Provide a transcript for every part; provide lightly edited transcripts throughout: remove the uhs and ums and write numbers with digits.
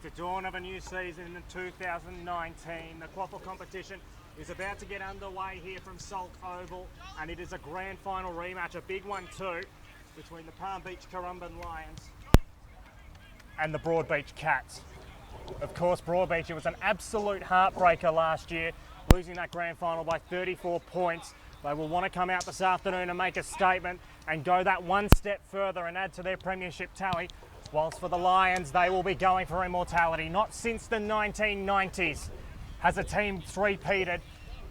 With the dawn of a new season in 2019, the quaffle competition is about to get underway here from Salt Oval, and it is a grand final rematch, a big one too, between the Palm Beach Currumbin Lions and the BroadBeach Cats. Of course, BroadBeach, it was an absolute heartbreaker last year, losing that grand final by 34 points. They will want to come out this afternoon and make a statement and go that one step further and add to their premiership tally. Whilst for the Lions, they will be going for immortality. Not since the 1990s has a team three-peated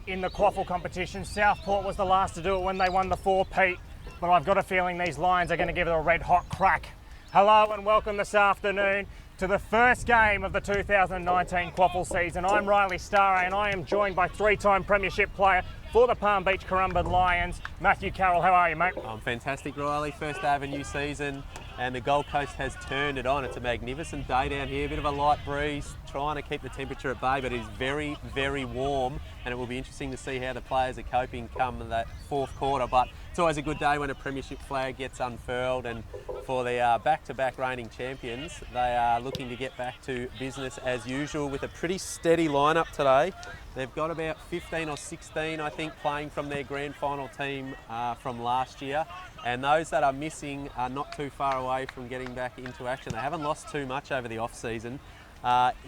in the quaffle competition. Southport was the last to do it when they won the four-peat, but I've got a feeling these Lions are going to give it a red-hot crack. Hello and welcome this afternoon to the first game of the 2019 quaffle season. I'm Riley Starr and I am joined by three-time premiership player for the Palm Beach Currumbin Lions, Matthew Carroll. How are you, mate? I'm fantastic, Riley. First day of a new season and the Gold Coast has turned it on. It's a magnificent day down here, a bit of a light breeze, trying to keep the temperature at bay, but it is very, very warm and it will be interesting to see how the players are coping come that fourth quarter. But it's always a good day when a premiership flag gets unfurled, and for the back-to-back reigning champions, they are looking to get back to business as usual with a pretty steady lineup today. They've got about 15 or 16, I think, playing from their grand final team from last year. And those that are missing are not too far away from getting back into action. They haven't lost too much over the off-season.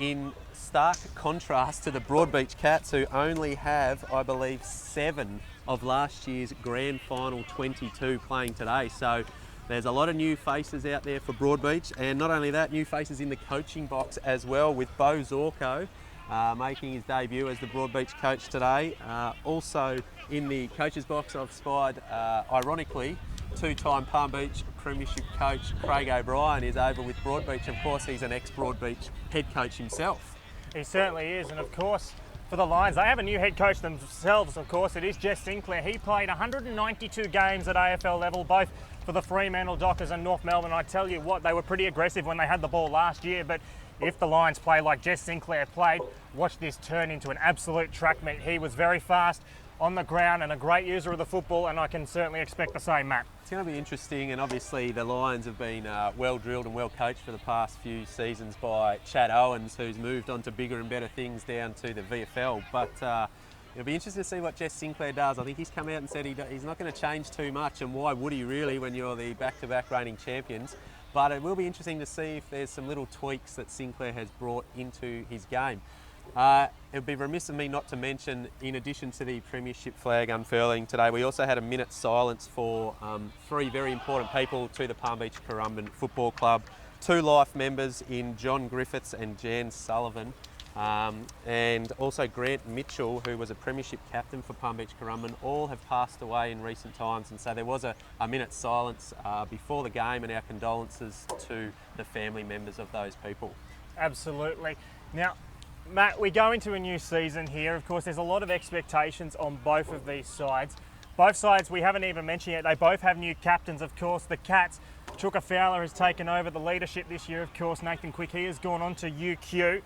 In stark contrast to the BroadBeach Cats, who only have, I believe, 7 of last year's grand final 22 playing today. So there's a lot of new faces out there for BroadBeach, and not only that, new faces in the coaching box as well, with Bo Zorko making his debut as the BroadBeach coach today. Also in the coach's box, I've spied, ironically, two-time Palm Beach Premiership coach Craig O'Brien is over with BroadBeach. Of course, he's an ex-BroadBeach head coach himself. He certainly is, and of course, for the Lions, they have a new head coach themselves, of course. It is Jess Sinclair. He played 192 games at AFL level, both for the Fremantle Dockers and North Melbourne. I tell you what, they were pretty aggressive when they had the ball last year, but if the Lions play like Jess Sinclair played, watch this turn into an absolute track meet. He was very fast on the ground and a great user of the football, and I can certainly expect the same, Matt. It's going to be interesting, and obviously the Lions have been well drilled and well coached for the past few seasons by Chad Owens, who's moved on to bigger and better things down to the VFL. But it'll be interesting to see what Jess Sinclair does. I think he's come out and said he's not going to change too much, and why would he really when you're the back-to-back reigning champions? But it will be interesting to see if there's some little tweaks that Sinclair has brought into his game. It would be remiss of me not to mention, in addition to the premiership flag unfurling today, we also had a minute's silence for 3 very important people to the Palm Beach Currumbin Football Club. 2 life members in John Griffiths and Jan Sullivan, and also Grant Mitchell, who was a premiership captain for Palm Beach Currumbin. All have passed away in recent times, and so there was a minute's silence before the game, and our condolences to the family members of those people. Absolutely. Now, Matt, we go into a new season here. Of course, there's a lot of expectations on both of these sides. Both sides we haven't even mentioned yet. They both have new captains, of course. The Cats, Chuka Fowler has taken over the leadership this year. Of course, Nathan Quick, he has gone on to UQ.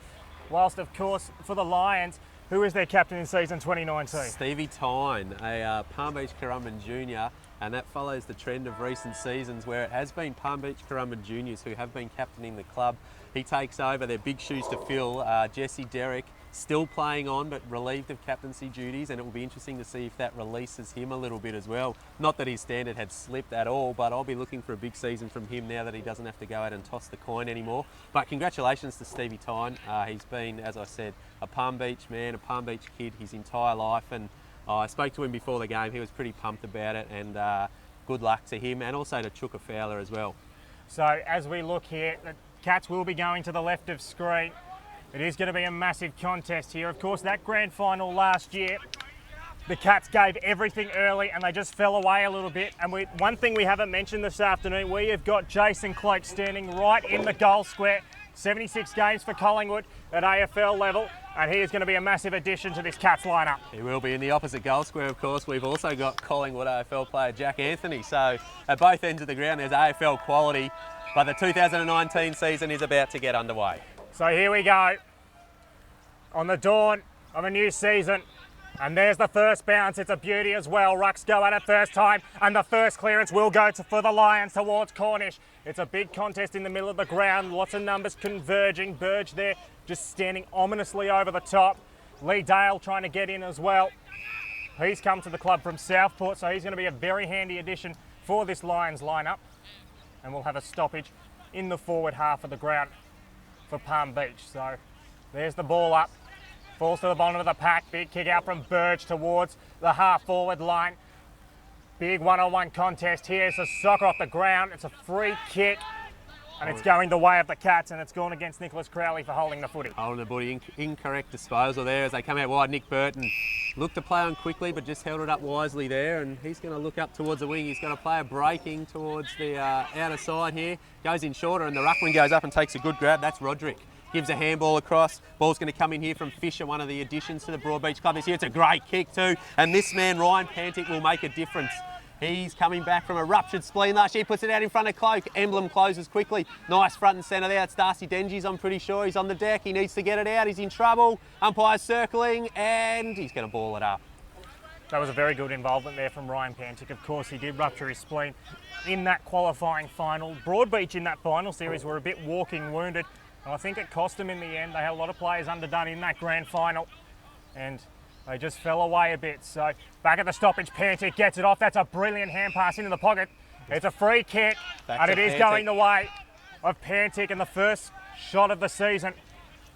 Whilst, of course, for the Lions, who is their captain in season 2019? Stevie Tyne, a Palm Beach Currumbin junior, and that follows the trend of recent seasons where it has been Palm Beach Currumbin juniors who have been captaining the club. He takes over, their big shoes to fill. Jesse Derrick still playing on but relieved of captaincy duties, and it will be interesting to see if that releases him a little bit as well. Not that his standard had slipped at all, but I'll be looking for a big season from him now that he doesn't have to go out and toss the coin anymore. But congratulations to Stevie Tyne. He's been, as I said, a Palm Beach man, a Palm Beach kid his entire life, and I spoke to him before the game. He was pretty pumped about it, and good luck to him and also to Chuka Fowler as well. So as we look here, the Cats will be going to the left of screen. It is going to be a massive contest here. Of course, that grand final last year, the Cats gave everything early and they just fell away a little bit. And one thing we haven't mentioned this afternoon, we have got Jason Cloak standing right in the goal square. 76 games for Collingwood at AFL level, and he is going to be a massive addition to this Cats lineup. He will be in the opposite goal square, of course. We've also got Collingwood AFL player Jack Anthony. So at both ends of the ground, there's AFL quality, but the 2019 season is about to get underway. So here we go. On the dawn of a new season, And there's the first bounce. It's a beauty as well. Rucks go at it first time, and the first clearance will go for the Lions towards Cornish. It's a big contest in the middle of the ground. Lots of numbers converging. Burge there just standing ominously over the top. Lee Dale trying to get in as well. He's come to the club from Southport, so he's going to be a very handy addition for this Lions lineup. And we'll have a stoppage in the forward half of the ground for Palm Beach. So there's the ball up. Falls to the bottom of the pack. Big kick out from Burge towards the half-forward line. Big one-on-one contest here. It's a soccer off the ground. It's a free kick. And it's going the way of the Cats, and it's gone against Nicholas Crowley for holding the footy. Holding the footy. Incorrect disposal there as they come out wide. Nick Burton looked to play on quickly, but just held it up wisely there. And he's going to look up towards the wing. He's got a player breaking towards the outer side here. Goes in shorter, and the ruckman goes up and takes a good grab. That's Roderick. Gives a handball across. Ball's going to come in here from Fisher, one of the additions to the BroadBeach club this year. It's a great kick too. And this man, Ryan Pantic, will make a difference. He's coming back from a ruptured spleen last year. Puts it out in front of Cloak. Emblem closes quickly. Nice front and centre there. It's Darcy Dengies, I'm pretty sure. He's on the deck. He needs to get it out. He's in trouble. Umpire's circling, and he's going to ball it up. That was a very good involvement there from Ryan Pantic. Of course, he did rupture his spleen in that qualifying final. BroadBeach in that final series were a bit walking wounded. I think it cost them in the end. They had a lot of players underdone in that grand final, and they just fell away a bit. So back at the stoppage, Pantic gets it off. That's a brilliant hand pass into the pocket. It's a free kick, and it is going the way of Pantic, and the first shot of the season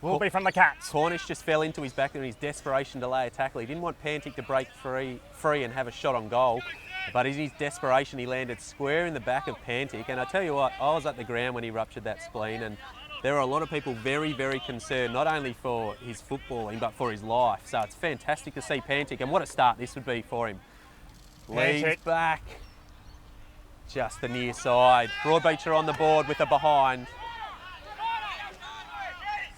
will be from the Cats. Cornish just fell into his back in his desperation to lay a tackle. He didn't want Pantic to break free and have a shot on goal, but in his desperation, he landed square in the back of Pantic. And I tell you what, I was at the ground when he ruptured that spleen, and there are a lot of people very, very concerned, not only for his footballing, but for his life. So it's fantastic to see Pantic, and what a start this would be for him. Leads back, just the near side. BroadBeach are on the board with a behind.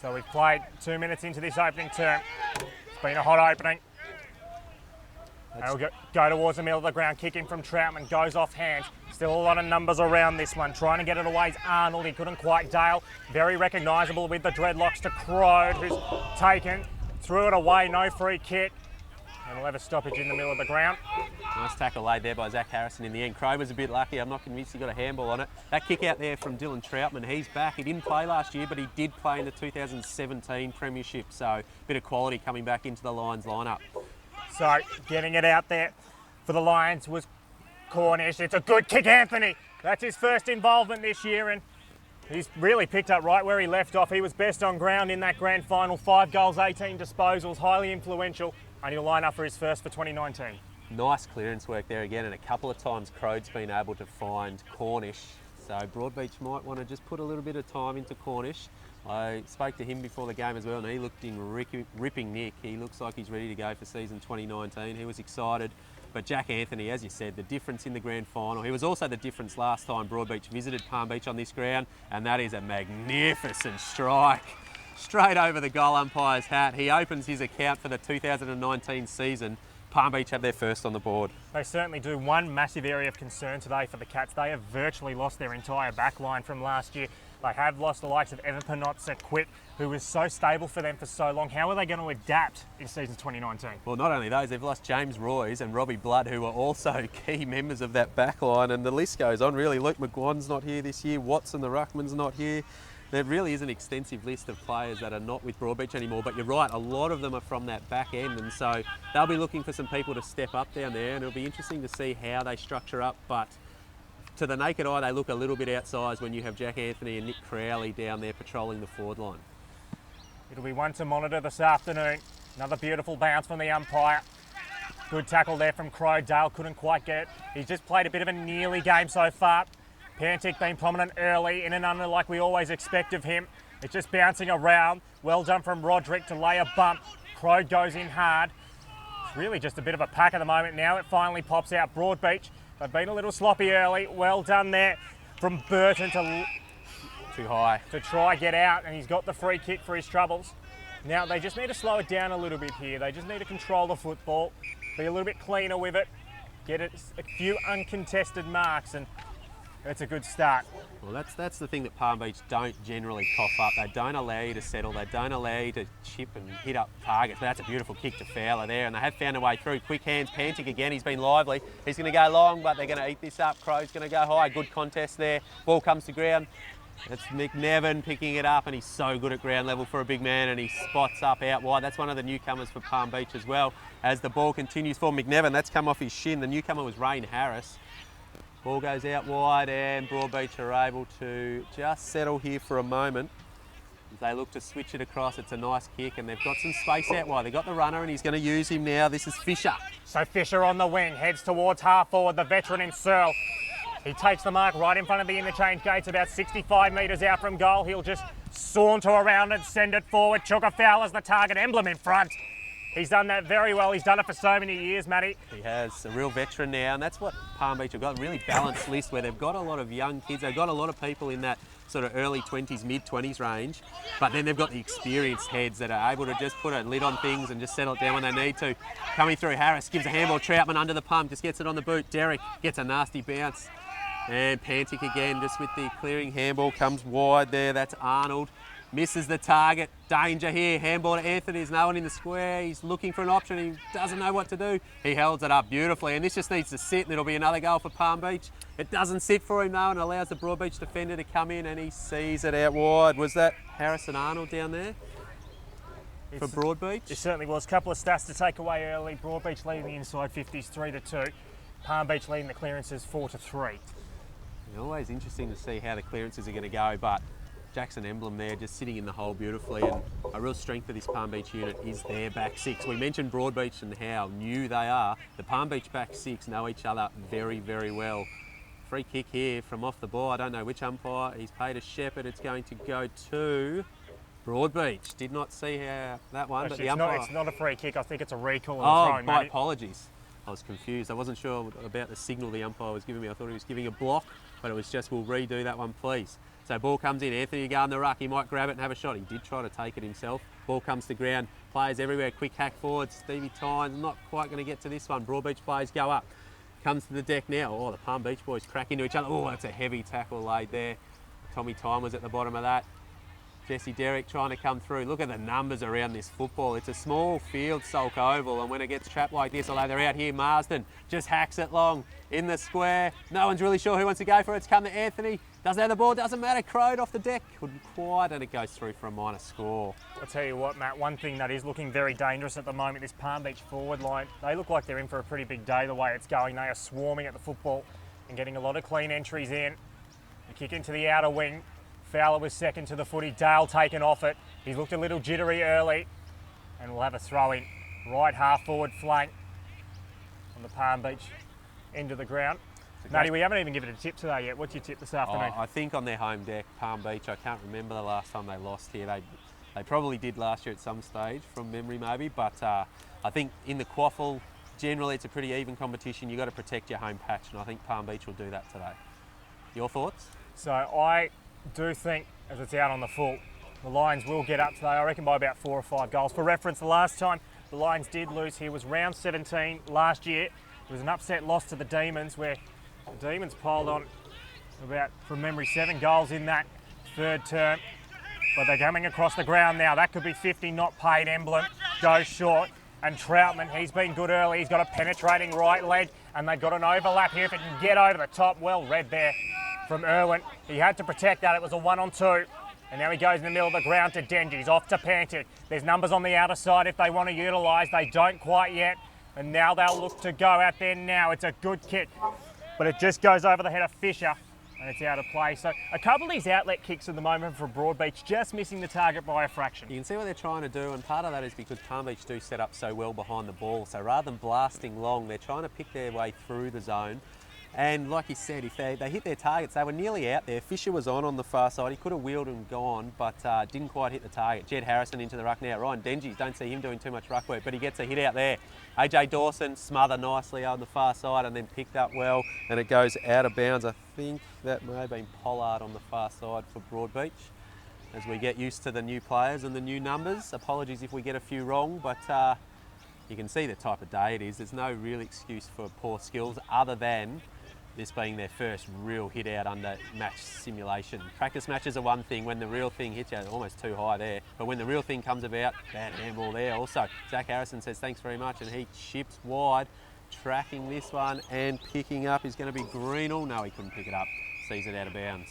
So we've played 2 minutes into this opening term. It's been a hot opening. They'll go towards the middle of the ground, kicking from Troutman, goes off hands. Still a lot of numbers around this one. Trying to get it away is Arnold. He couldn't quite. Dale, very recognisable with the dreadlocks to Crode, who's taken, threw it away, no free kick. And we'll have a stoppage in the middle of the ground. Nice tackle laid there by Zach Harrison in the end. Crow was a bit lucky. I'm not convinced he got a handball on it. That kick out there from Dylan Troutman, he's back. He didn't play last year, but he did play in the 2017 Premiership. So a bit of quality coming back into the Lions lineup. So getting it out there for the Lions was Cornish. It's a good kick, Anthony. That's his first involvement this year, and he's really picked up right where he left off. He was best on ground in that grand final. 5 goals, 18 disposals, highly influential, and he'll line up for his first for 2019. Nice clearance work there again, and a couple of times Crode's been able to find Cornish. So BroadBeach might want to just put a little bit of time into Cornish. I spoke to him before the game as well, and he looked in ripping nick. He looks like he's ready to go for season 2019. He was excited. But Jack Anthony, as you said, the difference in the grand final. He was also the difference last time BroadBeach visited Palm Beach on this ground, and that is a magnificent strike. Straight over the goal umpire's hat. He opens his account for the 2019 season. Palm Beach have their first on the board. They certainly do. One massive area of concern today for the Cats. They have virtually lost their entire back line from last year. They have lost the likes of Evan Panotza, Quick, who was so stable for them for so long. How are they going to adapt in season 2019? Well, not only those, they've lost James Royce and Robbie Blood, who are also key members of that back line, and the list goes on really. Luke McGuan's not here this year, Watson the ruckman's not here. There really is an extensive list of players that are not with BroadBeach anymore, but you're right, a lot of them are from that back end, and so they'll be looking for some people to step up down there, and it'll be interesting to see how they structure up, but to the naked eye, they look a little bit outsized when you have Jack Anthony and Nick Crowley down there patrolling the forward line. It'll be one to monitor this afternoon. Another beautiful bounce from the umpire. Good tackle there from Crow. Dale couldn't quite get it. He's just played a bit of a nearly game so far. Pantic been prominent early, in and under like we always expect of him. It's just bouncing around. Well done from Roderick to lay a bump. Crow goes in hard. It's really just a bit of a pack at the moment. Now it finally pops out. BroadBeach, they've been a little sloppy early. Well done there from Burton to too high to try get out, and he's got the free kick for his troubles. Now they just need to slow it down a little bit here. They just need to control the football, be a little bit cleaner with it, get it a few uncontested marks, and It's a good start. Well, that's the thing that Palm Beach don't generally cough up. They don't allow you to settle. They don't allow you to chip and hit up targets. But that's a beautiful kick to Fowler there, and they have found a way through. Quick hands, Pantic again. He's been lively. He's going to go long, but they're going to eat this up. Crow's going to go high. Good contest there. Ball comes to ground. It's McNevin picking it up, and he's so good at ground level for a big man, and he spots up out wide. That's one of the newcomers for Palm Beach as well. As the ball continues for McNevin, that's come off his shin. The newcomer was Rain Harris. Ball goes out wide, and BroadBeach are able to just settle here for a moment. As they look to switch it across, it's a nice kick, and they've got some space out wide. They've got the runner, and he's going to use him now. This is Fisher. So Fisher on the wing, heads towards half forward, the veteran in Searle. He takes the mark right in front of the interchange gates, about 65 metres out from goal. He'll just saunter around and send it forward. Chuka Fowler's the target, emblem in front. He's done that very well. He's done it for so many years, Matty. He has, a real veteran now, and that's what Palm Beach have got, a really balanced list where they've got a lot of young kids. They've got a lot of people in that sort of early 20s, mid-20s range, but then they've got the experienced heads that are able to just put a lid on things and just settle it down when they need to. Coming through, Harris gives a handball. Troutman under the pump, just gets it on the boot. Derek gets a nasty bounce. And Pantic again, just with the clearing handball, comes wide there. That's Arnold. Misses the target. Danger here. Handball to Anthony. There's no one in the square. He's looking for an option. He doesn't know what to do. He holds it up beautifully. And this just needs to sit, and it'll be another goal for Palm Beach. It doesn't sit for him, though, and allows the BroadBeach defender to come in, and he sees it out wide. Was that Harrison Arnold down there for BroadBeach? It certainly was. A couple of stats to take away early. BroadBeach leading the inside 50s 3-2. Palm Beach leading the clearances 4-3. Always interesting to see how the clearances are going to go, but Jackson Emblem there just sitting in the hole beautifully, and a real strength of this Palm Beach unit is their back six. We mentioned BroadBeach and how new they are. The Palm Beach back six know each other very, very well. Free kick here from off the ball. I don't know which umpire. He's paid a shepherd. It's going to go to BroadBeach. Did not see how that one, Actually, but the umpire... it's not a free kick. I think it's a recall. Oh, my apologies. I was confused. I wasn't sure about the signal the umpire was giving me. I thought he was giving a block, but it was just, we'll redo that one, please. So ball comes in, Anthony Garden the ruck, he might grab it and have a shot. He did try to take it himself. Ball comes to ground, players everywhere, quick hack forward. Stevie Tynes not quite going to get to this one. BroadBeach players go up. Comes to the deck now. Oh, the Palm Beach boys crack into each other. Oh, that's a heavy tackle laid there. Tommy Tyne was at the bottom of that. Jesse Derrick trying to come through. Look at the numbers around this football. It's a small field, Sulk Oval, and when it gets trapped like this, although they're out here, Marsden just hacks it long in the square. No one's really sure who wants to go for it. It's come to Anthony. Doesn't have the ball, doesn't matter. Crowed off the deck. Couldn't quite, and it goes through for a minor score. I'll tell you what, Matt, one thing that is looking very dangerous at the moment, this Palm Beach forward line, they look like they're in for a pretty big day the way it's going. They are swarming at the football and getting a lot of clean entries in. The kick into the outer wing. Fowler was second to the footy. Dale taken off it. He's looked a little jittery early, and we'll have a throw in. Right half forward flank on the Palm Beach end of the ground. Matty, we haven't even given it a tip today yet. What's your tip this afternoon? I think on their home deck, Palm Beach, I can't remember the last time they lost here. They probably did last year at some stage, from memory maybe, but I think in the Quaffle, generally it's a pretty even competition. You've got to protect your home patch, and I think Palm Beach will do that today. Your thoughts? So I do think, as it's out on the full, the Lions will get up today, I reckon by about 4 or 5 goals. For reference, the last time the Lions did lose here was round 17 last year. It was an upset loss to the Demons, where the Demons piled on about, from memory, 7 goals in that third term. But they're coming across the ground now. That could be 50, not paid. Emblem goes short. And Troutman, he's been good early. He's got a penetrating right leg, and they've got an overlap here. If it can get over the top, well read there from Irwin. He had to protect that. It was a 1-on-2. And now he goes in the middle of the ground to Denji. He's off to Pantic. There's numbers on the outer side if they want to utilise. They don't quite yet. And now they'll look to go out there now. It's a good kick. But it just goes over the head of Fisher, and it's out of play. So a couple of these outlet kicks at the moment for BroadBeach, just missing the target by a fraction. You can see what they're trying to do, and part of that is because Palm Beach do set up so well behind the ball. So rather than blasting long, they're trying to pick their way through the zone. And like you said, if they hit their targets, they were nearly out there. Fisher was on the far side. He could have wheeled and gone, but didn't quite hit the target. Jed Harrison into the ruck now. Ryan Denji, don't see him doing too much ruck work, but he gets a hit out there. AJ Dawson smother nicely on the far side and then picked up well, and it goes out of bounds. I think that may have been Pollard on the far side for BroadBeach. As we get used to the new players and the new numbers. Apologies if we get a few wrong, but you can see the type of day it is. There's no real excuse for poor skills other than this being their first real hit out under match simulation. Practice matches are one thing, when the real thing hits you, almost too high there, but when the real thing comes about, bad handball there. Also, Zach Harrison says thanks very much, and he chips wide, tracking this one and picking up is going to be Greenall. No, he couldn't pick it up, sees it out of bounds.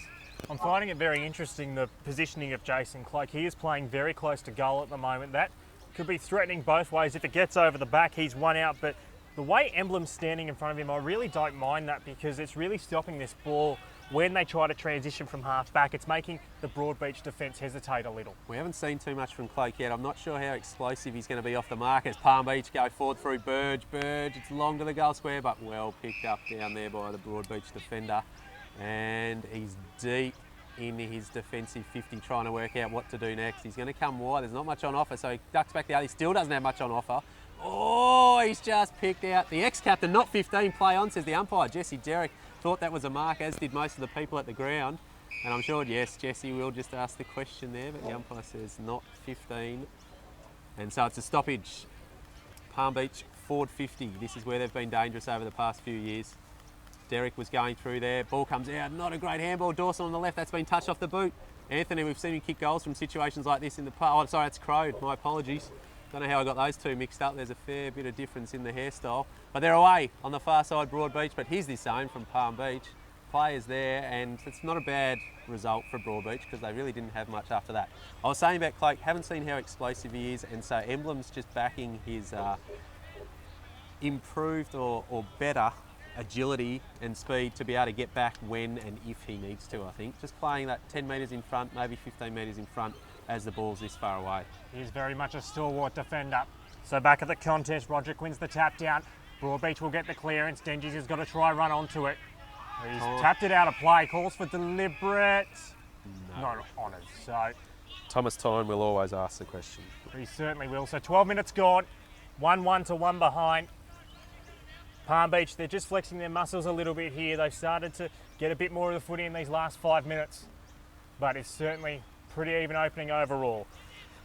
I'm finding it very interesting, the positioning of Jason Cloke. He is playing very close to goal at the moment. That could be threatening both ways. If it gets over the back, he's one out, but the way Emblem's standing in front of him, I really don't mind that, because it's really stopping this ball when they try to transition from half back. It's making the Broadbeach defence hesitate a little. We haven't seen too much from Cloke yet. I'm not sure how explosive he's going to be off the mark as Palm Beach go forward through Burge. It's long to the goal square, but well picked up down there by the Broadbeach defender. And he's deep in his defensive 50, trying to work out what to do next. He's going to come wide. There's not much on offer, so he ducks back the other. He still doesn't have much on offer. Oh, he's just picked out the ex-captain, not 15, play on, says the umpire. Jesse Derrick thought that was a mark, as did most of the people at the ground. And I'm sure, yes, Jesse will just ask the question there, but the umpire says not 15. And so it's a stoppage. Palm Beach forward 50. This is where they've been dangerous over the past few years. Derrick was going through there. Ball comes out. Not a great handball. Dawson on the left. That's been touched off the boot. Anthony, we've seen him kick goals from situations like this in the past. Oh, sorry, it's Crode. My apologies. Don't know how I got those two mixed up. There's a fair bit of difference in the hairstyle. But they're away on the far side, Broadbeach. But here's this zone from Palm Beach. Players there, and it's not a bad result for Broadbeach because they really didn't have much after that. I was saying about Cloke, haven't seen how explosive he is, and so Emblem's just backing his improved or better agility and speed to be able to get back when and if he needs to, I think. Just playing that 10 metres in front, maybe 15 metres in front as the ball's this far away. He's very much a stalwart defender. So back at the contest, Roderick wins the tap down. Broadbeach will get the clearance. Denges has got to try run onto it. He's tapped it out of play, calls for deliberate. No. Not honoured, so. Thomas Tyne will always ask the question. He certainly will. So 12 minutes gone, 1-1 to 1 behind. Palm Beach, they're just flexing their muscles a little bit here. They've started to get a bit more of the footy in these last 5 minutes, but it's certainly pretty even opening overall.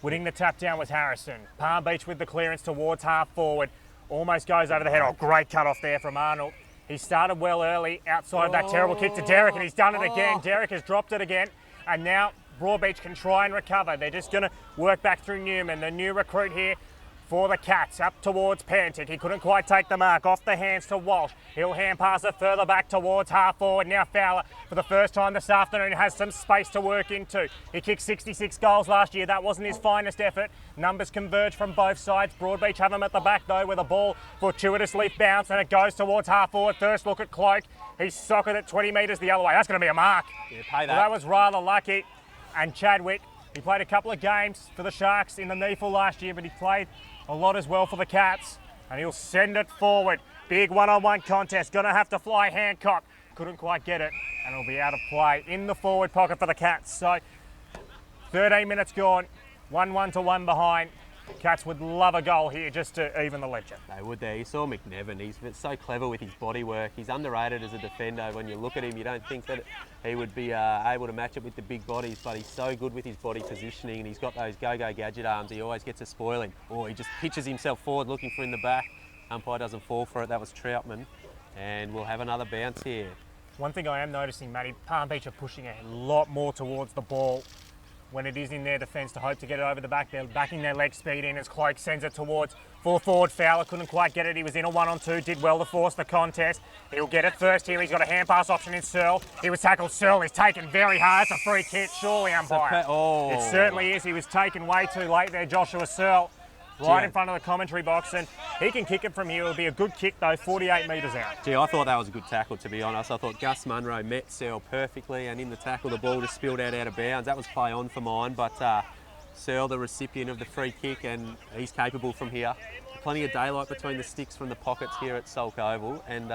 Winning the tap down was Harrison. Palm Beach with the clearance towards half forward. Almost goes over the head. Oh, great cut off there from Arnold. He started well early outside that terrible kick to Derrick, and he's done it again. Derrick has dropped it again, and now Broadbeach can try and recover. They're just going to work back through Newman, the new recruit here for the Cats, up towards Pantic. He couldn't quite take the mark. Off the hands to Walsh. He'll hand pass it further back towards half forward. Now Fowler, for the first time this afternoon, has some space to work into. He kicked 66 goals last year. That wasn't his finest effort. Numbers converge from both sides. Broadbeach have him at the back, though, with a ball fortuitously bounced, and it goes towards half forward. First look at Cloke. He's socketed it 20 metres the other way. That's going to be a mark. Yeah, pay that. Well, that was rather lucky. And Chadwick, he played a couple of games for the Sharks in the NEFL last year, but he played a lot as well for the Cats, and he'll send it forward. Big one-on-one contest. Gonna have to fly Hancock. Couldn't quite get it, and it'll be out of play in the forward pocket for the Cats. So 13 minutes gone, 1-1 to 1 behind. Cats would love a goal here just to even the ledger. They would there. You saw McNevin. He's so clever with his body work. He's underrated as a defender. When you look at him, you don't think that he would be able to match it with the big bodies, but he's so good with his body positioning, and he's got those go-go gadget arms. He always gets a spoiling. Or he just pitches himself forward looking for in the back. Umpire doesn't fall for it. That was Troutman. And we'll have another bounce here. One thing I am noticing, Matty, Palm Beach are pushing a lot more towards the ball when it is in their defence to hope to get it over the back. They're backing their leg speed in as Cloke sends it towards full forward. Fowler couldn't quite get it. He was in a 1-on-2, did well to force the contest. He'll get it first here. He's got a hand pass option in Searle. He was tackled. Searle is taken very hard. It's a free kick, surely, umpire. It certainly is. He was taken way too late there, Joshua Searle, right in front of the commentary box, and he can kick it from here. It'll be a good kick though, 48 metres out. Gee, I thought that was a good tackle, to be honest. I thought Gus Munro met Searle perfectly, and in the tackle the ball just spilled out of bounds. That was play on for mine, but Searle, the recipient of the free kick, and he's capable from here. Plenty of daylight between the sticks from the pockets here at Sulk Oval, and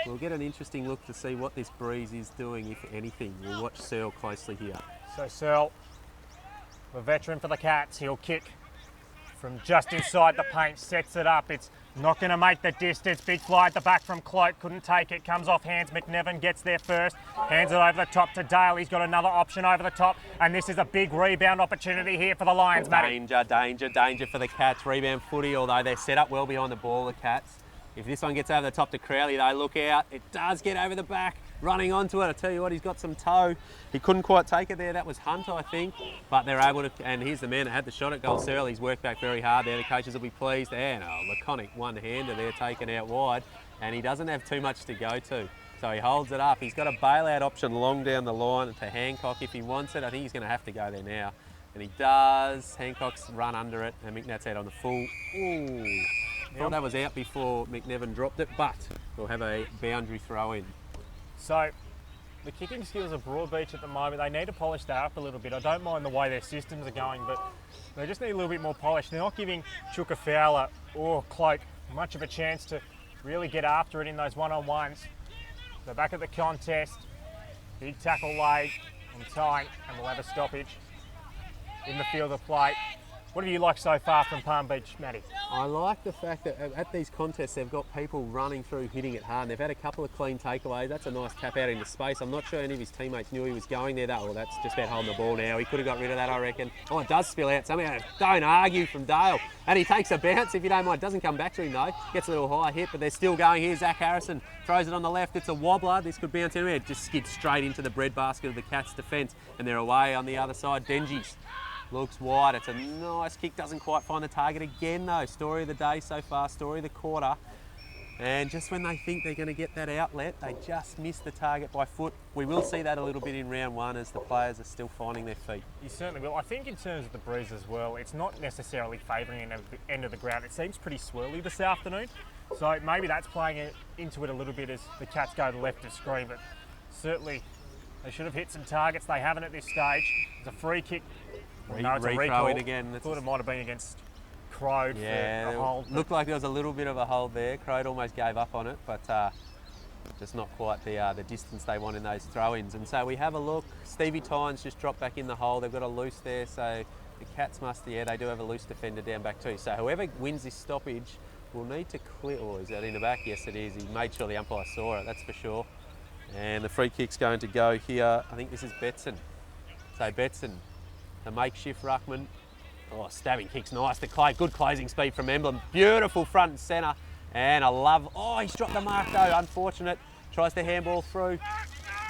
we'll get an interesting look to see what this breeze is doing, if anything. We'll watch Searle closely here. So Searle, the veteran for the Cats, he'll kick from just inside the paint, sets it up. It's not going to make the distance. Big fly at the back from Cloke, couldn't take it. Comes off hands. McNevin gets there first. Hands it over the top to Dale. He's got another option over the top. And this is a big rebound opportunity here for the Lions, Matty. Danger for the Cats. Rebound footy, although they're set up well behind the ball, the Cats. If this one gets over the top to Crowley though, look out. It does get over the back, running onto it. I tell you what, he's got some toe. He couldn't quite take it there. That was Hunt, I think. But they're able to, and here's the man that had the shot at goal, Searle. He's worked back very hard there. The coaches will be pleased. And a laconic one-hander there taken out wide. And he doesn't have too much to go to. So he holds it up. He's got a bailout option long down the line to Hancock if he wants it. I think he's going to have to go there now. And he does. Hancock's run under it, and McNatt's out on the full. Ooh. Thought that was out before McNevin dropped it, but we'll have a boundary throw in. So, the kicking skills of BroadBeach at the moment, they need to polish that up a little bit. I don't mind the way their systems are going, but they just need a little bit more polish. They're not giving Chuka Fowler or Cloak much of a chance to really get after it in those one-on-ones. They're back at the contest. Big tackle laid on time, and we'll have a stoppage in the field of play. What have you liked so far from Palm Beach, Matty? I like the fact that at these contests they've got people running through, hitting it hard, and they've had a couple of clean takeaways. That's a nice tap out into space. I'm not sure any of his teammates knew he was going there. Well, that's just about holding the ball now. He could have got rid of that, I reckon. Oh, it does spill out somehow. Don't argue from Dale. And he takes a bounce, if you don't mind. Doesn't come back to him, though. Gets a little high hit, but they're still going here. Zach Harrison throws it on the left. It's a wobbler. This could bounce anywhere. It just skids straight into the breadbasket of the Cats' defence, and they're away on the other side. Denji's looks wide. It's a nice kick. Doesn't quite find the target again, though. Story of the day so far. Story of the quarter. And just when they think they're going to get that outlet, they just miss the target by foot. We will see that a little bit in round one as the players are still finding their feet. You certainly will. I think in terms of the breeze as well, it's not necessarily favouring the end of the ground. It seems pretty swirly this afternoon. So maybe that's playing into it a little bit as the Cats go to the left of screen. But certainly they should have hit some targets. They haven't at this stage. It's a free kick. No, it's a recall. It again. I thought it might have been against Crode for a hold. Looked like there was a little bit of a hold there. Crode almost gave up on it, but just not quite the distance they want in those throw-ins. And so we have a look. Stevie Tynes just dropped back in the hole. They've got a loose there, so the Cats must, they do have a loose defender down back too. So whoever wins this stoppage will need to clear. Oh, is that in the back? Yes, it is. He made sure the umpire saw it, that's for sure. And the free kick's going to go here. I think this is Betson. So Betson, the makeshift ruckman. Oh, stabbing kick's nice. Good closing speed from Emblem. Beautiful front and centre. And I love, oh, he's dropped the mark though. Unfortunate. Tries to handball through.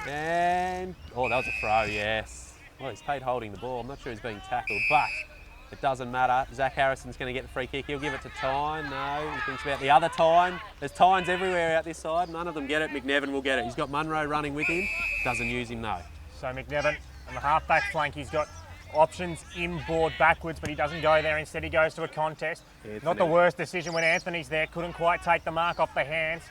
And, oh, that was a throw, yes. Well, he's paid holding the ball. I'm not sure he's being tackled, but it doesn't matter. Zach Harrison's going to get the free kick. He'll give it to Tyne. No, he thinks about the other Tyne. There's Tynes everywhere out this side. None of them get it. McNevin will get it. He's got Munro running with him. Doesn't use him though. So McNevin on the half-back flank, he's got options inboard backwards, but he doesn't go there. Instead, he goes to a contest. Anthony. Not the worst decision when Anthony's there. Couldn't quite take the mark off the hands.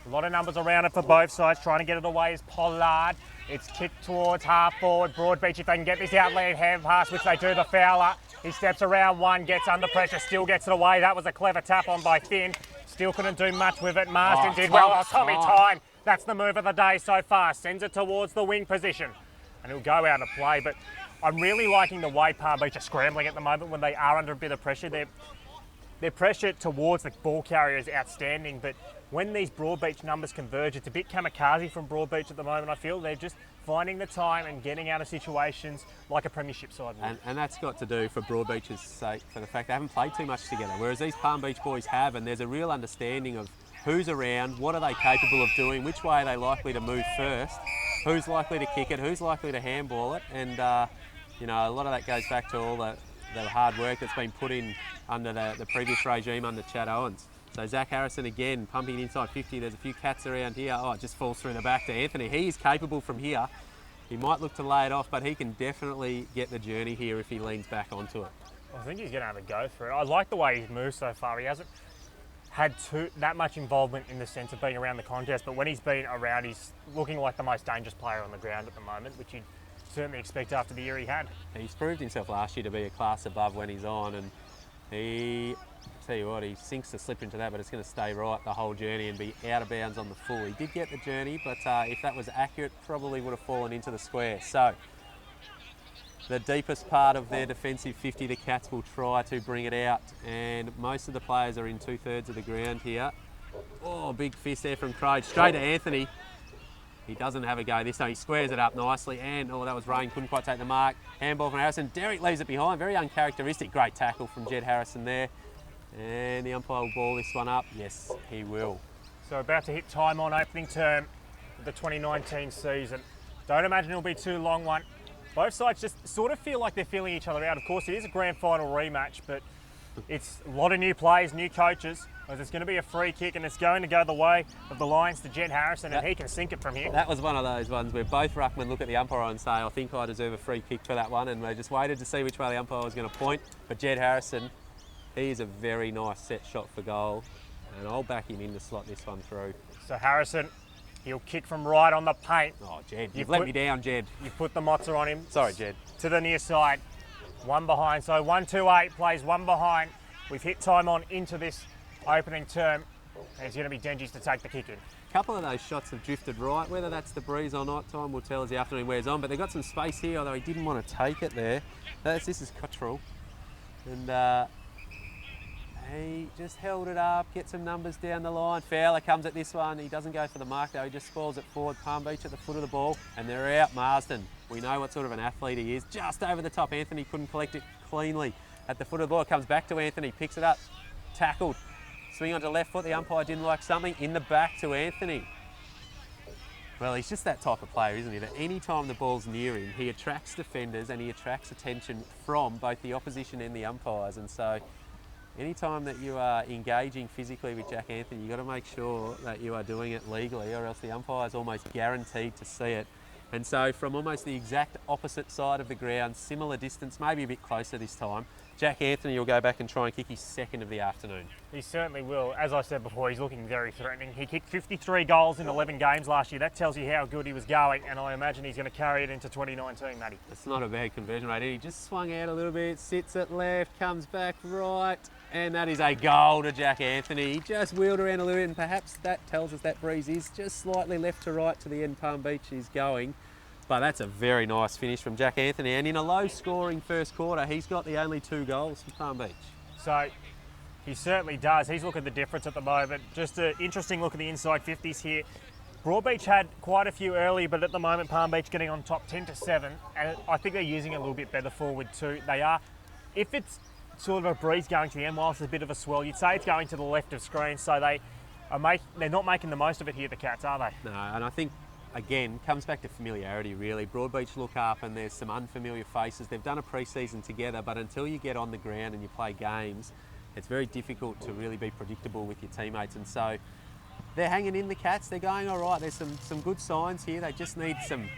A lot of numbers around it for both sides. Trying to get it away is Pollard. It's kicked towards half forward. BroadBeach, if they can get this outlet hand pass, which they do, the Fowler. He steps around one, gets under pressure, still gets it away. That was a clever tap on by Finn. Still couldn't do much with it. Marsden did well. Oh, Tommy Tyne. That's the move of the day so far. Sends it towards the wing position. And he'll go out of play, but I'm really liking the way Palm Beach are scrambling at the moment when they are under a bit of pressure. Their pressure towards the ball carrier is outstanding, but when these BroadBeach numbers converge, it's a bit kamikaze from BroadBeach at the moment. I feel they're just finding the time and getting out of situations like a premiership side would. And that's got to do, for BroadBeach's sake, for the fact they haven't played too much together, whereas these Palm Beach boys have, and there's a real understanding of who's around, what are they capable of doing, which way are they likely to move first, who's likely to kick it, who's likely to handball it, and you know, a lot of that goes back to all the hard work that's been put in under the previous regime under Chad Owens. So Zach Harrison again, pumping inside 50. There's a few Cats around here. Oh, it just falls through the back to Anthony. He is capable from here. He might look to lay it off, but he can definitely get the journey here if he leans back onto it. I think he's going to have a go for it. I like the way he's moved so far. He hasn't had that much involvement in the sense of being around the contest, but when he's been around, he's looking like the most dangerous player on the ground at the moment, which you'd certainly expect after the year he had. He's proved himself last year to be a class above when he's on, and he, tell you what, he sinks to slip into that, but it's going to stay right the whole journey and be out of bounds on the full. He did get the journey, but if that was accurate, probably would have fallen into the square. So the deepest part of their defensive 50, the Cats will try to bring it out, and most of the players are in 2/3 of the ground here. Oh, big fist there from Crode, straight to Anthony. He doesn't have a go this time. He squares it up nicely, and oh, that was rain. Couldn't quite take the mark. Handball from Harrison. Derek leaves it behind. Very uncharacteristic. Great tackle from Jed Harrison there. And the umpire will ball this one up. Yes, he will. So about to hit time on opening term of the 2019 season. Don't imagine it'll be too long one. Both sides just sort of feel like they're feeling each other out. Of course, it is a grand final rematch, but it's a lot of new players, new coaches. There's going to be a free kick, and it's going to go the way of the Lions to Jed Harrison, and he can sink it from here. That was one of those ones where both ruckmen look at the umpire and say, I think I deserve a free kick for that one, and they just waited to see which way the umpire was going to point. But Jed Harrison, he's a very nice set shot for goal, and I'll back him in to slot this one through. So Harrison, he'll kick from right on the paint. Oh, Jed, you've let me down, Jed. You've put the mozza on him. Sorry, Jed. To the near side. One behind. So 1-2-8 plays one behind. We've hit time on into this opening term. And it's going to be Denji's to take the kick in. A couple of those shots have drifted right. Whether that's the breeze or not, time will tell as the afternoon wears on. But they've got some space here, although he didn't want to take it there. This is Cottrell. And he just held it up, get some numbers down the line. Fowler comes at this one. He doesn't go for the mark though. He just spoils it forward. Palm Beach at the foot of the ball. And they're out. Marsden. We know what sort of an athlete he is. Just over the top. Anthony couldn't collect it cleanly. At the foot of the ball, it comes back to Anthony. Picks it up. Tackled. Swing onto left foot. The umpire didn't like something. In the back to Anthony. Well, he's just that type of player, isn't he? That any time the ball's near him, he attracts defenders and he attracts attention from both the opposition and the umpires. And so anytime that you are engaging physically with Jack Anthony, you've got to make sure that you are doing it legally, or else the umpire is almost guaranteed to see it. And so from almost the exact opposite side of the ground, similar distance, maybe a bit closer this time, Jack Anthony will go back and try and kick his second of the afternoon. He certainly will. As I said before, he's looking very threatening. He kicked 53 goals in 11 games last year. That tells you how good he was going, and I imagine he's going to carry it into 2019, Matty. It's not a bad conversion rate. He just swung out a little bit, sits at left, comes back right, and that is a goal to Jack Anthony. He just wheeled around a little bit, and perhaps that tells us that breeze is just slightly left to right to the end Palm Beach is going. But that's a very nice finish from Jack Anthony, and in a low-scoring first quarter, he's got the only 2 goals for Palm Beach. So he certainly does. He's looking at the difference at the moment. Just an interesting look at the inside 50s here. BroadBeach had quite a few early, but at the moment Palm Beach getting on top 10-7, and I think they're using it a little bit better forward too. They are. If it's sort of a breeze going to the end, whilst it's a bit of a swell, you'd say it's going to the left of screen, so they're not making the most of it here, the Cats, are they? No, and I think again, comes back to familiarity really. BroadBeach look up and there's some unfamiliar faces. They've done a pre-season together, but until you get on the ground and you play games, it's very difficult to really be predictable with your teammates. And so they're hanging in, the Cats. They're going all right. There's some good signs here. They just need some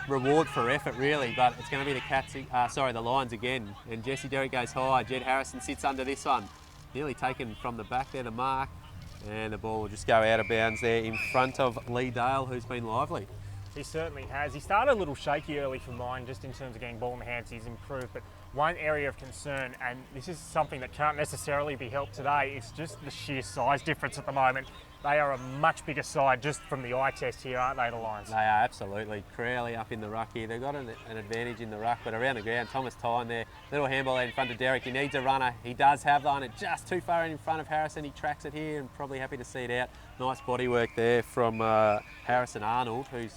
reward for effort really, but it's going to be the Lions again. And Jesse Derrick goes high. Jed Harrison sits under this one. Nearly taken from the back there, the mark. And the ball will just go out of bounds there in front of Lee Dale, who's been lively. He certainly has. He started a little shaky early for mine, just in terms of getting ball in the hands. He's improved, but one area of concern, and this is something that can't necessarily be helped today, it's just the sheer size difference at the moment. They are a much bigger side just from the eye test here, aren't they, the Lions? They are, absolutely. Crowley up in the ruck here. They've got an advantage in the ruck, but around the ground, Thomas Tyne there. Little handball out in front of Derrick. He needs a runner. He does have one. It just too far in front of Harrison. He tracks it here and probably happy to see it out. Nice body work there from Harrison Arnold, who's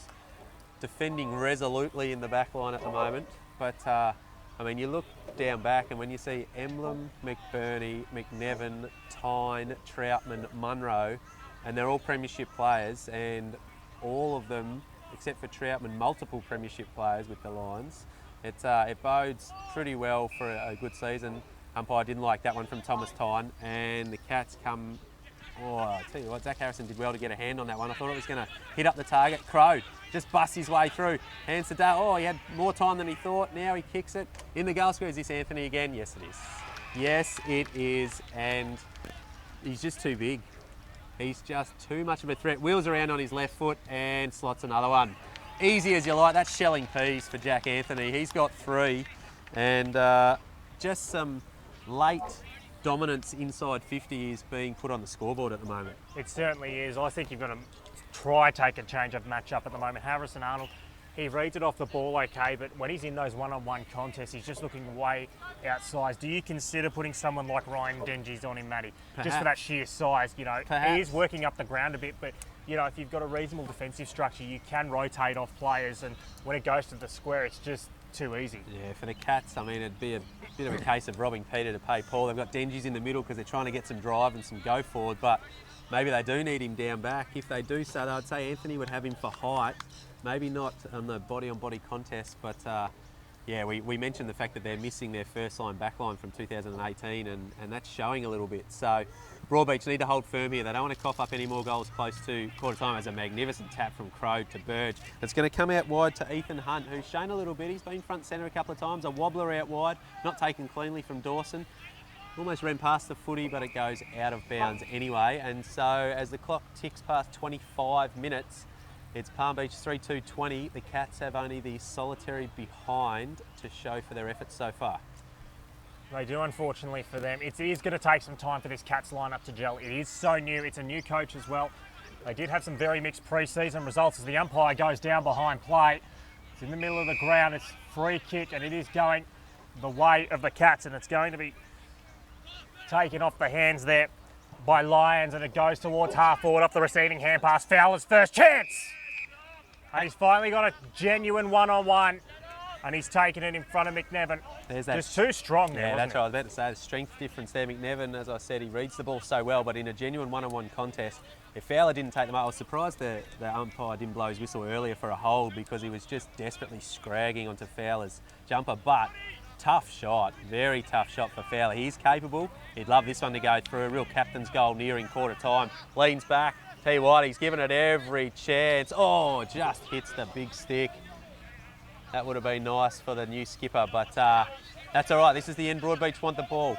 defending resolutely in the back line at the moment. But, I mean, you look down back and when you see Emblem, McBurney, McNevin, Tyne, Troutman, Munro, and they're all premiership players, and all of them, except for Troutman, multiple premiership players with the Lions. It bodes pretty well for a good season. Umpire didn't like that one from Thomas Tyne, and the Cats come. Oh, I tell you what, Zach Harrison did well to get a hand on that one. I thought it was going to hit up the target. Crow just busts his way through. Hands to Dale. Oh, he had more time than he thought. Now he kicks it. In the goal square, is this Anthony again? Yes, it is. Yes, it is, and he's just too big. He's just too much of a threat. Wheels around on his left foot and slots another one. Easy as you like. That's shelling peas for Jack Anthony. He's got 3, and just some late dominance inside 50 is being put on the scoreboard at the moment. It certainly is. I think you've got to try take a change of matchup at the moment. Harrison Arnold, he reads it off the ball okay, but when he's in those one-on-one contests, he's just looking way outsized. Do you consider putting someone like Ryan Denji's on him, Matty? Perhaps. Just for that sheer size, you know. Perhaps. He is working up the ground a bit, but you know, if you've got a reasonable defensive structure, you can rotate off players, and when it goes to the square, it's just too easy. Yeah, for the Cats, I mean, it'd be a bit of a case of robbing Peter to pay Paul. They've got Denji's in the middle because they're trying to get some drive and some go forward, but maybe they do need him down back. If they do so, I'd say Anthony would have him for height. Maybe not on the body-on-body contest, but yeah, we mentioned the fact that they're missing their first-line backline from 2018, and that's showing a little bit. So BroadBeach need to hold firm here. They don't want to cough up any more goals close to quarter time. As a magnificent tap from Crow to Burge. It's going to come out wide to Ethan Hunt, who's shown a little bit. He's been front centre a couple of times. A wobbler out wide, not taken cleanly from Dawson. Almost ran past the footy, but it goes out of bounds anyway. And so as the clock ticks past 25 minutes, it's Palm Beach 3-2-20. The Cats have only the solitary behind to show for their efforts so far. They do, unfortunately for them. It is going to take some time for this Cats lineup to gel. It is so new. It's a new coach as well. They did have some very mixed pre-season results as the umpire goes down behind play. It's in the middle of the ground. It's free kick, and it is going the way of the Cats, and it's going to be taken off the hands there by Lyons, and it goes towards half forward off the receiving hand pass. Fowler's first chance. And he's finally got a genuine one-on-one, and he's taken it in front of McNevin. There's that. Just too strong there, Yeah, wasn't that's it? what I was about to say. The strength difference there. McNevin, as I said, he reads the ball so well, but in a genuine one-on-one contest, if Fowler didn't take them up, I was surprised the umpire didn't blow his whistle earlier for a hold, because he was just desperately scragging onto Fowler's jumper. But tough shot, very tough shot for Fowler. He's capable. He'd love this one to go through. A real captain's goal nearing quarter time. Leans back. Tell you what, he's given it every chance. Oh, just hits the big stick. That would have been nice for the new skipper, but that's all right. This is the end. BroadBeach want the ball.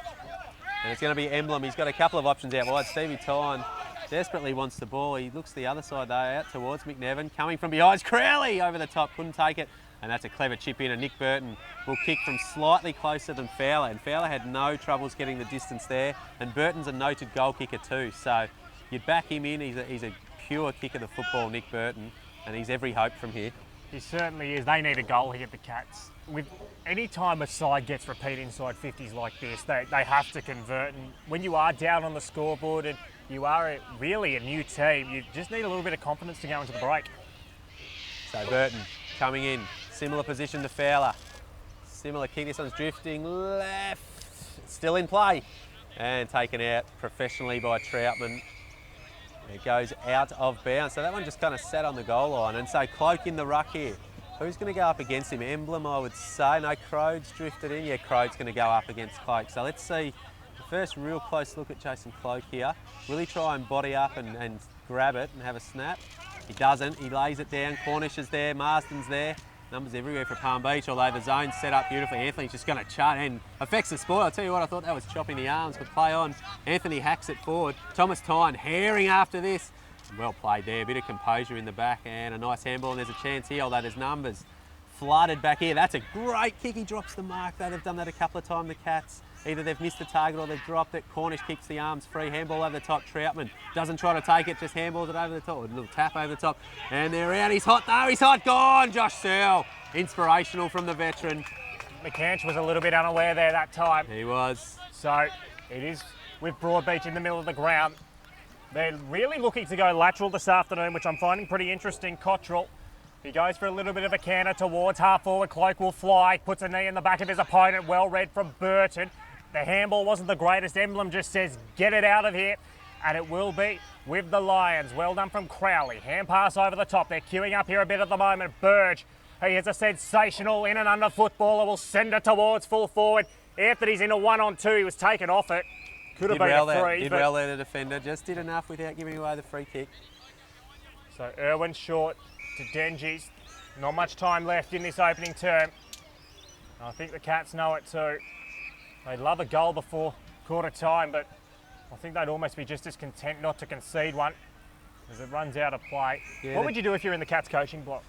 And it's going to be Emblem. He's got a couple of options out wide. Stevie Tyne desperately wants the ball. He looks the other side, though, out towards McNevin. Coming from behind, Crowley over the top. Couldn't take it. And that's a clever chip in, and Nick Burton will kick from slightly closer than Fowler. And Fowler had no troubles getting the distance there. And Burton's a noted goal kicker too. So you'd back him in. He's a pure kick of the football, Nick Burton. And he's every hope from here. He certainly is. They need a goal here, the Cats. With any time a side gets repeat inside 50s like this, they have to convert. And when you are down on the scoreboard and you are really a new team, you just need a little bit of confidence to go into the break. So Burton coming in, similar position to Fowler. Similar kick, this one's drifting left, still in play. And taken out professionally by Troutman. It goes out of bounds. So that one just kind of sat on the goal line. And so Cloak in the ruck here. Who's going to go up against him? Emblem, I would say. No, Crode's drifted in. Yeah, Crode's going to go up against Cloak. So let's see the first real close look at Jason Cloak here. Will he try and body up and grab it and have a snap? He doesn't. He lays it down. Cornish is there. Marsden's there. Numbers everywhere for Palm Beach, although the zone's set up beautifully. Anthony's just going to chart and affects the spoil. I'll tell you what, I thought that was chopping the arms, but play on. Anthony hacks it forward. Thomas Tyne herring after this. Well played there, a bit of composure in the back and a nice handball, and there's a chance here, although there's numbers flooded back here. That's a great kick. He drops the mark. They've done that a couple of times, the Cats. Either they've missed the target or they've dropped it. Cornish kicks the arms free. Handball over the top. Troutman doesn't try to take it, just handballs it over the top. A little tap over the top. And they're out. He's hot though. He's hot. Gone. Josh Searle. Inspirational from the veteran. McCanch was a little bit unaware there that time. He was. So it is with BroadBeach in the middle of the ground. They're really looking to go lateral this afternoon, which I'm finding pretty interesting. Cottrell, he goes for a little bit of a canter towards half forward. Cloak will fly, puts a knee in the back of his opponent. Well read from Burton. The handball wasn't the greatest. Emblem just says, get it out of here. And it will be with the Lions. Well done from Crowley. Hand pass over the top. They're queuing up here a bit at the moment. Burge, he has a sensational in and under footballer. Will send it towards full forward. Anthony's in a 1-on-2. He was taken off it. Could have been a free. Did well there, the defender. Just did enough without giving away the free kick. So Irwin short to Dengies. Not much time left in this opening term. I think the Cats know it too. They'd love a goal before quarter time, but I think they'd almost be just as content not to concede one as it runs out of play. Yeah, what would you do if you're in the Cats coaching block?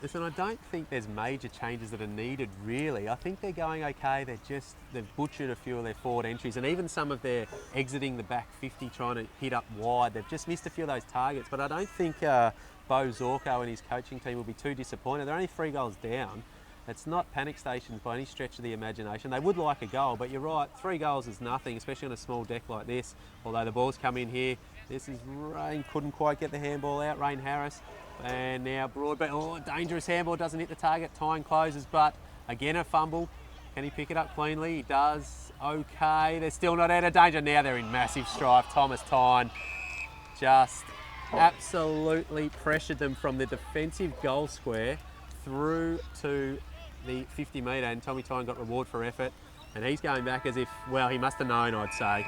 Listen, I don't think there's major changes that are needed, really. I think they're going okay. They've butchered a few of their forward entries, and even some of their exiting the back 50, trying to hit up wide. They've just missed a few of those targets, but I don't think Bo Zorko and his coaching team will be too disappointed. They're only 3 goals down. It's not panic stations by any stretch of the imagination. They would like a goal, but you're right, 3 goals is nothing, especially on a small deck like this. Although the ball's come in here. This is Rain, couldn't quite get the handball out, Rain Harris. And now BroadBeach, oh, dangerous handball, doesn't hit the target, Tyne closes, but again a fumble. Can he pick it up cleanly? He does. Okay, they're still not out of danger. Now they're in massive strife. Thomas Tyne just absolutely pressured them from the defensive goal square through to the 50 metre, and Tommy Tyne got reward for effort, and he's going back as if, well, he must have known, I'd say.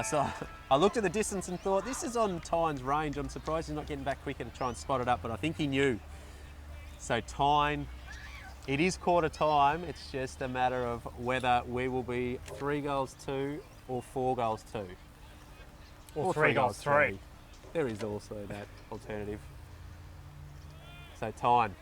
So I looked at the distance and thought, this is on Tyne's range. I'm surprised he's not getting back quicker to try and spot it up, but I think he knew. So Tyne, it is quarter time. It's just a matter of whether we will be 3-2 or 4-2. Or 3-3. There is also that alternative. So Tyne,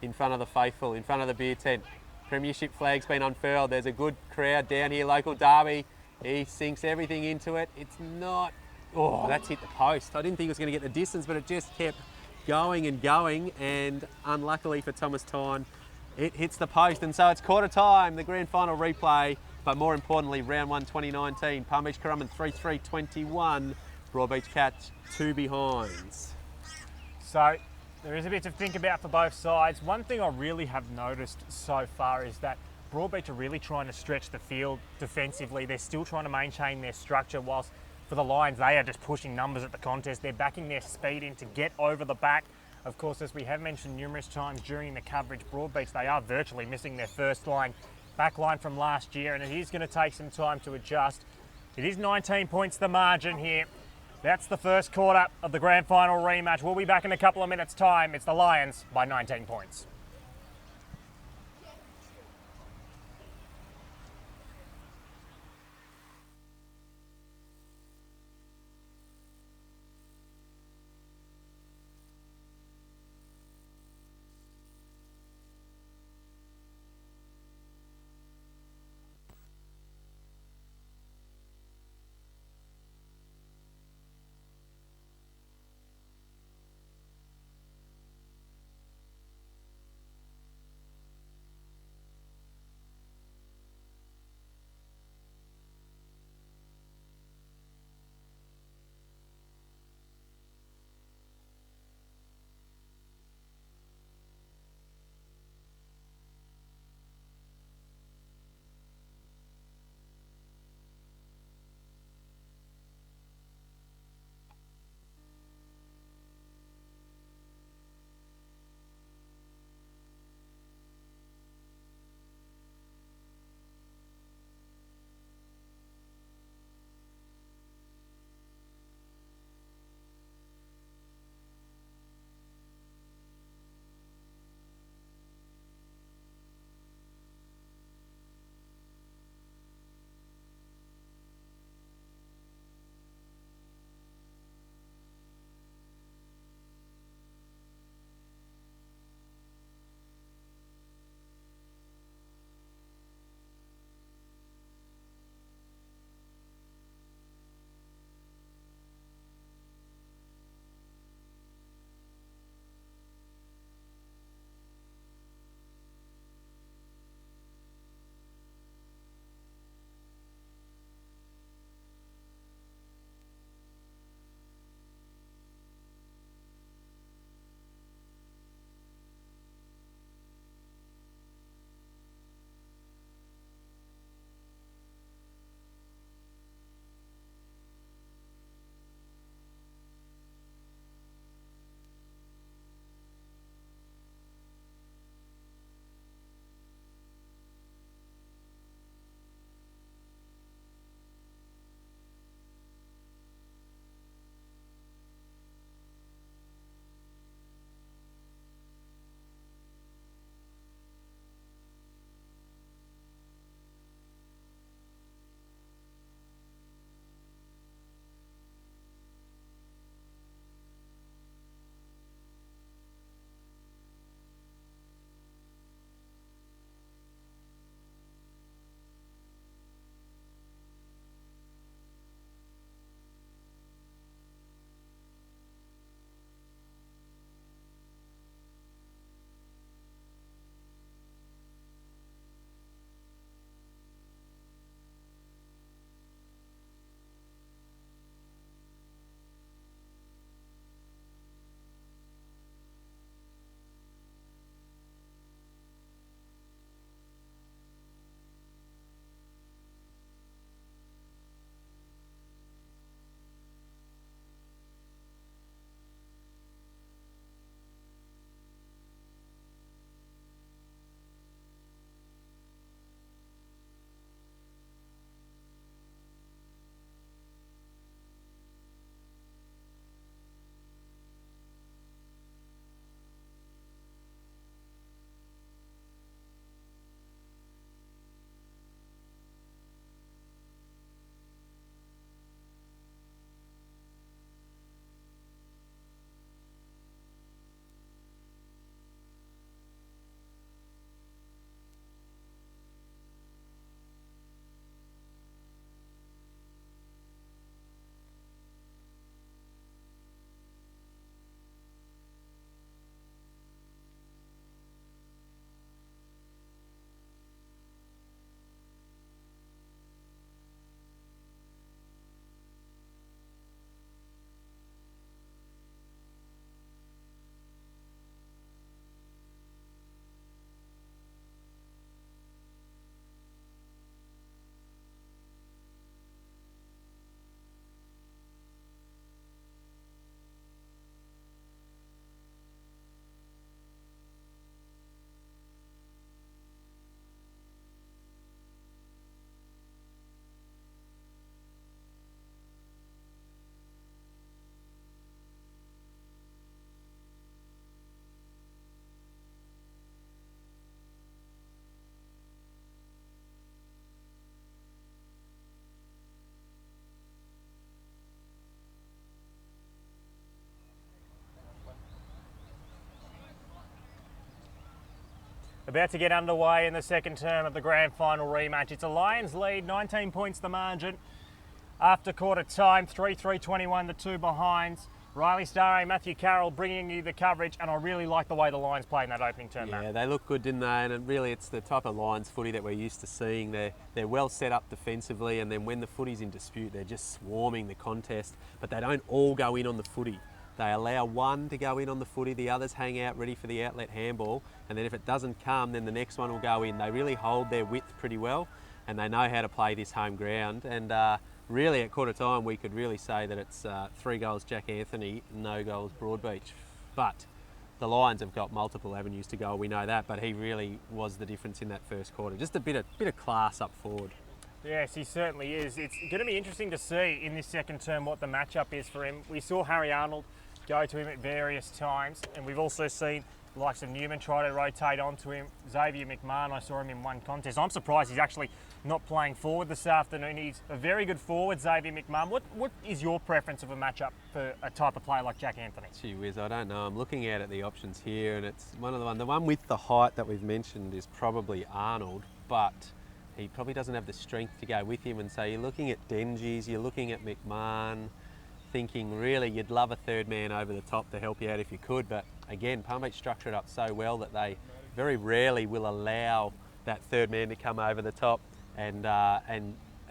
in front of the faithful, in front of the beer tent. Premiership flag's been unfurled. There's a good crowd down here, local derby. He sinks everything into it. It's not, oh, that's hit the post. I didn't think it was going to get the distance, but it just kept going and going, and unluckily for Thomas Tyne, it hits the post, and so it's quarter time, the grand final replay, but more importantly, round 1 2019, Palm Beach Currumbin 3-3-21, BroadBeach catch 2 behinds. So there is a bit to think about for both sides. One thing I really have noticed so far is that BroadBeach are really trying to stretch the field defensively. They're still trying to maintain their structure, whilst for the Lions, they are just pushing numbers at the contest. They're backing their speed in to get over the back. Of course, as we have mentioned numerous times during the coverage, BroadBeach, they are virtually missing their first line, back line from last year, and it is going to take some time to adjust. It is 19 points the margin here. That's the first quarter of the grand final rematch. We'll be back in a couple of minutes' time. It's the Lions by 19 points. About to get underway in the second term of the grand final rematch. It's a Lions lead, 19 points the margin. After quarter time, 3-3-21, the two behinds. Riley Starray, Matthew Carroll bringing you the coverage, and I really like the way the Lions played in that opening term. Yeah, they look good, didn't they? And really, it's the type of Lions footy that we're used to seeing. They're well set up defensively, and then when the footy's in dispute, they're just swarming the contest. But they don't all go in on the footy. They allow one to go in on the footy, the others hang out ready for the outlet handball, and then if it doesn't come, then the next one will go in. They really hold their width pretty well, and they know how to play this home ground. And really, at quarter time, we could really say that it's 3 goals Jack Anthony, no goals BroadBeach. But the Lions have got multiple avenues to go, we know that, but he really was the difference in that first quarter. Just a bit of class up forward. Yes, he certainly is. It's going to be interesting to see in this second term what the matchup is for him. We saw Harry Arnold go to him at various times, and we've also seen the likes of Newman try to rotate onto him. Xavier McMahon, I saw him in one contest. I'm surprised he's actually not playing forward this afternoon. He's a very good forward, Xavier McMahon. What is your preference of a matchup for a type of player like Jack Anthony? Gee whiz, I don't know. I'm looking at the options here, and it's the one with the height that we've mentioned is probably Arnold, but he probably doesn't have the strength to go with him. And so you're looking at Dengies, you're looking at McMahon, thinking really you'd love a third man over the top to help you out if you could, but again, Palm Beach structure it up so well that they very rarely will allow that third man to come over the top and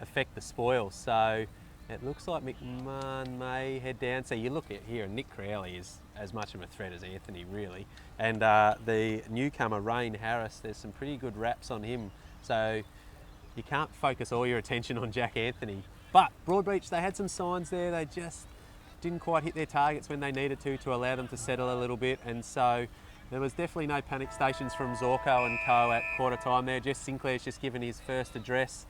affect the spoil. So it looks like McMahon may head down. So you look at here, and Nick Crowley is as much of a threat as Anthony, really. And the newcomer, Rain Harris, there's some pretty good raps on him. So you can't focus all your attention on Jack Anthony. But BroadBeach, they had some signs there. They just didn't quite hit their targets when they needed to allow them to settle a little bit. And so there was definitely no panic stations from Zorko and co at quarter time there. Jess Sinclair's just given his first address.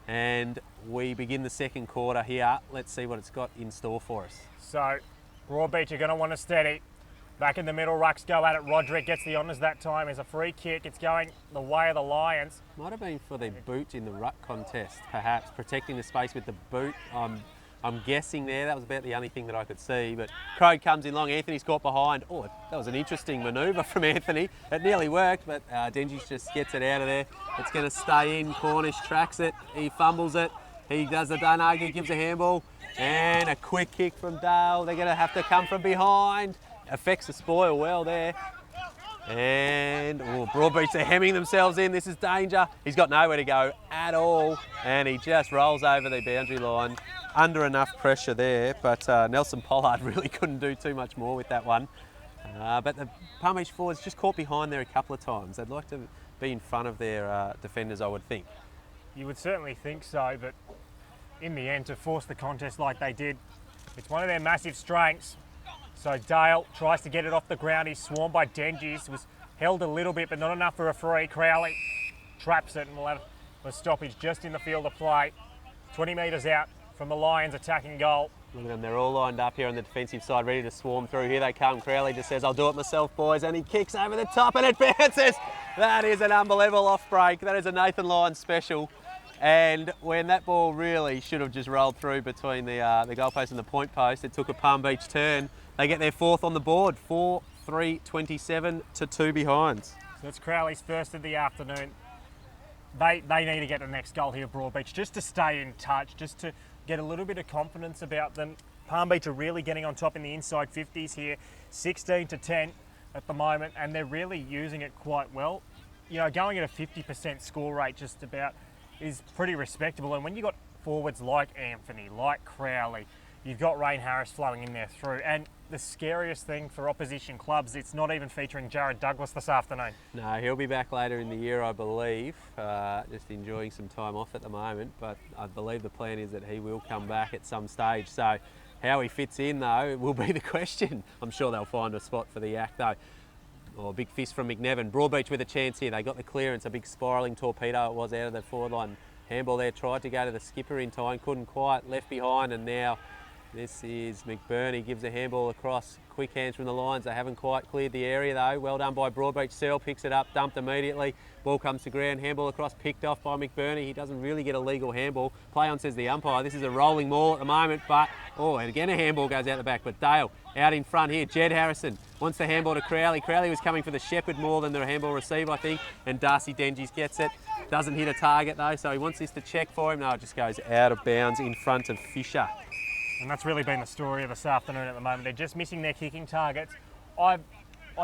And we begin the second quarter here. Let's see what it's got in store for us. So BroadBeach are going to want to steady. Back in the middle, Rucks go at it. Roderick gets the honours that time as a free kick. It's going the way of the Lions. Might have been for the boot in the ruck contest, perhaps, protecting the space with the boot. I'm guessing there. That was about the only thing that I could see. But Crode comes in long. Anthony's caught behind. Oh, that was an interesting manoeuvre from Anthony. It nearly worked, but Dengies just gets it out of there. It's going to stay in. Cornish tracks it. He fumbles it. He does the Dunagi, gives a handball. And a quick kick from Dale. They're going to have to come from behind. Affects the spoil well there. And BroadBeach, they're hemming themselves in. This is danger. He's got nowhere to go at all. And he just rolls over the boundary line under enough pressure there. But Nelson Pollard really couldn't do too much more with that one. But the Palm Beach forwards just caught behind there a couple of times. They'd like to be in front of their defenders, I would think. You would certainly think so, but in the end, to force the contest like they did, it's one of their massive strengths. So Dale tries to get it off the ground. He's swarmed by Dengies. Was held a little bit, but not enough for a free. Crowley traps it and will have a stoppage just in the field of play. 20 metres out from the Lions attacking goal. Look at them, they're all lined up here on the defensive side, ready to swarm through. Here they come. Crowley just says, I'll do it myself, boys. And he kicks over the top and it bounces. That is an unbelievable off break. That is a Nathan Lyons special. And when that ball really should have just rolled through between the goalpost and the point post, it took a Palm Beach turn. They get their fourth on the board, 4-3-27 to 2 behinds. So that's Crowley's first of the afternoon. They need to get the next goal here, BroadBeach, just to stay in touch, just to get a little bit of confidence about them. Palm Beach are really getting on top in the inside 50s here, 16-10 at the moment, and they're really using it quite well. You know, going at a 50% score rate just about is pretty respectable. And when you've got forwards like Anthony, like Crowley, you've got Rain Harris flowing in there through. And the scariest thing for opposition clubs, it's not even featuring Jared Douglas this afternoon. No, he'll be back later in the year, I believe. Just enjoying some time off at the moment. But I believe the plan is that he will come back at some stage. So how he fits in, though, will be the question. I'm sure they'll find a spot for the Yak, though. Oh, a big fist from McNevin. BroadBeach with a chance here. They got the clearance. A big spiralling torpedo it was out of the forward line. Handball there, tried to go to the skipper in time, couldn't quite, left behind, and now this is McBurney, gives a handball across. Quick hands from the Lions. They haven't quite cleared the area though. Well done by BroadBeach. Searle picks it up, dumped immediately. Ball comes to ground, handball across, picked off by McBurney. He doesn't really get a legal handball. Play on, says the umpire. This is a rolling maul at the moment, but, oh, and again a handball goes out the back. But Dale out in front here. Jed Harrison Wants the handball to Crowley. Crowley was coming for the shepherd more than the handball receiver, I think. And Darcy Dengies gets it. Doesn't hit a target though, so he wants this to check for him. No, it just goes out of bounds in front of Fisher. And that's really been the story of this afternoon at the moment. They're just missing their kicking targets. I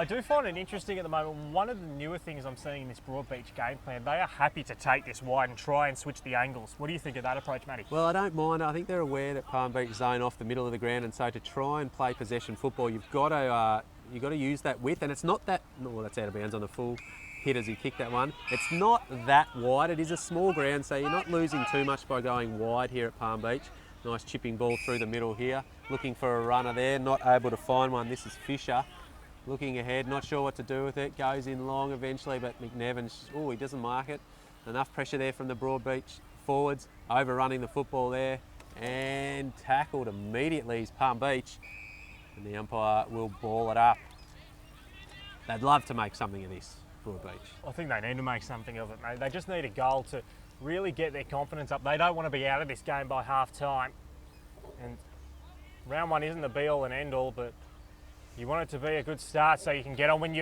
do find it interesting at the moment. One of the newer things I'm seeing in this BroadBeach game plan, they are happy to take this wide and try and switch the angles. What do you think of that approach, Matty? Well, I don't mind. I think they're aware that Palm Beach zone off the middle of the ground, and so to try and play possession football, you've got to use that width, and it's not that. Well, that's out of bounds on the full hit as he kicked that one. It's not that wide. It is a small ground, so you're not losing too much by going wide here at Palm Beach. Nice chipping ball through the middle here. Looking for a runner there, not able to find one. This is Fisher. Looking ahead, not sure what to do with it. Goes in long eventually, but McNevin, he doesn't mark it. Enough pressure there from the BroadBeach forwards, overrunning the football there, and tackled immediately is Palm Beach. And the umpire will ball it up. They'd love to make something of this, BroadBeach. I think they need to make something of it, mate. They just need a goal to really get their confidence up. They don't want to be out of this game by half time. And round one isn't the be all and end all, but you want it to be a good start so you can get on with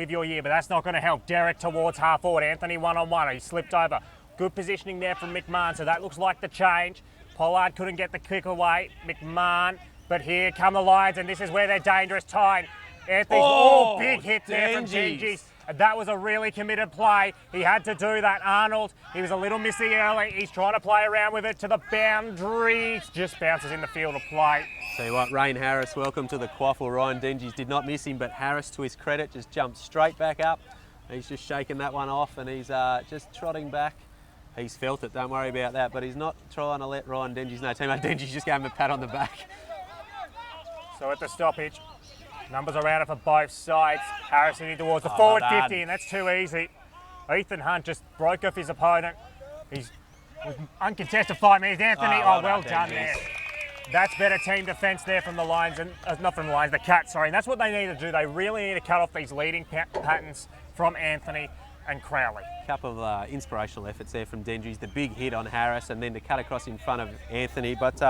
your year, but that's not going to help. Derek towards half forward. Anthony one-on-one. He slipped over. Good positioning there from McMahon, so that looks like the change. Pollard couldn't get the kick away. McMahon, but here come the Lions, and this is where they're dangerous. Tyne. Anthony's big hit there from Dengies. That was a really committed play. He had to do that. Arnold, he was a little missy early. He's trying to play around with it to the boundary. Just bounces in the field of play. Tell you what, Rain Harris, welcome to the quaffle. Ryan Dengies did not miss him, but Harris, to his credit, just jumped straight back up. He's just shaking that one off, and he's just trotting back. He's felt it, don't worry about that, but he's not trying to let Ryan Dengies know. Teammate Dengies just gave him a pat on the back. So at the stoppage, numbers around it for both sides. Harris heading towards the forward 50, and that's too easy. Ethan Hunt just broke off his opponent. He's uncontested 5 metres. Anthony, well done there. That's better team defence there from the Lions, and not from the Lions, the Cats, sorry. And that's what they need to do. They really need to cut off these leading patterns from Anthony and Crowley. A couple of inspirational efforts there from Dengies. The big hit on Harris, and then to cut across in front of Anthony. But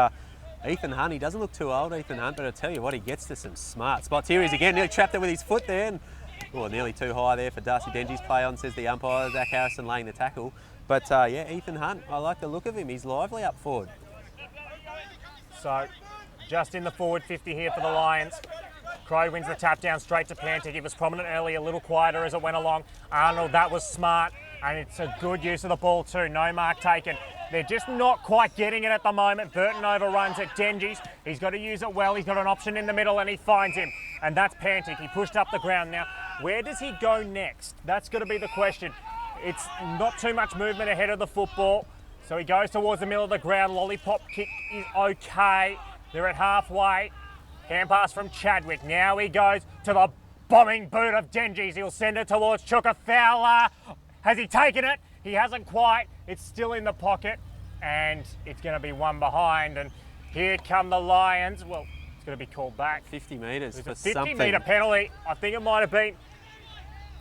Ethan Hunt, he doesn't look too old, Ethan Hunt, but I tell you what, he gets to some smart spots. Here he is again, nearly trapped it with his foot there. And, nearly too high there for Darcy Dengies. Play on, says the umpire. Zach Harrison laying the tackle. But yeah, Ethan Hunt, I like the look of him. He's lively up forward. So, just in the forward 50 here for the Lions. Crow wins the tap down straight to Pantic. It was prominent early, a little quieter as it went along. Arnold, that was smart, and it's a good use of the ball too. No mark taken. They're just not quite getting it at the moment. Burton overruns it. Dengies, he's got to use it well. He's got an option in the middle, and he finds him. And that's Pantic. He pushed up the ground. Now, where does he go next? That's going to be the question. It's not too much movement ahead of the football. So he goes towards the middle of the ground. Lollipop kick is okay. They're at halfway. Hand pass from Chadwick. Now he goes to the bombing boot of Dengies. He'll send it towards Chuka Fowler. Has he taken it? He hasn't quite. It's still in the pocket, and it's going to be one behind. And here come the Lions. Well, it's going to be called back. 50 metres for a 50 something. 50-metre penalty. I think it might have been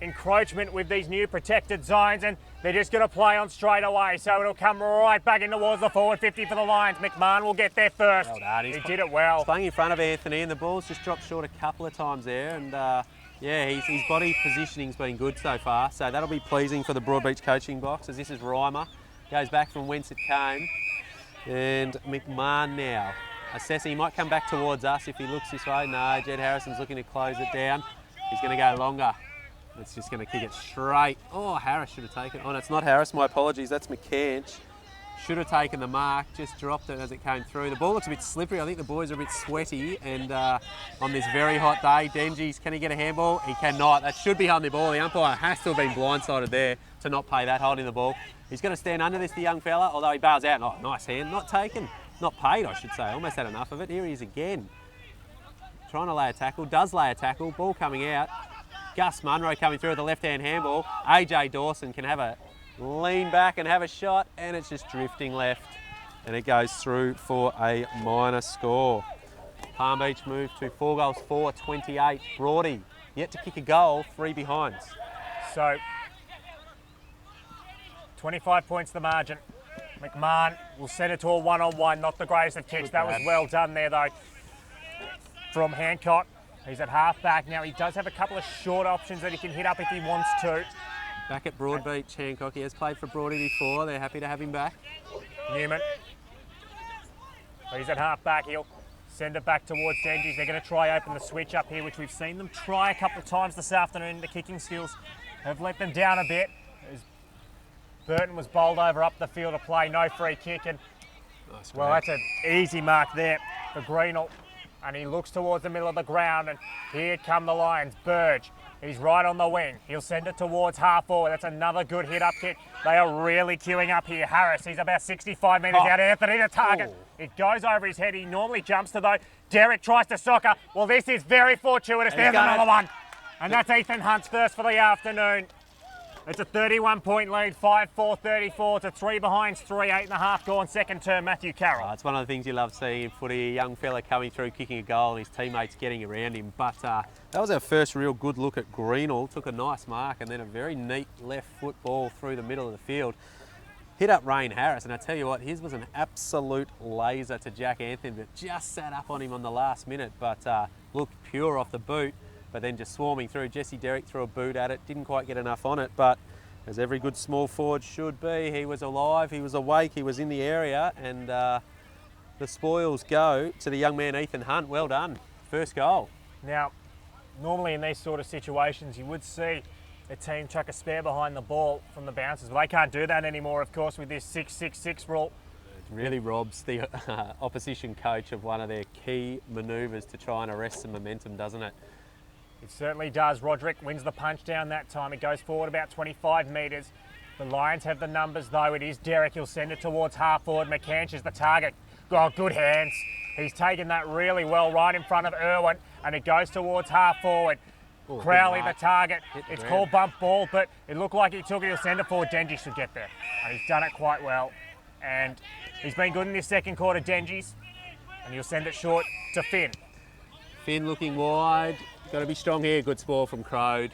encroachment with these new protected zones, and they're just going to play on straight away. So it'll come right back in towards the forward 50 for the Lions. McMahon will get there first. Well done. He did it well. He's playing in front of Anthony, and the ball's just dropped short a couple of times there. And yeah, his body positioning's been good so far. So that'll be pleasing for the BroadBeach coaching box, as this is Reimer. Goes back from whence it came. And McMahon now assessing. He might come back towards us if he looks this way. No, Jed Harrison's looking to close it down. He's going to go longer. It's just going to kick it straight. Oh, Harris should have taken it. Oh, no, it's not Harris. My apologies. That's McCanch. Should have taken the mark. Just dropped it as it came through. The ball looks a bit slippery. I think the boys are a bit sweaty. And on this very hot day, Dengies, can he get a handball? He cannot. That should be holding the ball. The umpire has to have been blindsided there to not pay that holding the ball. He's going to stand under this, the young fella, although he bails out. Oh, nice hand. Not taken. Not paid, I should say. Almost had enough of it. Here he is again. Trying to lay a tackle. Does lay a tackle. Ball coming out. Gus Munro coming through with the left-hand handball. AJ Dawson can have a lean back and have a shot, and it's just drifting left. And it goes through for a minor score. Palm Beach move to 4 goals, 4-28. Broady yet to kick a goal, 3 behinds. So, 25 points the margin. McMahon will send it to a one-on-one, not the greatest of kicks. That was well done there, though, from Hancock. He's at half back now. He does have a couple of short options that he can hit up if he wants to. Back at BroadBeach, Hancock. He has played for Broady before. They're happy to have him back. Newman. He's at half back. He'll send it back towards Dengies. They're going to try open the switch up here, which we've seen them try a couple of times this afternoon. The kicking skills have let them down a bit. As Burton was bowled over up the field of play. No free kick. And Nice well, that's an easy mark there for Greenall. And he looks towards the middle of the ground, and here come the Lions. Burge, he's right on the wing. He'll send it towards half forward. That's another good hit-up kick. They are really queuing up here. Harris, he's about 65 metres out. Anthony to target. It goes over his head. He normally jumps to though. Derek tries to soccer. Well, this is very fortuitous. There's another one. And that's Ethan Hunt's first for the afternoon. It's a 31-point lead, 5-4-34 to 3 behinds, 3, 8.5 gone, second term, Matthew Carroll. It's one of the things you love seeing in footy, a young fella coming through, kicking a goal and his teammates getting around him. But that was our first real good look at Greenall. Took a nice mark and then a very neat left foot ball through the middle of the field. Hit up Rain Harris, and I tell you what, his was an absolute laser to Jack Anthony, but just sat up on him on the last minute, but looked pure off the boot. But then just swarming through. Jesse Derrick threw a boot at it, didn't quite get enough on it, but as every good small forward should be, he was alive, he was awake, he was in the area, and the spoils go to the young man Ethan Hunt. Well done, first goal. Now, normally in these sort of situations, you would see a team chuck a spare behind the ball from the bouncers, but they can't do that anymore, of course, with this 6-6-6 rule. It really robs the opposition coach of one of their key manoeuvres to try and arrest some momentum, doesn't it? It certainly does. Roderick wins the punch down that time. It goes forward about 25 metres. The Lions have the numbers though. It is Derek. He'll send it towards half forward. McCanch is the target. Oh, good hands. He's taken that really well right in front of Irwin, and it goes towards half forward. Ooh, Crowley the target. It's ground. called bump ball, but it looked like he took it. He'll send it forward. Dengies should get there. And he's done it quite well. And he's been good in this second quarter, Dengies. And he'll send it short to Finn. Finn looking wide. Got to be strong here. Good spoil from Crode.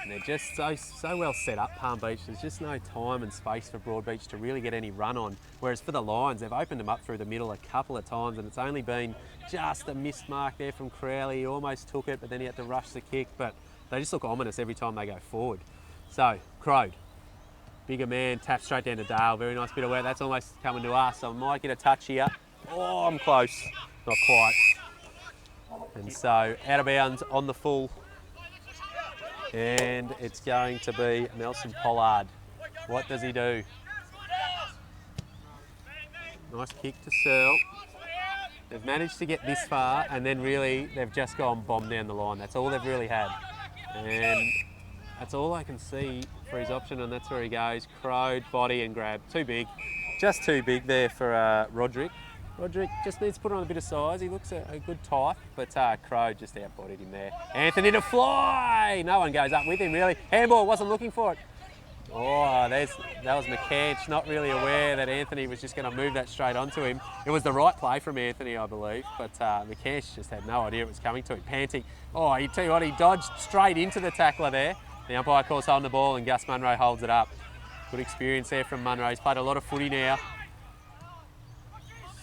And they're just so well set up, Palm Beach. There's just no time and space for BroadBeach to really get any run on. Whereas for the Lions, they've opened them up through the middle a couple of times, and it's only been just a missed mark there from Crowley. He almost took it, but then he had to rush the kick. But they just look ominous every time they go forward. So, Crode, bigger man, taps straight down to Dale. Very nice bit of work. That's almost coming to us, so I might get a touch here. Oh, I'm close. Not quite. And so, out of bounds on the full. And it's going to be Nelson Pollard. What does he do? Nice kick to Searle. They've managed to get this far, and then really they've just gone bomb down the line. That's all they've really had. And that's all I can see for his option, and that's where he goes. Crowed, body and grab. Too big. Just too big there for Roderick. Roderick just needs to put on a bit of size. He looks a good type, but Crow just outbodied him there. Anthony to fly! No one goes up with him, really. Handball, wasn't looking for it. Oh, that was McCanch, not really aware that Anthony was just going to move that straight onto him. It was the right play from Anthony, I believe, but McCanch just had no idea it was coming to him. Panting. Oh, you tell you what, he dodged straight into the tackler there. The umpire calls holding the ball, and Gus Munro holds it up. Good experience there from Munro. He's played a lot of footy now.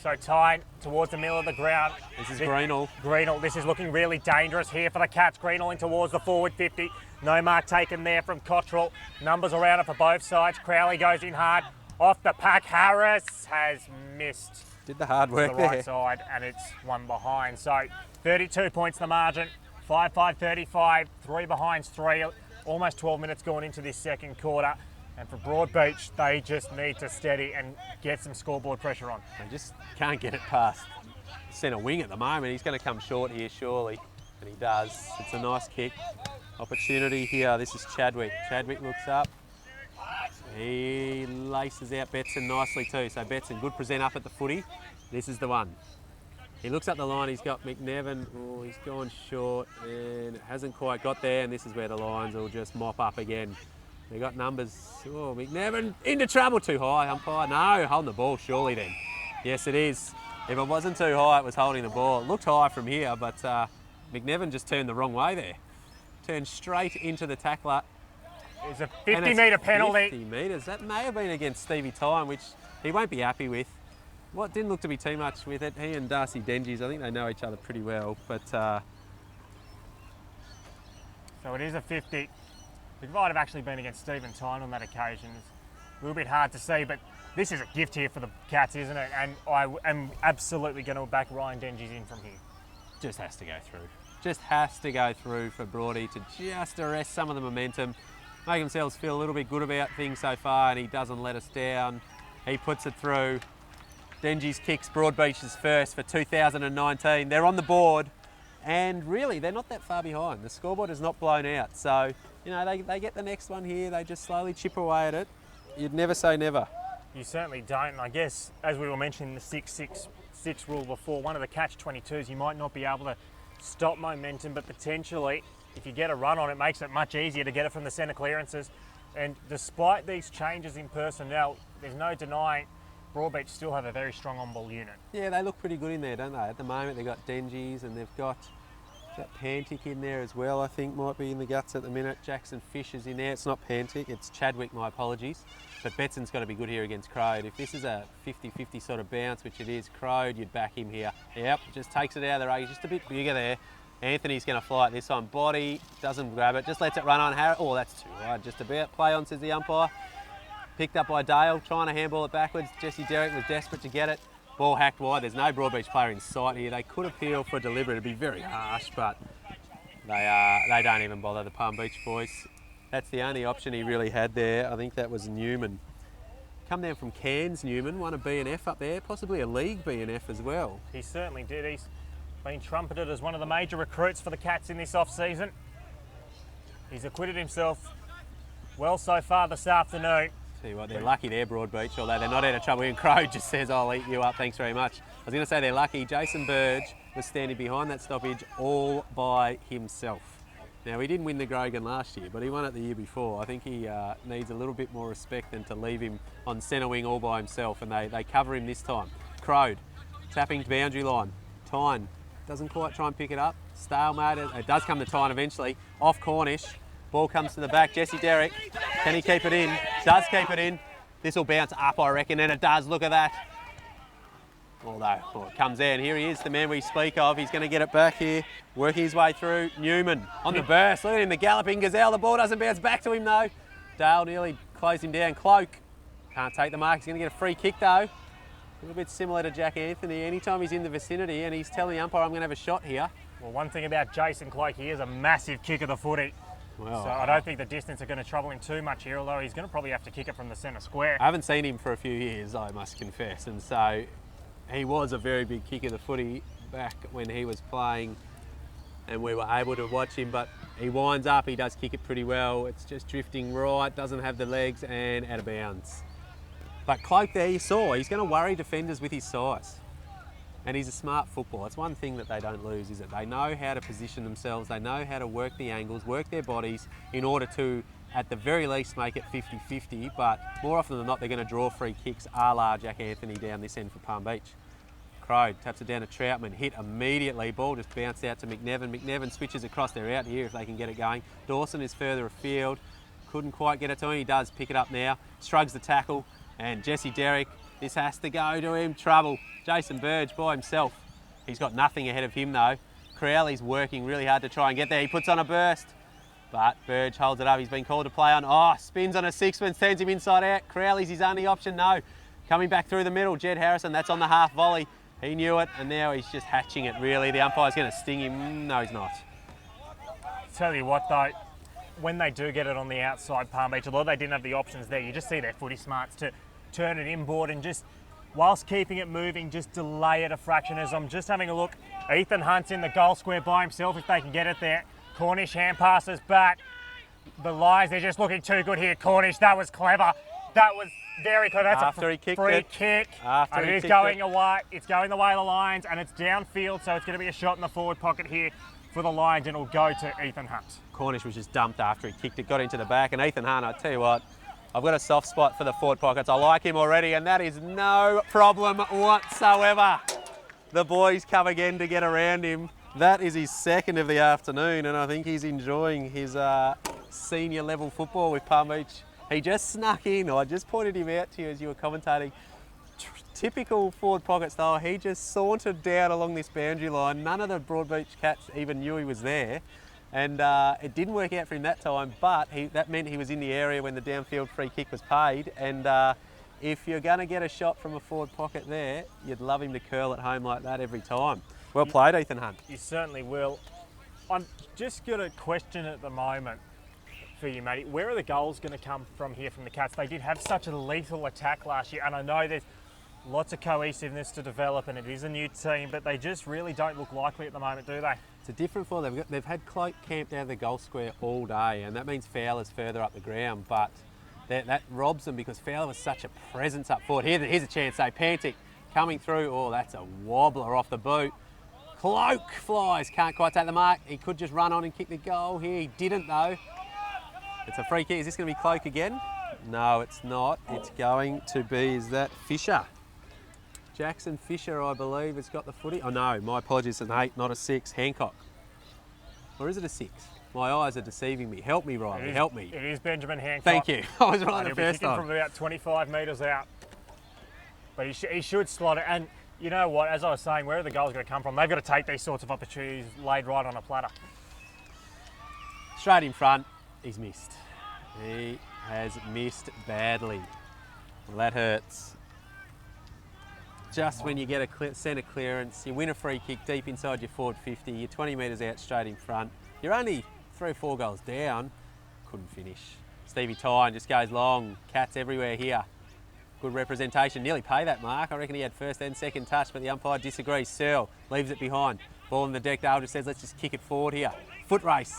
So tight towards the middle of the ground. This is Greenall. Greenall, this is looking really dangerous here for the Cats. Greenall in towards the forward 50. No mark taken there from Cottrell. Numbers around it for both sides. Crowley goes in hard. Off the pack, Harris has missed. Did the hard work the there. right side, and it's one behind. So 32 points the margin. 5-5-35, 3 behinds 3. Almost 12 minutes going into this second quarter. And for BroadBeach, they just need to steady and get some scoreboard pressure on. They just can't get it past centre wing at the moment. He's going to come short here, surely. And he does. It's a nice kick. Opportunity here. This is Chadwick. Chadwick looks up. He laces out Betson nicely too. So Betson, good present up at the footy. This is the one. He looks up the line. He's got McNevin. Oh, he's gone short and it hasn't quite got there. And this is where the Lions will just mop up again. They got numbers. Oh, McNevin into trouble. Too high, umpire. No, holding the ball surely then. Yes, it is. If it wasn't too high, it was holding the ball. It looked high from here, but McNevin just turned the wrong way there. Turned straight into the tackler. It's a 50-metre penalty. 50 metres. That may have been against Stevie Time, which he won't be happy with. What didn't look to be too much with it. He and Darcy Dengies, I think they know each other pretty well, but So it is a 50. It might have actually been against Stephen Tyne on that occasion. It's a little bit hard to see, but this is a gift here for the Cats, isn't it? And I am absolutely going to back Ryan Dengies in from here. Just has to go through. Just has to go through for Broady to just arrest some of the momentum, make themselves feel a little bit good about things so far, and he doesn't let us down. He puts it through. Dengies kicks BroadBeach's first for 2019. They're on the board, and really they're not that far behind. The scoreboard is not blown out, so you know they get the next one here. They just slowly chip away at it. You'd never say never. You certainly don't, and I guess as we were mentioning the 6-6 rule before, one of the catch-22s, you might not be able to stop momentum, but potentially if you get a run on it, makes it much easier to get it from the centre clearances. And despite these changes in personnel, there's no denying BroadBeach still have a very strong on-ball unit. Yeah, they look pretty good in there, don't they? At the moment they've got Dengies and they've got Pantic in there as well, I think might be in the guts at the minute. Jackson Fisher's in there. It's not Pantic, it's Chadwick, my apologies. But Betson's got to be good here against Crode. If this is a 50-50 sort of bounce, which it is, Crode, you'd back him here. Yep, just takes it out of the race, just a bit bigger there. Anthony's going to fly it this on. Body, doesn't grab it, just lets it run on. Oh, that's too wide, just about. Play on, says the umpire. Picked up by Dale, trying to handball it backwards. Jesse Derrick was desperate to get it. Ball hacked wide. There's no BroadBeach player in sight here. They could appeal for deliberate. It'd be very harsh, but they don't even bother, the Palm Beach boys. That's the only option he really had there. I think that was Newman. Come down from Cairns, Newman. Won a B&F up there, possibly a league B&F as well. He certainly did. He's been trumpeted as one of the major recruits for the Cats in this off-season. He's acquitted himself well so far this afternoon. Tell you what, they're lucky there, BroadBeach, although they're not out of trouble. And Crow just says, I'll eat you up, thanks very much. I was going to say they're lucky. Jason Burge was standing behind that stoppage all by himself. Now, he didn't win the Grogan last year, but he won it the year before. I think he needs a little bit more respect than to leave him on centre wing all by himself, and they cover him this time. Crowd, tapping to boundary line. Tyne doesn't quite try and pick it up. Stalemate, it does come to Tyne eventually. Off Cornish. Ball comes to the back, Jesse Derrick. Can he keep it in? Does keep it in. This will bounce up, I reckon, and it does. Look at that. Although, it comes out, and here he is, the man we speak of. He's going to get it back here, working his way through. Newman on the burst. Look at him, the galloping gazelle. The ball doesn't bounce back to him, though. Dale nearly closed him down. Cloak can't take the mark. He's going to get a free kick, though. A little bit similar to Jack Anthony. Anytime he's in the vicinity and he's telling the umpire, I'm going to have a shot here. Well, one thing about Jason Cloak, he is a massive kick of the footy. Well, so I don't think the distance are going to trouble him too much here, although he's going to probably have to kick it from the centre square. I haven't seen him for a few years, I must confess, and so he was a very big kick of the footy back when he was playing and we were able to watch him, but he winds up, he does kick it pretty well. It's just drifting right, doesn't have the legs and out of bounds. But Cloak there, you saw, he's going to worry defenders with his size. And he's a smart footballer. It's one thing that they don't lose, is it? They know how to position themselves, they know how to work the angles, work their bodies in order to, at the very least, make it 50-50, but more often than not, they're going to draw free kicks a la Jack Anthony down this end for Palm Beach. Crow taps it down to Troutman, hit immediately, ball just bounced out to McNevin. McNevin switches across, they're out here if they can get it going. Dawson is further afield, couldn't quite get it to him, he does pick it up now, shrugs the tackle, and Jesse Derrick, this has to go to him, trouble. Jason Burge by himself. He's got nothing ahead of him though. Crowley's working really hard to try and get there. He puts on a burst, but Burge holds it up. He's been called to play on. Oh, spins on a sixpence, turns him inside out. Crowley's his only option, no. Coming back through the middle, Jed Harrison, that's on the half volley. He knew it, and now he's just hatching it really. The umpire's going to sting him. No, he's not. Tell you what though, when they do get it on the outside, Palm Beach, although they didn't have the options there, you just see their footy smarts to turn it inboard and just, whilst keeping it moving, just delay it a fraction. As I'm just having a look, Ethan Hunt's in the goal square by himself if they can get it there. Cornish hand passes back. The Lions, they're just looking too good here. Cornish, that was clever. That was very clever. That's After a he kicked free it. kick. After and he it is kicked going it. away. It's going the way of the Lions, and it's downfield, so it's going to be a shot in the forward pocket here for the Lions, and it'll go to Ethan Hunt. Cornish was just dumped after he kicked it, got into the back, and Ethan Hunt, I tell you what, I've got a soft spot for the forward pockets. I like him already, and that is no problem whatsoever. The boys come again to get around him. That is his second of the afternoon, and I think he's enjoying his senior level football with Palm Beach. He just snuck in. I just pointed him out to you as you were commentating. Typical forward pocket style. He just sauntered down along this boundary line. None of the BroadBeach Cats even knew he was there. And it didn't work out for him that time, but that meant he was in the area when the downfield free kick was paid. And if you're going to get a shot from a forward pocket there, you'd love him to curl at home like that every time. Well played, Ethan Hunt. You certainly will. I'm just got a question at the moment for you, matey. Where are the goals going to come from here from the Cats? They did have such a lethal attack last year, and I know there's lots of cohesiveness to develop, and it is a new team, but they just really don't look likely at the moment, do they? It's a different form. They've had Cloak camped out of the goal square all day, and that means Fowler's further up the ground, but that robs them because Fowler was such a presence up forward. Here's a chance, Pantic coming through. Oh, that's a wobbler off the boot. Cloak flies, can't quite take the mark. He could just run on and kick the goal here. He didn't though. It's a free kick. Is this going to be Cloak again? No, it's not. It's going to be, is that Fisher? Jackson Fisher, I believe, has got the footy. Oh no, my apologies, it's an 8, not a 6. Hancock. Or is it a 6? My eyes are deceiving me. Help me, Riley, help me. It is Benjamin Hancock. Thank you. I was right the first time. From about 25 metres out. But he should slot it. And you know what, as I was saying, where are the goals going to come from? They've got to take these sorts of opportunities laid right on a platter. Straight in front, he's missed. He has missed badly. Well, that hurts. Just when you get a centre clearance, you win a free kick deep inside your forward 50, you're 20 metres out straight in front. You're only 3 or 4 goals down. Couldn't finish. Stevie Tyne just goes long. Cats everywhere here. Good representation. Nearly pay that mark. I reckon he had first and second touch, but the umpire disagrees. Searle leaves it behind. Ball in the deck. Dale just says, let's just kick it forward here. Foot race.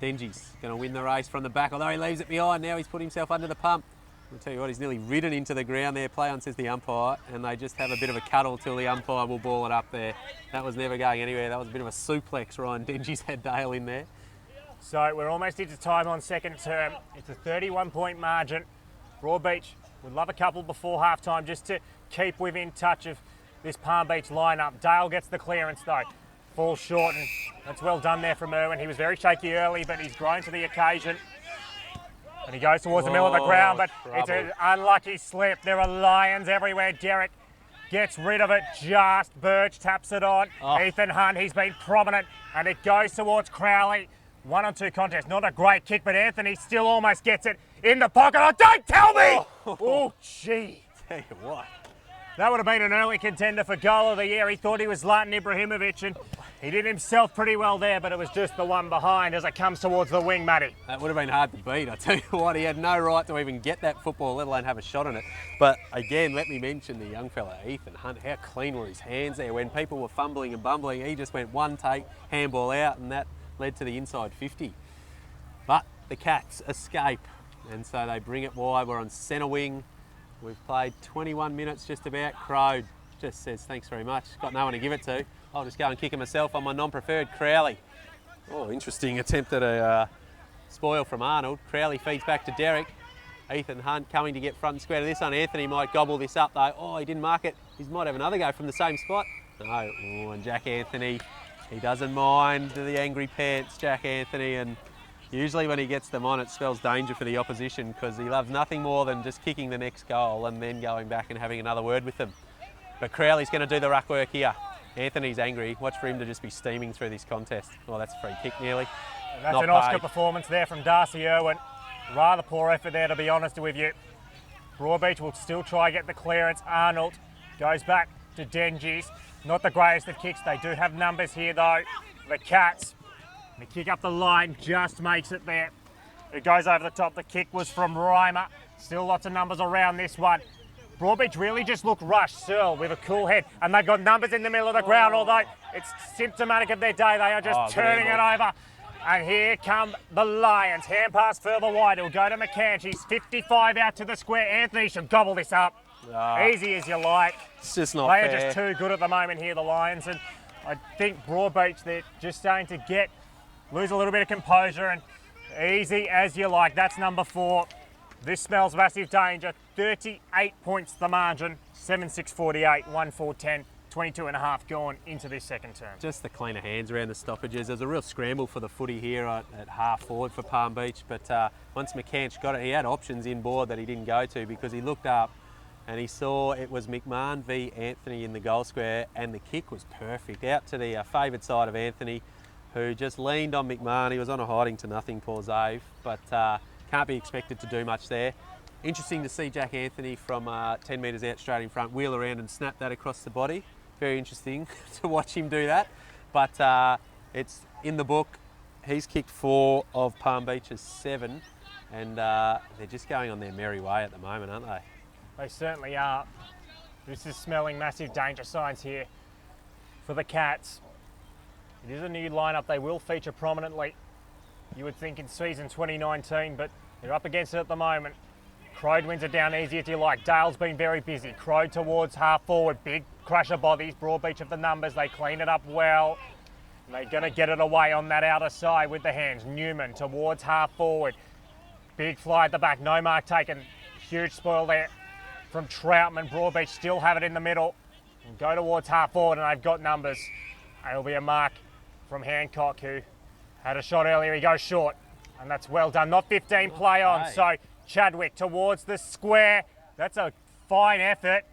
Denji's going to win the race from the back, although he leaves it behind. Now he's put himself under the pump. I'll tell you what, he's nearly ridden into the ground there. Play on, says the umpire, and they just have a bit of a cuddle till the umpire will ball it up there. That was never going anywhere. That was a bit of a suplex. Ryan Denji's had Dale in there. So we're almost into time on second term. It's a 31-point margin. BroadBeach would love a couple before halftime just to keep within touch of this Palm Beach lineup. Dale gets the clearance though. Falls short, and that's well done there from Irwin. He was very shaky early, but he's grown to the occasion. And he goes towards the middle of the ground, but it's an unlucky slip. There are lions everywhere. Derek gets rid of it just. Birch taps it on. Ethan Hunt, he's been prominent, and it goes towards Crowley. 1-on-2 contest. Not a great kick, but Anthony still almost gets it in the pocket. Oh, don't tell me! Oh, gee. Tell you what. That would have been an early contender for goal of the year. He thought he was Zlatan Ibrahimovic, and he did himself pretty well there, but it was just the one behind as it comes towards the wing, Matty. That would have been hard to beat. I tell you what, he had no right to even get that football, let alone have a shot on it. But again, let me mention the young fella, Ethan Hunt. How clean were his hands there? When people were fumbling and bumbling, he just went one take, handball out, and that led to the inside 50. But the Cats escape, and so they bring it wide. We're on centre wing. We've played 21 minutes just about. Crow just says, thanks very much. Got no one to give it to. I'll just go and kick it myself on my non-preferred, Crowley. Oh, interesting attempt at a spoil from Arnold. Crowley feeds back to Derek. Ethan Hunt coming to get front and square to this one. Anthony might gobble this up though. Oh, he didn't mark it. He might have another go from the same spot. No, oh, and Jack Anthony, he doesn't mind the angry pants, Jack Anthony, and usually when he gets them on, it spells danger for the opposition because he loves nothing more than just kicking the next goal and then going back and having another word with them. But Crowley's going to do the ruck work here. Anthony's angry. Watch for him to just be steaming through this contest. Oh, that's a free kick nearly. That's Not an Oscar paid. performance there from Darcy Irwin. Rather poor effort there, to be honest with you. BroadBeach will still try to get the clearance. Arnold goes back to Denji's. Not the greatest of kicks. They do have numbers here though. The Cats. The kick up the line just makes it there. It goes over the top. The kick was from Reimer. Still lots of numbers around this one. BroadBeach really just look rushed. Searle with a cool head. And they've got numbers in the middle of the ground, although it's symptomatic of their day. They are just turning it over. And here come the Lions. Hand pass further wide. It'll go to McCann. She's 55 out to the square. Anthony should gobble this up. Easy as you like. It's just not fair. They are just too good at the moment here, the Lions. And I think BroadBeach, they're just starting to lose a little bit of composure, and easy as you like. That's number 4. This smells massive danger. 38 points the margin. 7-6-48, 1-4-10, 22 and a half gone into this second term. Just the cleaner hands around the stoppages. There's a real scramble for the footy here at half forward for Palm Beach, but once McCanch got it, he had options inboard that he didn't go to because he looked up and he saw it was McMahon v Anthony in the goal square, and the kick was perfect out to the favoured side of Anthony, who just leaned on McMahon. He was on a hiding to nothing, poor Zave, but can't be expected to do much there. Interesting to see Jack Anthony from 10 metres out straight in front, wheel around and snap that across the body. Very interesting to watch him do that. But it's in the book. He's kicked 4 of Palm Beach's 7, and they're just going on their merry way at the moment, aren't they? They certainly are. This is smelling massive danger signs here for the Cats. It is a new lineup. They will feature prominently, you would think, in season 2019, but they're up against it at the moment. Crode wins it down easy if you like. Dale's been very busy. Crode towards half forward. Big crush of bodies. BroadBeach of the numbers. They clean it up well. And they're going to get it away on that outer side with the hands. Newman towards half forward. Big fly at the back. No mark taken. Huge spoil there from Troutman. BroadBeach still have it in the middle. And go towards half forward, and they've got numbers. It'll be a mark from Hancock, who had a shot earlier. He goes short, and that's well done. Not 15 play on, so Chadwick towards the square. That's a fine effort,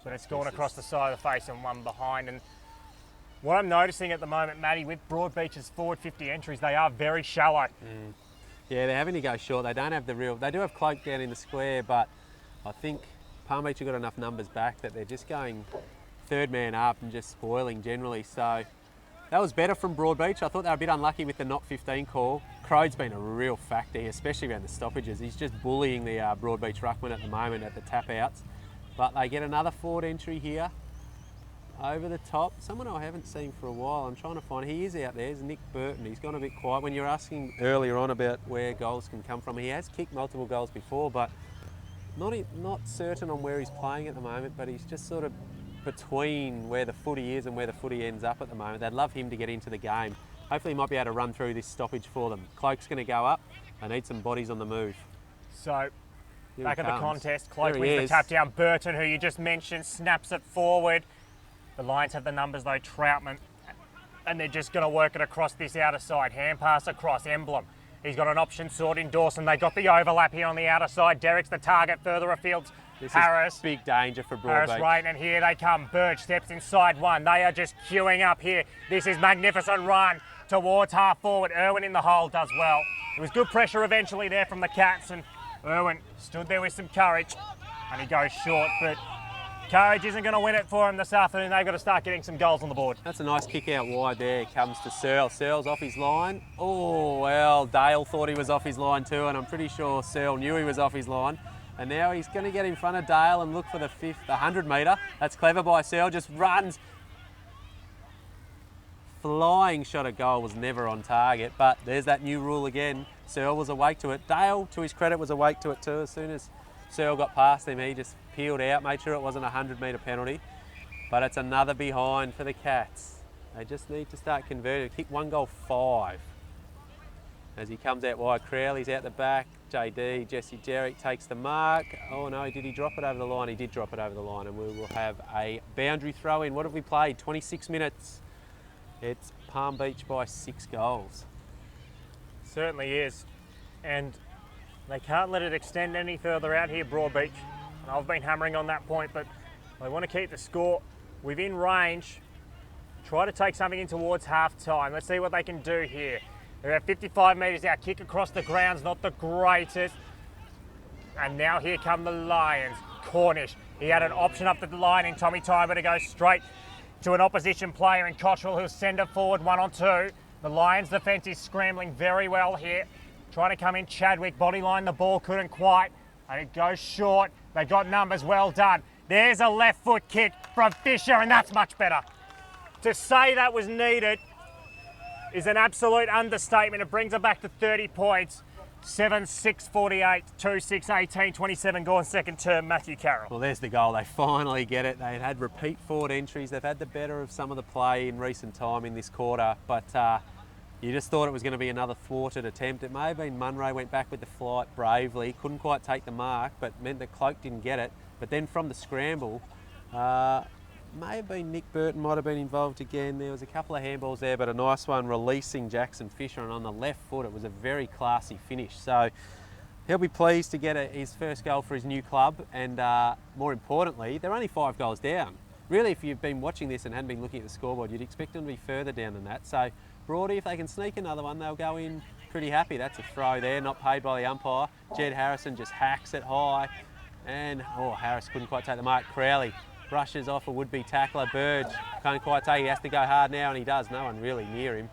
but it's gone across the side of the face and one behind. And what I'm noticing at the moment, Matty, with BroadBeach's forward 50 entries, they are very shallow. Yeah, they're having to go short. They don't have the real... They do have Cloak down in the square, but I think Palm Beach have got enough numbers back that they're just going third man up and just spoiling generally. So that was better from BroadBeach. I thought they were a bit unlucky with the not 15 call. Crode's been a real factor here, especially around the stoppages. He's just bullying the BroadBeach ruckman at the moment at the tap outs. But they get another forward entry here over the top. Someone I haven't seen for a while. I'm trying to find. He is out there. It's Nick Burton. He's gone a bit quiet. When you're asking earlier on about where goals can come from, he has kicked multiple goals before, but not certain on where he's playing at the moment. But he's just sort of between where the footy is and where the footy ends up at the moment. They'd love him to get into the game. Hopefully he might be able to run through this stoppage for them. Cloak's going to go up. They need some bodies on the move. So, back at the contest, Cloak There he wins the is. tap down. Burton, who you just mentioned, snaps it forward. The Lions have the numbers though, Troutman. And they're just going to work it across this outer side. Hand pass across, Emblem. He's got an option sort in Dawson. They got the overlap here on the outer side. Derek's the target further afield. This Harris. is big danger for Harris BroadBeach. right, and here they come. Burge steps inside one. They are just queuing up here. This is magnificent run towards half forward. Irwin in the hole does well. It was good pressure eventually there from the Cats, and Irwin stood there with some courage, and he goes short, but courage isn't going to win it for him this afternoon. They've got to start getting some goals on the board. That's a nice kick out wide there. Comes to Searle. Searle's off his line. Oh, well, Dale thought he was off his line too, and I'm pretty sure Searle knew he was off his line. And now he's going to get in front of Dale and look for the 100 metre. That's clever by Searle. Just runs. Flying shot at goal was never on target, but there's that new rule again. Searle was awake to it. Dale, to his credit, was awake to it too. As soon as Searle got past him, he just peeled out, made sure it wasn't a 100 metre penalty. But it's another behind for the Cats. They just need to start converting. Kick 1 goal 5. As he comes out wide, Crowley's out the back. JD, Jesse Derrick takes the mark. Oh no, did he drop it over the line? He did drop it over the line, and we will have a boundary throw in. What have we played? 26 minutes. It's Palm Beach by 6 goals. Certainly is. And they can't let it extend any further out here, BroadBeach. And I've been hammering on that point, but they want to keep the score within range. Try to take something in towards half time. Let's see what they can do here. They're at 55 metres out. Kick across the ground's not the greatest. And now here come the Lions. Cornish. He had an option up the line in Tommy Tiber to go straight to an opposition player in Cottrell, who'll send it forward 1-on-2. The Lions defence is scrambling very well here. Trying to come in Chadwick. Bodyline the ball, couldn't quite. And it goes short. They got numbers, well done. There's a left foot kick from Fisher, and that's much better. To say that was needed is an absolute understatement. It brings it back to 30 points. 7-6, 48, 2-6, 18, 27 gone second term, Matthew Carroll. Well, there's the goal. They finally get it. They've had repeat forward entries. They've had the better of some of the play in recent time in this quarter, but you just thought it was going to be another thwarted attempt. It may have been Munro went back with the flight bravely, couldn't quite take the mark, but meant that Cloak didn't get it. But then from the scramble, may have been Nick Burton, might have been involved again. There was a couple of handballs there, but a nice one releasing Jackson Fisher, and on the left foot it was a very classy finish. So he'll be pleased to get his first goal for his new club, and more importantly, they're only 5 goals down. Really, if you've been watching this and hadn't been looking at the scoreboard, you'd expect them to be further down than that. So Broady, if they can sneak another one, they'll go in pretty happy. That's a throw there, not paid by the umpire. Jed Harrison just hacks it high. And, oh, Harris couldn't quite take the mark. Crowley brushes off a would-be tackler. Burge can't quite take it. He has to go hard now, and he does. No one really near him.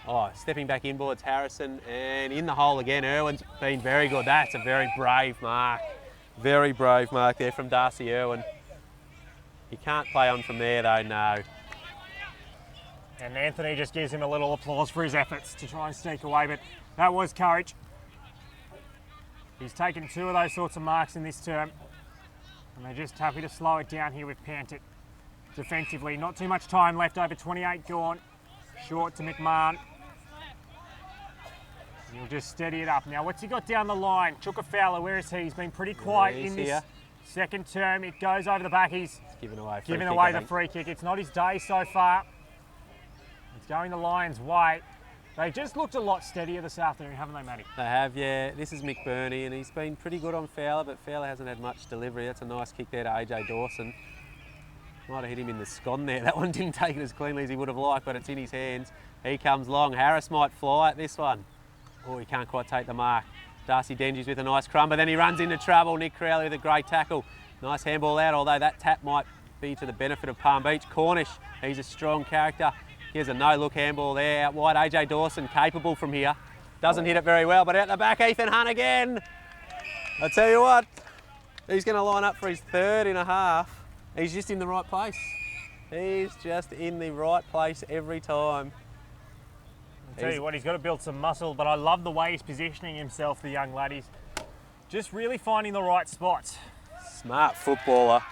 Oh, stepping back inboards, Harrison, and in the hole again. Irwin's been very good. That's a very brave mark. Very brave mark there from Darcy Irwin. He can't play on from there, though, no. And Anthony just gives him a little applause for his efforts to try and sneak away, but that was courage. He's taken 2 of those sorts of marks in this term, and they're just happy to slow it down here with Pantic. Defensively, not too much time left, over 28 gone. Short to McMahon. He'll just steady it up. Now, what's he got down the line? Chuka Fowler, where is he? He's been pretty quiet in this second term. It goes over the back. He's giving away the free kick. It's not his day so far. It's going the Lions' way. They just looked a lot steadier this afternoon, haven't they, Matty? They have, yeah. This is Mick Burney, and he's been pretty good on Fowler, but Fowler hasn't had much delivery. That's a nice kick there to AJ Dawson. Might have hit him in the scon there. That one didn't take it as cleanly as he would have liked, but it's in his hands. He comes long. Harris might fly at this one. Oh, he can't quite take the mark. Darcy Dengies with a nice crumb, but then he runs into trouble. Nick Crowley with a great tackle. Nice handball out, although that tap might be to the benefit of Palm Beach. Cornish, he's a strong character. Here's a no-look handball there. Out wide, AJ Dawson, capable from here. Doesn't hit it very well, but out the back, Ethan Hunt again. I tell you what, he's going to line up for his 3rd in a half. He's just in the right place. He's just in the right place every time. I'll tell you what, he's got to build some muscle, but I love the way he's positioning himself, the young lad. He's just really finding the right spots. Smart footballer.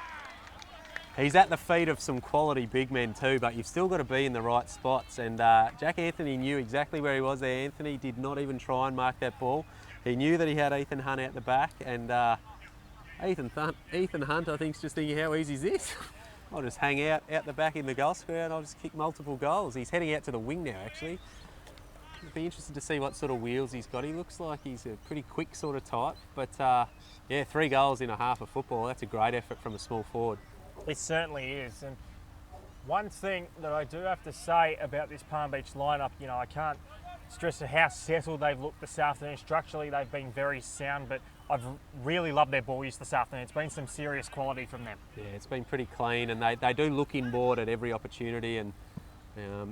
He's at the feet of some quality big men too, but you've still got to be in the right spots. And Jack Anthony knew exactly where he was there. Anthony did not even try and mark that ball. He knew that he had Ethan Hunt out the back, and Ethan Hunt, I think, is just thinking, how easy is this? I'll just hang out the back in the goal square and I'll just kick multiple goals. He's heading out to the wing now, actually. I'd be interested to see what sort of wheels he's got. He looks like he's a pretty quick sort of type, but yeah, 3 goals in a half of football. That's a great effort from a small forward. It certainly is. And one thing that I do have to say about this Palm Beach lineup, you know, I can't stress how settled they've looked this afternoon. Structurally, they've been very sound, but I've really loved their ball use this afternoon. It's been some serious quality from them. Yeah, it's been pretty clean, and they do look inboard at every opportunity. And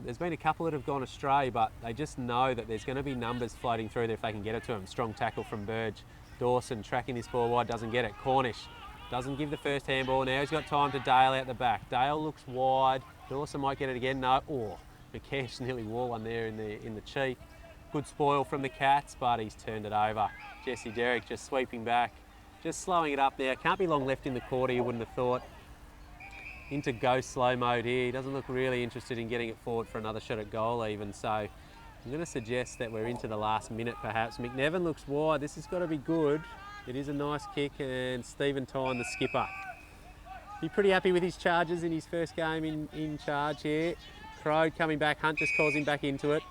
there's been a couple that have gone astray, but they just know that there's going to be numbers floating through there if they can get it to them. Strong tackle from Burge. Dawson tracking this ball wide, doesn't get it. Cornish doesn't give the first handball. Now he's got time to Dale out the back. Dale looks wide. Dawson might get it again. No. Oh, McCash nearly wore one there in the cheek. Good spoil from the Cats, but he's turned it over. Jesse Derrick just sweeping back, just slowing it up there. Can't be long left in the quarter, you wouldn't have thought. Into go slow mode here. He doesn't look really interested in getting it forward for another shot at goal even. So I'm going to suggest that we're into the last minute perhaps. McNevin looks wide. This has got to be good. It is a nice kick, and Stephen Tyne, the skipper. Be pretty happy with his charges in his first game in charge here. Crow coming back. Hunt just calls him back into it.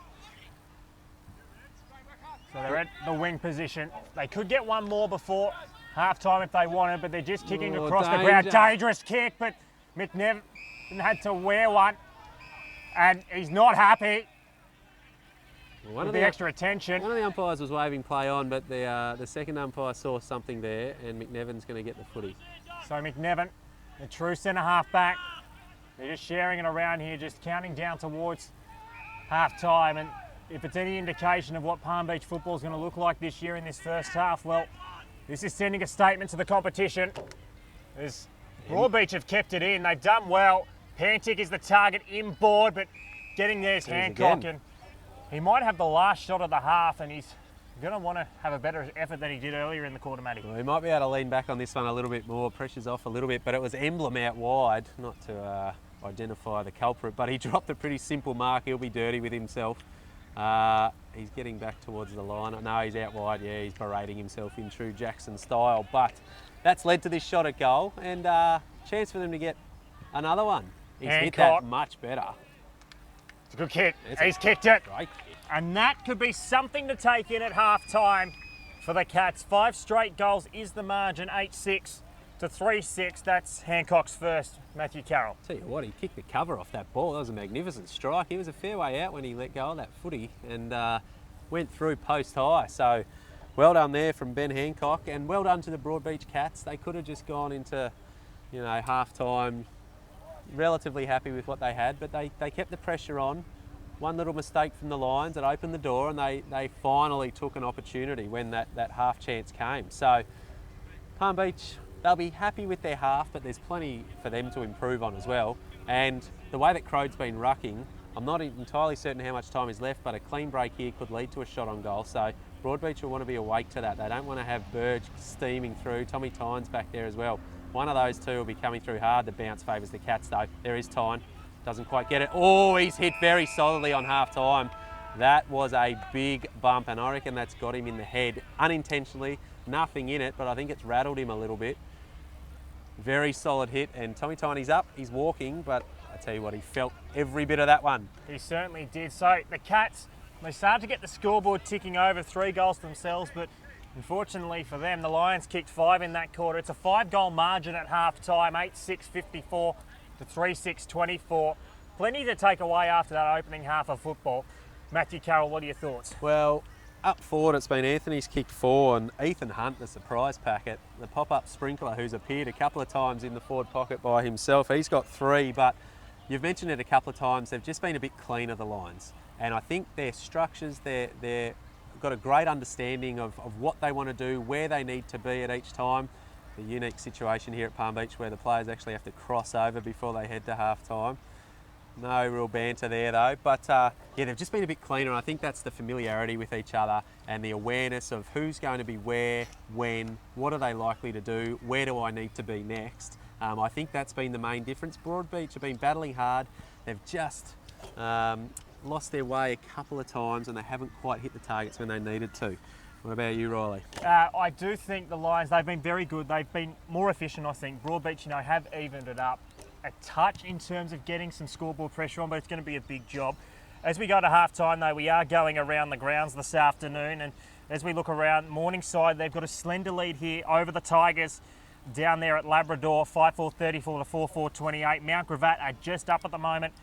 So they're at the wing position. They could get one more before half-time if they wanted, but they're just kicking across the ground. Dangerous kick, but McNevin had to wear one, and he's not happy with the extra attention. One of the umpires was waving play on, but the second umpire saw something there, and McNevin's going to get the footy. So McNevin, the true centre-half back, they're just sharing it around here, just counting down towards half-time. And if it's any indication of what Palm Beach football is going to look like this year in this first half, well, this is sending a statement to the competition. As BroadBeach have kept it in, they've done well. Pantic is the target inboard, but getting there's Hancock, and he might have the last shot of the half, and he's going to want to have a better effort than he did earlier in the quarter, Matty. Well, he might be able to lean back on this one a little bit more. Pressure's off a little bit, but it was Emblem out wide, not to identify the culprit, but he dropped a pretty simple mark. He'll be dirty with himself. He's getting back towards the line. No, he's out wide. Yeah, he's berating himself in true Jackson style, but that's led to this shot at goal, and chance for them to get another one. He's hit that much better. It's a good kick. He's kicked it. Great kick. And that could be something to take in at half-time for the Cats. 5 straight goals is the margin, 8-6 to 3-6. That's Hancock's first, Matthew Carroll. Tell you what, he kicked the cover off that ball. That was a magnificent strike. He was a fair way out when he let go of that footy and went through post high. So well done there from Ben Hancock, and well done to the BroadBeach Cats. They could have just gone into, you know, half time relatively happy with what they had, but they kept the pressure on. One little mistake from the Lions that opened the door, and they finally took an opportunity when that half chance came. So Palm Beach, they'll be happy with their half, but there's plenty for them to improve on as well. And the way that Crode's been rucking, I'm not entirely certain how much time is left, but a clean break here could lead to a shot on goal. So BroadBeach will want to be awake to that. They don't want to have Burge steaming through. Tommy Tynes back there as well. One of those two will be coming through hard. The bounce favours the Cats though. There is Tyne. Doesn't quite get it. Oh, he's hit very solidly on half time. That was a big bump, and I reckon that's got him in the head unintentionally. Nothing in it, but I think it's rattled him a little bit. Very solid hit, and Tommy Tiny's up. He's walking, but I tell you what, he felt every bit of that one. He certainly did. So the Cats, they started to get the scoreboard ticking over, 3 goals themselves, but unfortunately for them, the Lions kicked 5 in that quarter. It's a 5-goal margin at half time, 8-6-54 to 3-6-24. Plenty to take away after that opening half of football. Matthew Carroll, what are your thoughts? Well, up forward, it's been Anthony's kicked 4 and Ethan Hunt, the surprise packet, the pop-up sprinkler who's appeared a couple of times in the forward pocket by himself. He's got 3, but you've mentioned it a couple of times, they've just been a bit cleaner, the Lions. And I think their structures, they've got a great understanding of what they want to do, where they need to be at each time. The unique situation here at Palm Beach where the players actually have to cross over before they head to half time. No real banter there though, but yeah, they've just been a bit cleaner, and I think that's the familiarity with each other and the awareness of who's going to be where, when, what are they likely to do, where do I need to be next. I think that's been the main difference. BroadBeach have been battling hard. They've just lost their way a couple of times and they haven't quite hit the targets when they needed to. What about you, Riley? I do think the Lions, they've been very good. They've been more efficient, I think. BroadBeach, have evened it up a touch in terms of getting some scoreboard pressure on, but it's going to be a big job. As we go to half-time, though, we are going around the grounds this afternoon, and as we look around, Morningside, they've got a slender lead here over the Tigers down there at Labrador, 5-4-34 to 4-4-28. Mount Gravatt are just up at the moment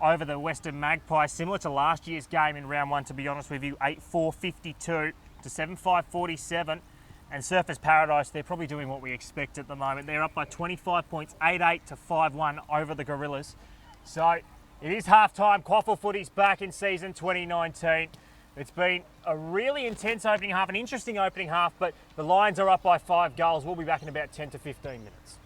over the Western Magpies, similar to last year's game in round 1, to be honest with you, 8-4-52 to 7-5-47. And Surfers Paradise, they're probably doing what we expect at the moment. They're up by 25 points, 8-8 to 5-1 over the Gorillas. So it is half-time. Quaffle footy's back in season 2019. It's been a really intense opening half, an interesting opening half, but the Lions are up by 5 goals. We'll be back in about 10 to 15 minutes.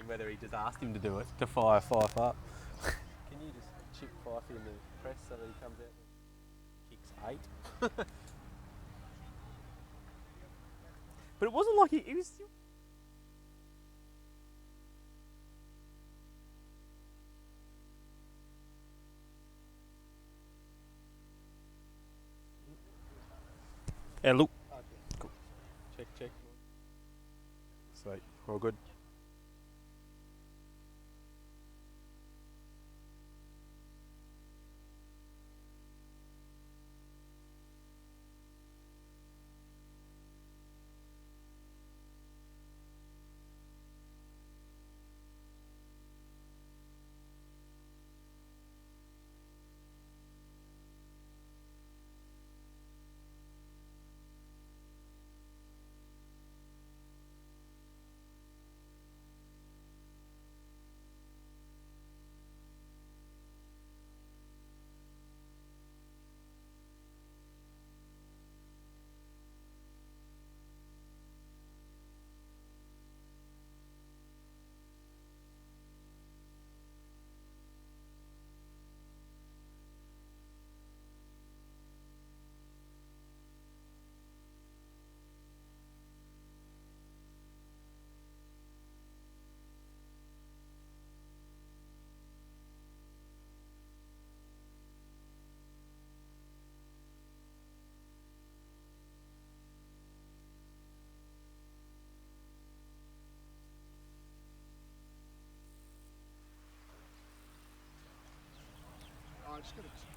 him whether he just asked him to do it, to fire Fife up. Can you just chip Fife in the press so that he comes out and kicks 8? But it wasn't like he was... Yeah, look. Cool. Check. Sweet. All good.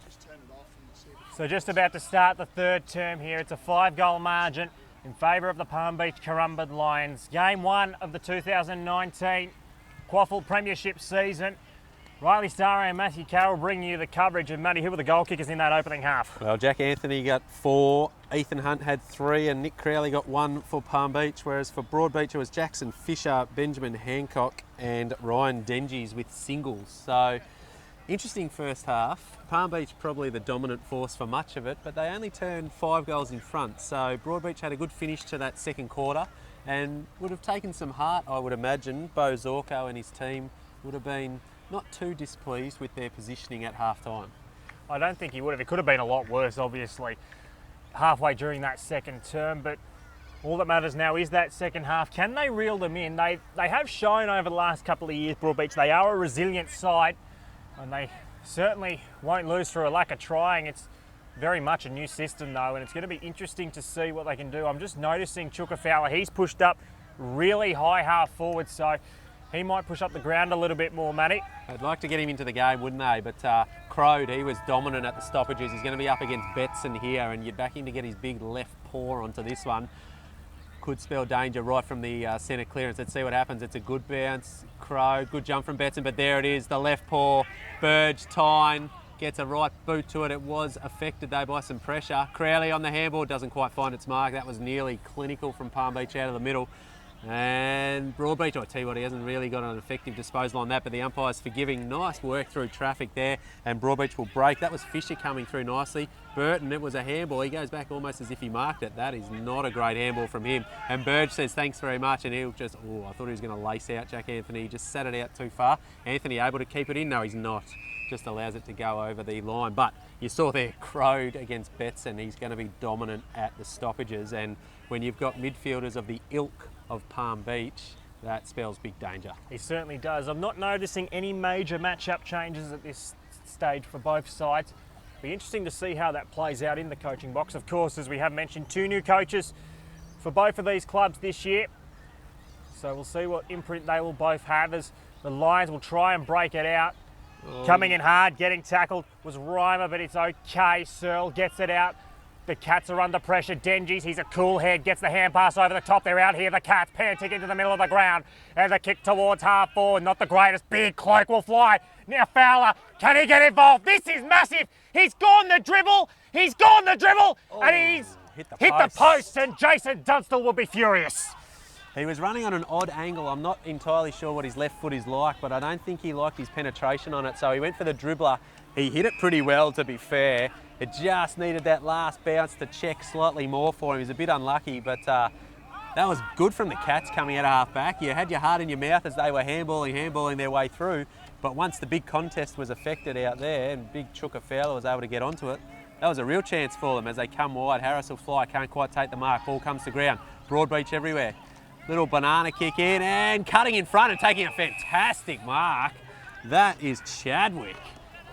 Just turn it off and see if So just about to start the third term here. It's a 5-goal margin in favour of the Palm Beach Currumbin Lions. Game 1 of the 2019 Quaffle Premiership season. Riley Starr and Matthew Carroll bringing you the coverage. And Matty, who were the goal kickers in that opening half? Well, Jack Anthony got 4, Ethan Hunt had 3, and Nick Crowley got 1 for Palm Beach, whereas for BroadBeach it was Jackson Fisher, Benjamin Hancock and Ryan Dengies with singles. So interesting first half. Palm Beach probably the dominant force for much of it, but they only turned 5 goals in front. So BroadBeach had a good finish to that second quarter and would have taken some heart, I would imagine. Bo Zorko and his team would have been not too displeased with their positioning at half time. I don't think he would have. It could have been a lot worse, obviously, halfway during that second term, but all that matters now is that second half. Can they reel them in? They have shown over the last couple of years, BroadBeach, they are a resilient side, and they certainly won't lose through a lack of trying. It's very much a new system though, and it's going to be interesting to see what they can do. I'm just noticing Chuka Fowler, he's pushed up really high half forward, so he might push up the ground a little bit more, Matty. I'd like to get him into the game, wouldn't they? But Crode, he was dominant at the stoppages. He's going to be up against Betson here, and you're back in to get his big left paw onto this one. Could spell danger right from the centre clearance. Let's see what happens. It's a good bounce. Crode, good jump from Betson, but there it is, the left paw. Burge, Tyne, gets a right boot to it. It was affected though by some pressure. Crowley on the handball, doesn't quite find its mark. That was nearly clinical from Palm Beach out of the middle. And BroadBeach, I tell you what, he hasn't really got an effective disposal on that, but the umpire's forgiving. Nice work through traffic there, and BroadBeach will break. That was Fisher coming through nicely. Burton, it was a handball. He goes back almost as if he marked it. That is not a great handball from him. And Burge says thanks very much, and he'll just, I thought he was going to lace out Jack Anthony. He just sat it out too far. Anthony able to keep it in? No, he's not. Just allows it to go over the line. But you saw there, Crode against Betson. He's going to be dominant at the stoppages, and when you've got midfielders of the ilk of Palm Beach, that spells big danger. He certainly does. I'm not noticing any major match-up changes at this stage for both sides. Be interesting to see how that plays out in the coaching box. Of course, as we have mentioned, 2 new coaches for both of these clubs this year. So we'll see what imprint they will both have as the Lions will try and break it out. Coming in hard, getting tackled was Reimer, but it's okay. Searle gets it out. The Cats are under pressure. Dengies, he's a cool head, gets the hand pass over the top. They're out here. The Cats panting into the middle of the ground. And the kick towards half forward. Not the greatest. Big cloak will fly. Now Fowler, can he get involved? This is massive. He's gone the dribble. He's gone the dribble. And he's hit the post. And Jason Dunstall will be furious. He was running on an odd angle. I'm not entirely sure what his left foot is like, but I don't think he liked his penetration on it. So he went for the dribbler. He hit it pretty well, to be fair. It just needed that last bounce to check slightly more for him. He's a bit unlucky, but That was good from the Cats coming out of half back. You had your heart in your mouth as they were handballing their way through. But once the big contest was affected out there and big Chuka Fowler was able to get onto it, that was a real chance for them as they come wide. Harris will fly, can't quite take the mark. Ball comes to ground. BroadBeach everywhere. Little banana kick in and cutting in front and taking a fantastic mark. That is Chadwick.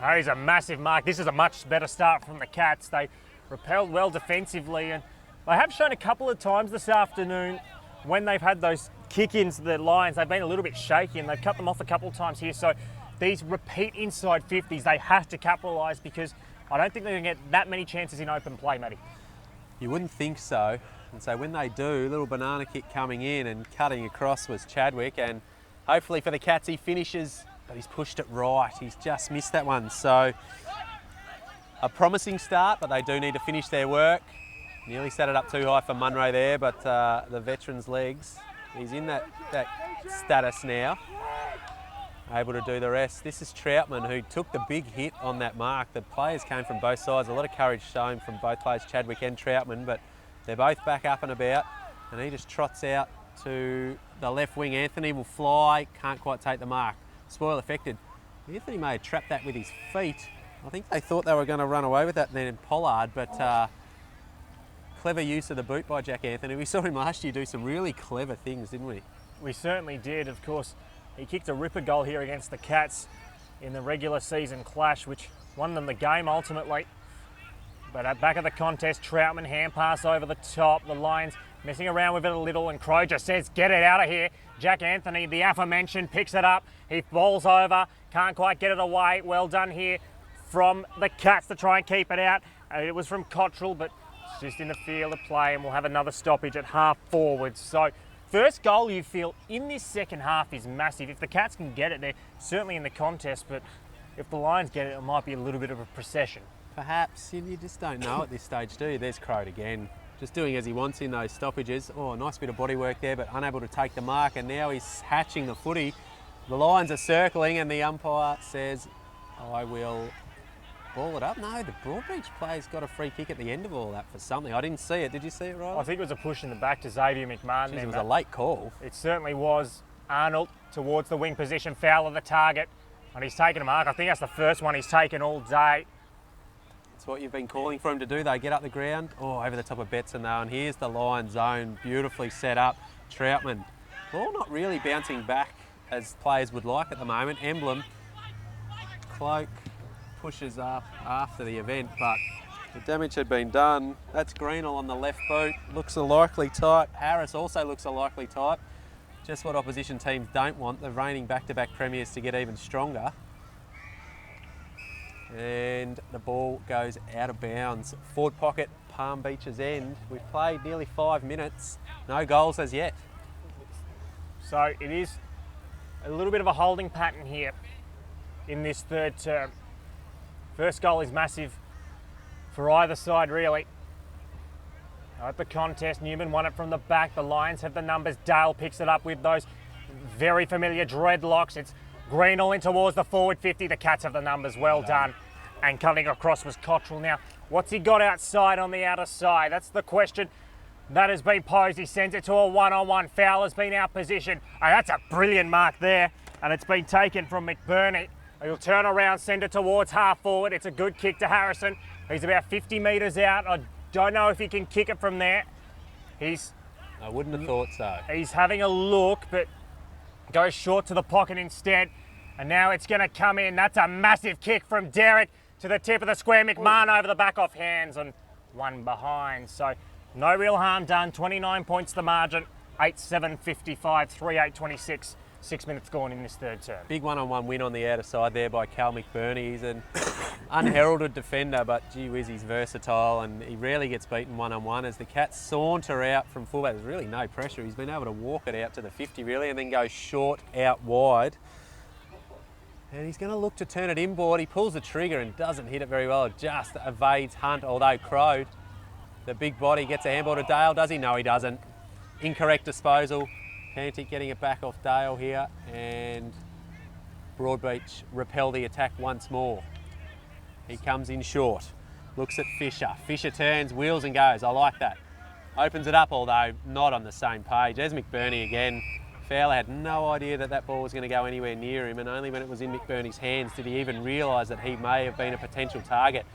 That is a massive mark. This is a much better start from the Cats. They repelled well defensively, and they have shown a couple of times this afternoon when they've had those kick-ins to the Lions, they've been a little bit shaky and they've cut them off a couple of times here. So these repeat inside 50s, they have to capitalise because I don't think they're going to get that many chances in open play, Matty. You wouldn't think so. And so when they do, little banana kick coming in and cutting across was Chadwick, and hopefully for the Cats he finishes, but he's pushed it right. He's just missed that one. So a promising start, but they do need to finish their work. Nearly set it up too high for Munro there, but the veteran's legs, he's in that status now, able to do the rest. This is Troutman, who took the big hit on that mark. The players came from both sides, a lot of courage shown from both players, Chadwick and Troutman, but they're both back up and about, and he just trots out to the left wing. Anthony will fly, can't quite take the mark. Spoil affected. Anthony may have trapped that with his feet. I think they thought they were going to run away with that then in Pollard, but clever use of the boot by Jack Anthony. We saw him last year do some really clever things, didn't we? We certainly did. Of course, he kicked a ripper goal here against the Cats in the regular season clash, which won them the game ultimately. But at back of the contest, Troutman hand pass over the top. The Lions messing around with it a little, and Croger says, get it out of here. Jack Anthony, the aforementioned, picks it up. He falls over, can't quite get it away. Well done here from the Cats to try and keep it out. It was from Cottrell, but it's just in the field of play, and we'll have another stoppage at half forward. So first goal you feel in this second half is massive. If the Cats can get it, they're certainly in the contest, but if the Lions get it, it might be a little bit of a procession. Perhaps, you just don't know at this stage, do you? There's Croat again, just doing as he wants in those stoppages. Oh, nice bit of body work there, but unable to take the mark, and now he's hatching the footy. The Lions are circling, and the umpire says, I will ball it up. No, the BroadBeach player's got a free kick at the end of all that for something. I didn't see it. Did you see it, Riley? I think it was a push in the back to Xavier McMahon. Jeez, it was a late call. It certainly was. Arnold towards the wing position, foul of the target, and he's taken a mark. I think that's the first one he's taken all day. It's what you've been calling for him to do. They get up the ground, over the top of Betson though, and here's the Lion zone, beautifully set up. Troutman, ball not really bouncing back as players would like at the moment. Emblem, Cloak pushes up after the event, but the damage had been done. That's Greenall on the left boot, looks a likely type. Harris also looks a likely type. Just what opposition teams don't want, the reigning back-to-back premiers, to get even stronger. And the ball goes out of bounds. Forward pocket, Palm Beach's end. We've played nearly 5 minutes. No goals as yet. So it is a little bit of a holding pattern here in this third term. First goal is massive for either side, really. At the contest, Newman won it from the back. The Lions have the numbers. Dale picks it up with those very familiar dreadlocks. It's Greenall in towards the forward 50. The Cats have the numbers. Well done. And cutting across was Cottrell. Now, what's he got outside on the outer side? That's the question that has been posed. He sends it to a one-on-one. Fowler's been out position. Oh, that's a brilliant mark there. And it's been taken from McBurney. He'll turn around, send it towards half forward. It's a good kick to Harrison. He's about 50 metres out. I don't know if he can kick it from there. I wouldn't have thought so. He's having a look, but goes short to the pocket instead. And now it's going to come in. That's a massive kick from Derek to the tip of the square. McMahon over the back off hands and one behind. So no real harm done. 29 points the margin. 8-7-55, 3-8-26. 6 minutes gone in this third term. Big one-on-one win on the outer side there by Cal McBurney. He's an unheralded defender, but gee whiz, he's versatile and he rarely gets beaten one-on-one. As the Cats saunter out from fullback, there's really no pressure. He's been able to walk it out to the 50 really, and then go short out wide. And he's going to look to turn it inboard. He pulls the trigger and doesn't hit it very well. It just evades Hunt, although Crowed, the big body, gets a handball to Dale. Does he? No, he doesn't. Incorrect disposal. Pantic getting it back off Dale here, and BroadBeach repel the attack once more. He comes in short, looks at Fisher. Fisher turns, wheels and goes. I like that. Opens it up, although not on the same page. As McBurney again, Fowler had no idea that that ball was going to go anywhere near him, and only when it was in McBurney's hands did he even realise that he may have been a potential target.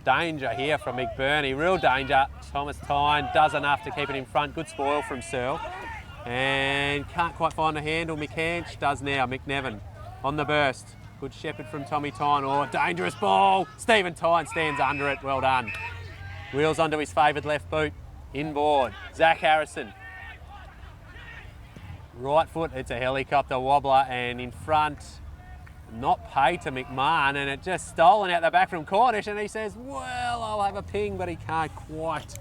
Danger here from McBurney, real danger. Thomas Tyne does enough to keep it in front. Good spoil from Searle. And can't quite find the handle. McCanch does now. McNevin on the burst. Good shepherd from Tommy Tyne. Oh, dangerous ball. Stephen Tyne stands under it. Well done. Wheels onto his favoured left boot. Inboard. Zach Harrison. Right foot. It's a helicopter wobbler. And in front, not paid to McMahon. And it just stolen out the back from Cornish. And he says, well, I'll have a ping. But he can't quite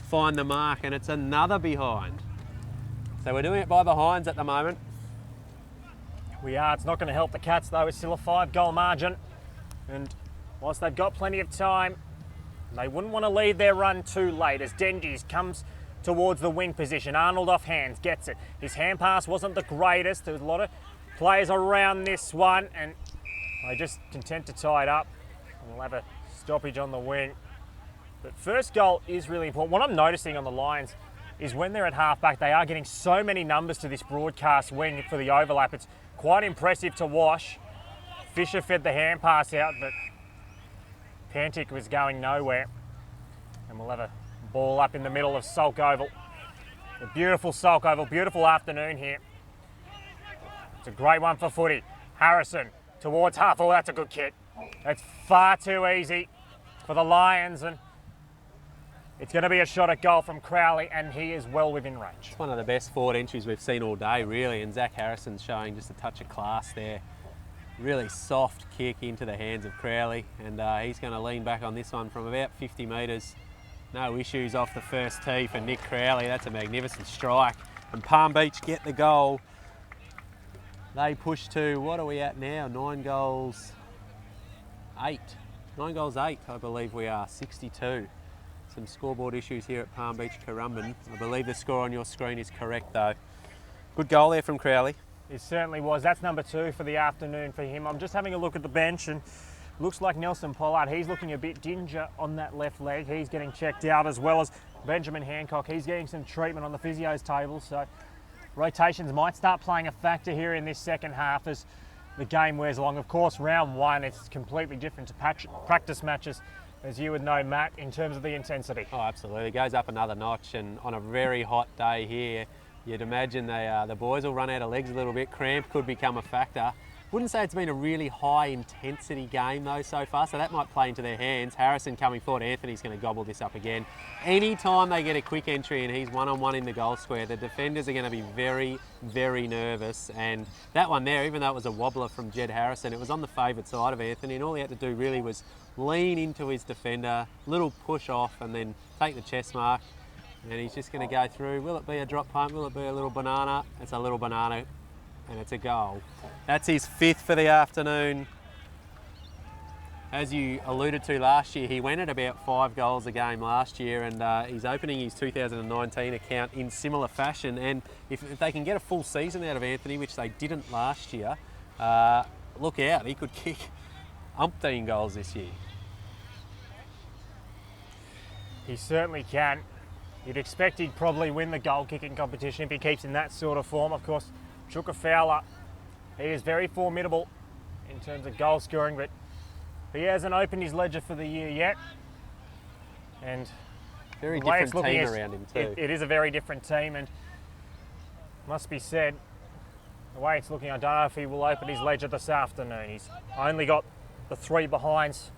find the mark. And it's another behind. So we're doing it by behinds at the moment. We are. It's not going to help the Cats though. It's still a 5-goal margin. And whilst they've got plenty of time, they wouldn't want to leave their run too late as Dengies comes towards the wing position. Arnold off hands, gets it. His hand pass wasn't the greatest. There was a lot of players around this one and they just content to tie it up. And we'll have a stoppage on the wing. But first goal is really important. What I'm noticing on the Lions is when they're at halfback, they are getting so many numbers to this broadcast wing for the overlap. It's quite impressive to watch. Fisher fed the hand pass out, but Pantic was going nowhere. And we'll have a ball up in the middle of Sulk Oval. A beautiful Sulk Oval, beautiful afternoon here. It's a great one for footy. Harrison towards half. Oh, that's a good kick. That's far too easy for the Lions, and it's going to be a shot at goal from Crowley, and he is well within range. It's one of the best forward entries we've seen all day, really, and Zach Harrison's showing just a touch of class there. Really soft kick into the hands of Crowley, and he's going to lean back on this one from about 50 metres. No issues off the first tee for Nick Crowley. That's a magnificent strike. And Palm Beach get the goal. They push to, what are we at now? 9 goals, 8. 9 goals, 8, I believe we are, 62. Some scoreboard issues here at Palm Beach, Currumbin. I believe the score on your screen is correct though. Good goal there from Crowley. It certainly was. That's number 2 for the afternoon for him. I'm just having a look at the bench and looks like Nelson Pollard, he's looking a bit ginger on that left leg. He's getting checked out, as well as Benjamin Hancock. He's getting some treatment on the physio's table. So rotations might start playing a factor here in this second half as the game wears along. Of course, round 1, it's completely different to practice matches, as you would know, Matt, in terms of the intensity. Oh, absolutely. It goes up another notch, and on a very hot day here, you'd imagine the boys will run out of legs a little bit. Cramp could become a factor. Wouldn't say it's been a really high intensity game though so far, so that might play into their hands. Harrison coming forward, Anthony's going to gobble this up again. Anytime they get a quick entry and he's one-on-one in the goal square, the defenders are going to be very, very nervous. And that one there, even though it was a wobbler from Jed Harrison, it was on the favoured side of Anthony, and all he had to do really was lean into his defender, little push off, and then take the chest mark. And he's just going to go through. Will it be a drop punt? Will it be a little banana? It's a little banana. And it's a goal. That's his 5th for the afternoon. As you alluded to last year, he went at about 5 goals a game last year, and he's opening his 2019 account in similar fashion. And if they can get a full season out of Anthony, which they didn't last year, look out, he could kick umpteen goals this year. He certainly can. You'd expect he'd probably win the goal kicking competition if he keeps in that sort of form. Of course, Chuka Fowler, he is very formidable in terms of goal scoring, but he hasn't opened his ledger for the year yet. And very different team around him too. It is a very different team, and must be said, the way it's looking, I don't know if he will open his ledger this afternoon. He's only got the 3 behinds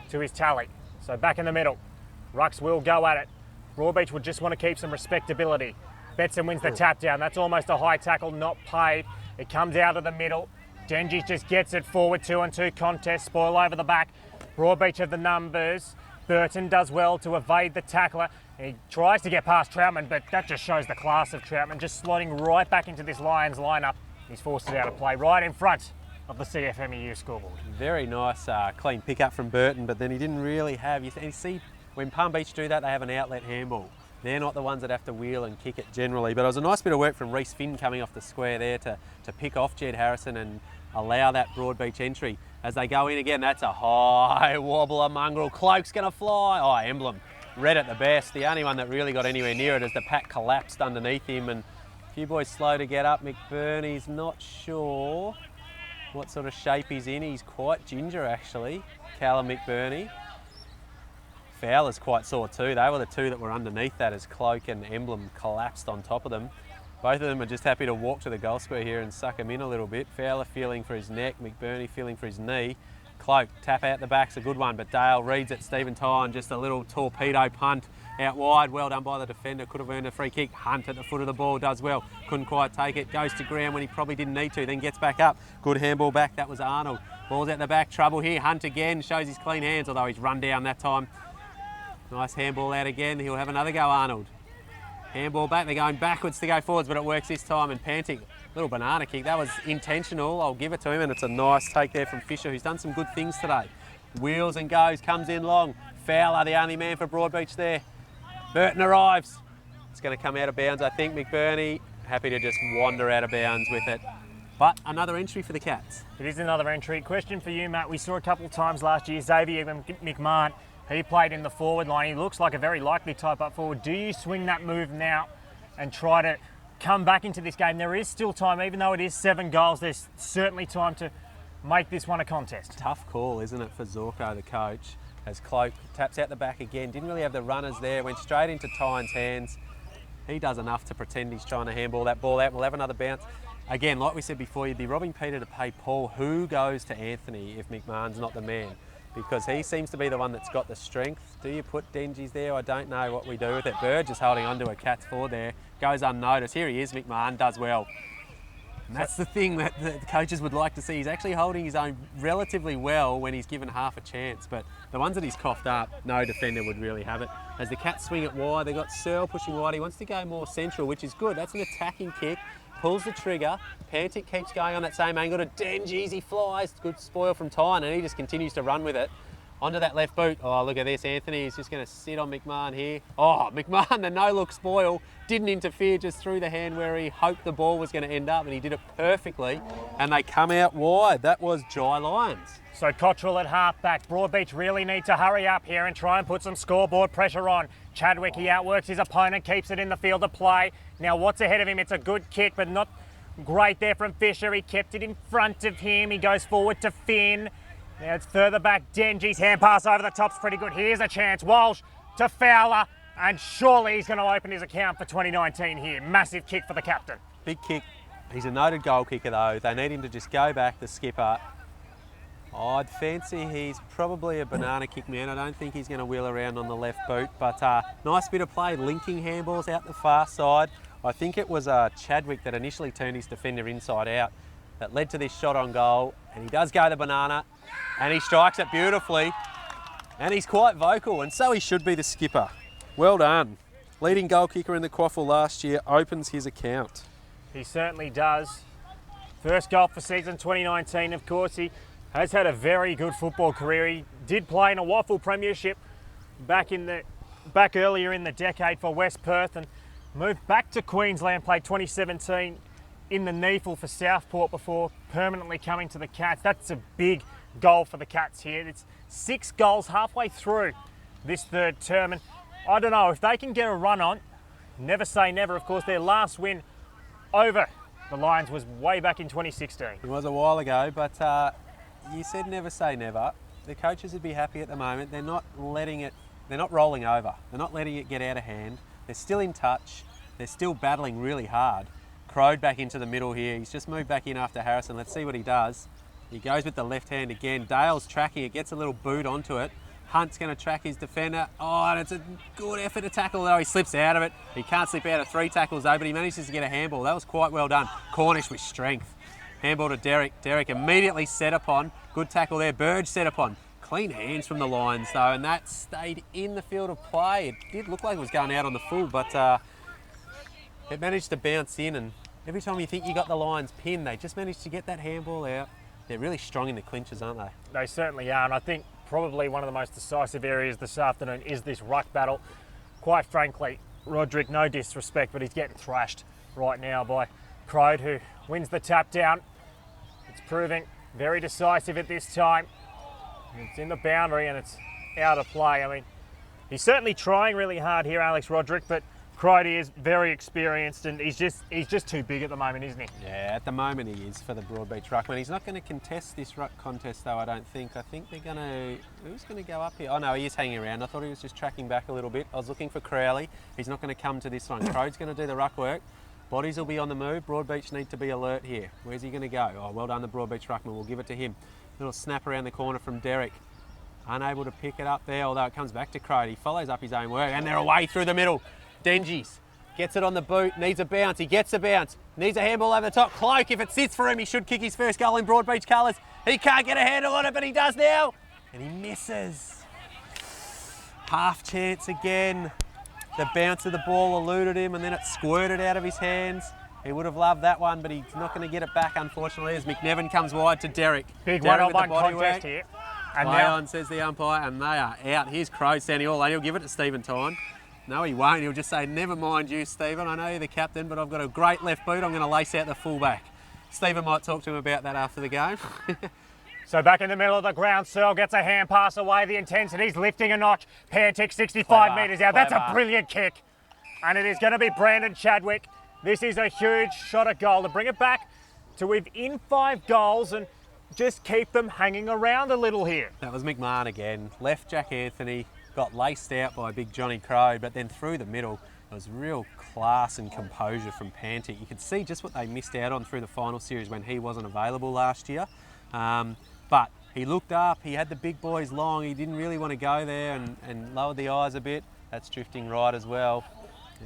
to his tally. So back in the middle, Rucks will go at it. BroadBeach would just want to keep some respectability. Betson wins the tap down. That's almost a high tackle, not paid. It comes out of the middle. Dengi just gets it forward, 2-on-2 contest, spoil over the back. BroadBeach have the numbers. Burton does well to evade the tackler. He tries to get past Troutman, but that just shows the class of Troutman, just slotting right back into this Lions lineup. He's forced it out of play right in front of the CFMEU scoreboard. Very nice clean pickup from Burton, but then he didn't really have, you see, when Palm Beach do that, they have an outlet handball. They're not the ones that have to wheel and kick it generally, but it was a nice bit of work from Reece Finn coming off the square there to pick off Jed Harrison and allow that BroadBeach entry. As they go in again, that's a high wobbler mongrel. Cloak's going to fly. Oh, Emblem read it the best. The only one that really got anywhere near it is the pack collapsed underneath him, and a few boys slow to get up. McBurney's not sure what sort of shape he's in. He's quite ginger, actually, Callum McBurney. Fowler's quite sore too. They were the two that were underneath that as Cloak and Emblem collapsed on top of them. Both of them are just happy to walk to the goal square here and suck him in a little bit. Fowler feeling for his neck, McBurney feeling for his knee. Cloak, tap out the back's a good one, but Dale reads it. Stephen Tyne, just a little torpedo punt out wide. Well done by the defender, could have earned a free kick. Hunt at the foot of the ball, does well. Couldn't quite take it, goes to ground when he probably didn't need to, then gets back up. Good handball back, that was Arnold. Ball's out the back, trouble here. Hunt again, shows his clean hands, although he's run down that time. Nice handball out again, he'll have another go, Arnold. Handball back, they're going backwards to go forwards, but it works this time, and Pantic, little banana kick, that was intentional, I'll give it to him, and it's a nice take there from Fisher, who's done some good things today. Wheels and goes, comes in long. Fowler, the only man for BroadBeach there. Burton arrives. It's going to come out of bounds, I think. McBurney, happy to just wander out of bounds with it. But another entry for the Cats. It is another entry. Question for you, Matt. We saw a couple of times last year, Xavier McMahon, he played in the forward line. He looks like a very likely type up forward. Do you swing that move now and try to come back into this game? There is still time, even though it is 7 goals, there's certainly time to make this one a contest. Tough call, isn't it, for Zorko, the coach, as Cloak taps out the back again. Didn't really have the runners there, went straight into Tyne's hands. He does enough to pretend he's trying to handball that ball out. We'll have another bounce. Again, like we said before, you'd be robbing Peter to pay Paul. Who goes to Anthony if McMahon's not the man? Because he seems to be the one that's got the strength. Do you put Dengies there? I don't know what we do with it. Bird just holding onto a Cats forward there. Goes unnoticed. Here he is, McMahon, does well. And that's the thing that the coaches would like to see. He's actually holding his own relatively well when he's given half a chance. But the ones that he's coughed up, no defender would really have it. As the Cats swing it wide, they've got Searle pushing wide. He wants to go more central, which is good. That's an attacking kick. Pulls the trigger. Pantic keeps going on that same angle to Dengies. He flies. Good spoil from Tyne, and he just continues to run with it. Onto that left boot. Oh, look at this. Anthony is just going to sit on McMahon here. Oh, McMahon, the no-look spoil. Didn't interfere, just threw the hand where he hoped the ball was going to end up, and he did it perfectly. And they come out wide. That was Jai Lions. So Cottrell at half-back. BroadBeach really need to hurry up here and try and put some scoreboard pressure on. Chadwick, he outworks his opponent, keeps it in the field of play. Now what's ahead of him? It's a good kick, but not great there from Fisher. He kept it in front of him. He goes forward to Finn. Now it's further back. Dengi's hand pass over the top's pretty good. Here's a chance. Walsh to Fowler, and surely he's going to open his account for 2019 here. Massive kick for the captain. Big kick. He's a noted goal kicker though. They need him to just go back, the skipper. I'd fancy he's probably a banana kick man. I don't think he's going to wheel around on the left boot, but nice bit of play, linking handballs out the far side. I think it was Chadwick that initially turned his defender inside out that led to this shot on goal, and he does go the banana, and he strikes it beautifully, and he's quite vocal, and so he should be, the skipper. Well done. Leading goal kicker in the Quaffle last year opens his account. He certainly does. First goal for season 2019, of course. He has had a very good football career. He did play in a Waffle Premiership back earlier in the decade for West Perth, and moved back to Queensland, played 2017 in the NEAFL for Southport before permanently coming to the Cats. That's a big goal for the Cats here. It's 6 goals halfway through this third term, and I don't know, if they can get a run on, never say never. Of course, their last win over the Lions was way back in 2016. It was a while ago, but you said never say never. The coaches would be happy at the moment. They're not letting it, they're not rolling over. They're not letting it get out of hand. They're still in touch. They're still battling really hard. Crowd back into the middle here. He's just moved back in after Harrison. Let's see what he does. He goes with the left hand again. Dale's tracking it, gets a little boot onto it. Hunt's going to track his defender. Oh, and it's a good effort to tackle, though. He slips out of it. He can't slip out of 3 tackles, though, but he manages to get a handball. That was quite well done. Cornish with strength. Handball to Derek. Derek immediately set upon. Good tackle there. Burge set upon. Clean hands from the Lions, though, and that stayed in the field of play. It did look like it was going out on the full, but it managed to bounce in, and every time you think you got the Lions pinned, they just managed to get that handball out. They're really strong in the clinches, aren't they? They certainly are, and I think probably one of the most decisive areas this afternoon is this ruck battle. Quite frankly, Roderick, no disrespect, but he's getting thrashed right now by Crode, who wins the tap down. It's proving very decisive at this time. It's in the boundary and it's out of play. I mean, He's certainly trying really hard here, Alex Roderick, but Crody is very experienced and he's just too big at the moment, isn't he? Yeah, at the moment he is for the BroadBeach Ruckman. He's not going to contest this ruck contest though, I don't think. I think they're going to... Who's going to go up here? Oh no, he is hanging around. I thought he was just tracking back a little bit. I was looking for Crowley. He's not going to come to this one. Crode's going to do the ruck work. Bodies will be on the move. BroadBeach need to be alert here. Where's he going to go? Oh, well done the BroadBeach Ruckman. We'll give it to him. Little snap around the corner from Derek. Unable to pick it up there, although it comes back to Crode. He follows up his own work and they're away through the middle. Dengies gets it on the boot, needs a bounce. He gets the bounce, needs a handball over the top. Cloak, if it sits for him, he should kick his first goal in BroadBeach colours. He can't get a handle on it, but he does now. And he misses. Half chance again. The bounce of the ball eluded him and then it squirted out of his hands. He would have loved that one, but he's not going to get it back, unfortunately, as McNevin comes wide to Derek. Big Derek one-on-one contest here. And play on, says the umpire, and they are out. Here's Crowe standing all lane. He'll give it to Stephen Tyne. No, he won't. He'll just say, never mind you, Stephen. I know you're the captain, but I've got a great left boot. I'm going to lace out the fullback. Stephen might talk to him about that after the game. So back in the middle of the ground, Searle gets a hand pass away. The intensity's lifting a notch. Pantic 65 metres out. That's a brilliant kick. And it is going to be Brandon Chadwick. This is a huge shot at goal to bring it back to within 5 goals and just keep them hanging around a little here. That was McMahon again. Left Jack Anthony, got laced out by big Johnny Crowe, but then through the middle, it was real class and composure from Pantic. You could see just what they missed out on through the final series when he wasn't available last year. But he looked up, he had the big boys long, he didn't really want to go there and lowered the eyes a bit. That's drifting right as well.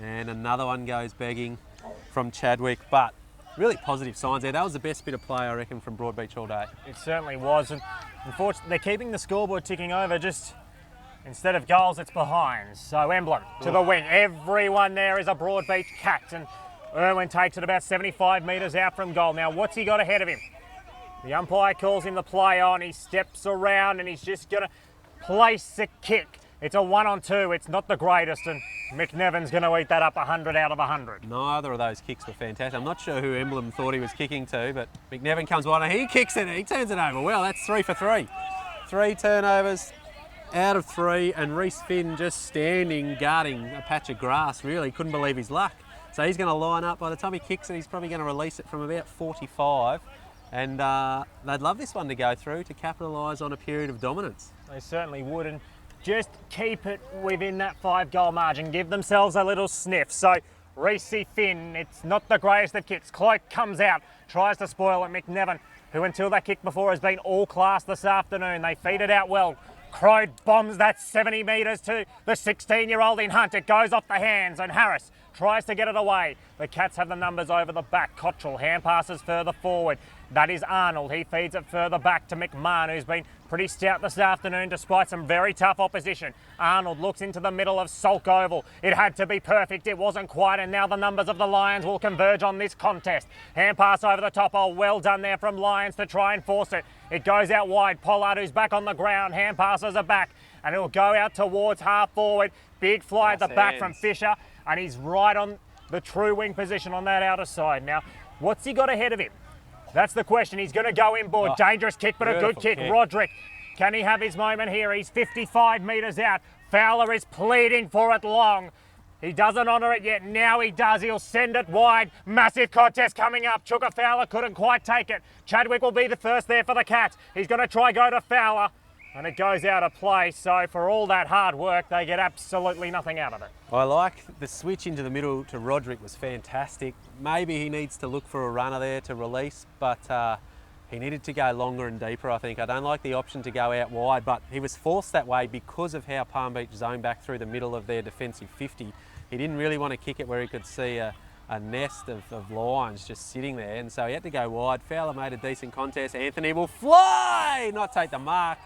And another one goes begging from Chadwick, but really positive signs there. That was the best bit of play, I reckon, from BroadBeach all day. It certainly was. And unfortunately, they're keeping the scoreboard ticking over. Just instead of goals, it's behinds. So Emblem to the wing. Everyone there is a BroadBeach cat. And Irwin takes it about 75 metres out from goal. Now, what's he got ahead of him? The umpire calls him the play on. He steps around and he's just going to place a kick. It's a 1-on-2. It's not the greatest. And McNevin's going to eat that up 100 out of 100. Neither of those kicks were fantastic. I'm not sure who Emblem thought he was kicking to, but McNevin comes wide and he kicks it. He turns it over. Well, that's 3 for 3. 3 turnovers out of 3, and Reece Finn just standing, guarding a patch of grass, really. Couldn't believe his luck. So he's going to line up. By the time he kicks it, he's probably going to release it from about 45. And they'd love this one to go through to capitalise on a period of dominance. They certainly would. And just keep it within that 5-goal margin. Give themselves a little sniff. So Reece Finn, it's not the greatest of kicks. Cloak comes out, tries to spoil it. McNevin, who until that kick before has been all class this afternoon. They feed it out well. Crode bombs that 70 metres to the 16-year-old in Hunt. It goes off the hands and Harris tries to get it away. The Cats have the numbers over the back. Cottrell hand passes further forward. That is Arnold. He feeds it further back to McMahon, who's been pretty stout this afternoon despite some very tough opposition. Arnold looks into the middle of Sulk Oval. It had to be perfect. It wasn't quite, and now the numbers of the Lions will converge on this contest. Hand pass over the top. Oh, well done there from Lions to try and force it. It goes out wide. Pollard, who's back on the ground. Hand passes are back, and it'll go out towards half forward. Big fly at the back from Fisher, and he's right on the true wing position on that outer side. Now, what's he got ahead of him? That's the question. He's going to go inboard. Dangerous kick, but a good kick. Roderick, can he have his moment here? He's 55 metres out. Fowler is pleading for it long. He doesn't honour it yet. Now he does. He'll send it wide. Massive contest coming up. Chuka Fowler couldn't quite take it. Chadwick will be the first there for the Cats. He's going to try go to Fowler. And it goes out of play, so for all that hard work, they get absolutely nothing out of it. I like the switch into the middle to Roderick was fantastic. Maybe he needs to look for a runner there to release, but he needed to go longer and deeper, I think. I don't like the option to go out wide, but he was forced that way because of how Palm Beach zoned back through the middle of their defensive 50. He didn't really want to kick it where he could see a nest of Lions just sitting there, and so he had to go wide. Fowler made a decent contest. Anthony will fly, not take the mark.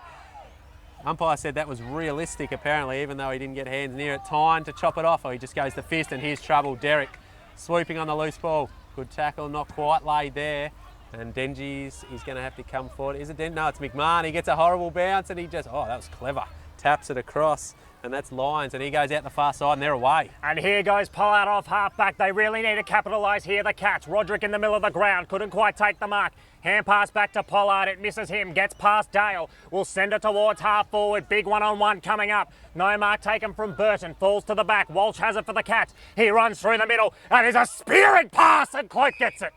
Umpire said that was realistic, apparently, even though he didn't get hands near it. Time to chop it off, or he just goes to fist, and here's trouble. Derek swooping on the loose ball. Good tackle, not quite laid there. And Dengies is going to have to come forward. Is it Den? No, it's McMahon. He gets a horrible bounce, and he just, oh, that was clever. Taps it across. and that's Lions, and he goes out the far side and they're away. And here goes Pollard off half-back. They really need to capitalise here, the Cats. Roderick in the middle of the ground, couldn't quite take the mark. Hand pass back to Pollard, it misses him, gets past Dale. Will send it towards half-forward, big one-on-one coming up. No mark taken from Burton, falls to the back. Walsh has it for the Cats. He runs through the middle, and is a spearing pass, and Cloak gets it.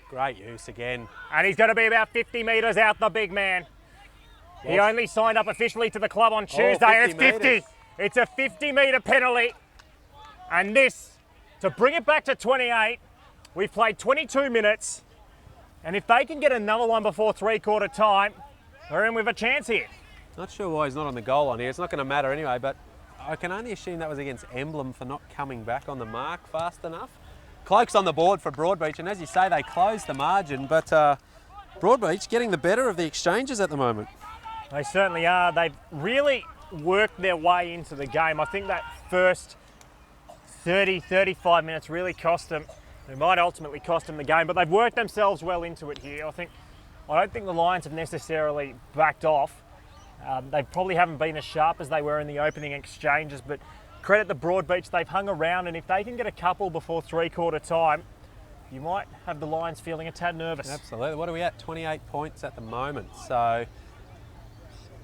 Great use again. And he's going to be about 50 metres out, the big man. He only signed up officially to the club on Tuesday, and it's 50. Metres. It's a 50-metre penalty. And this, to bring it back to 28, we've played 22 minutes. And if they can get another one before three-quarter time, we're in with a chance here. Not sure why he's not on the goal line here. It's not going to matter anyway, but I can only assume that was against Emblem for not coming back on the mark fast enough. Cloak's on the board for BroadBeach, and as you say, they closed the margin, but BroadBeach getting the better of the exchanges at the moment. They certainly are. They've really worked their way into the game. I think that first 30, 35 minutes really cost them. It might ultimately cost them the game, but they've worked themselves well into it here. I don't think the Lions have necessarily backed off. They probably haven't been as sharp as they were in the opening exchanges, but credit the BroadBeach, they've hung around, and if they can get a couple before three-quarter time, you might have the Lions feeling a tad nervous. Absolutely. What are we at? 28 points at the moment. So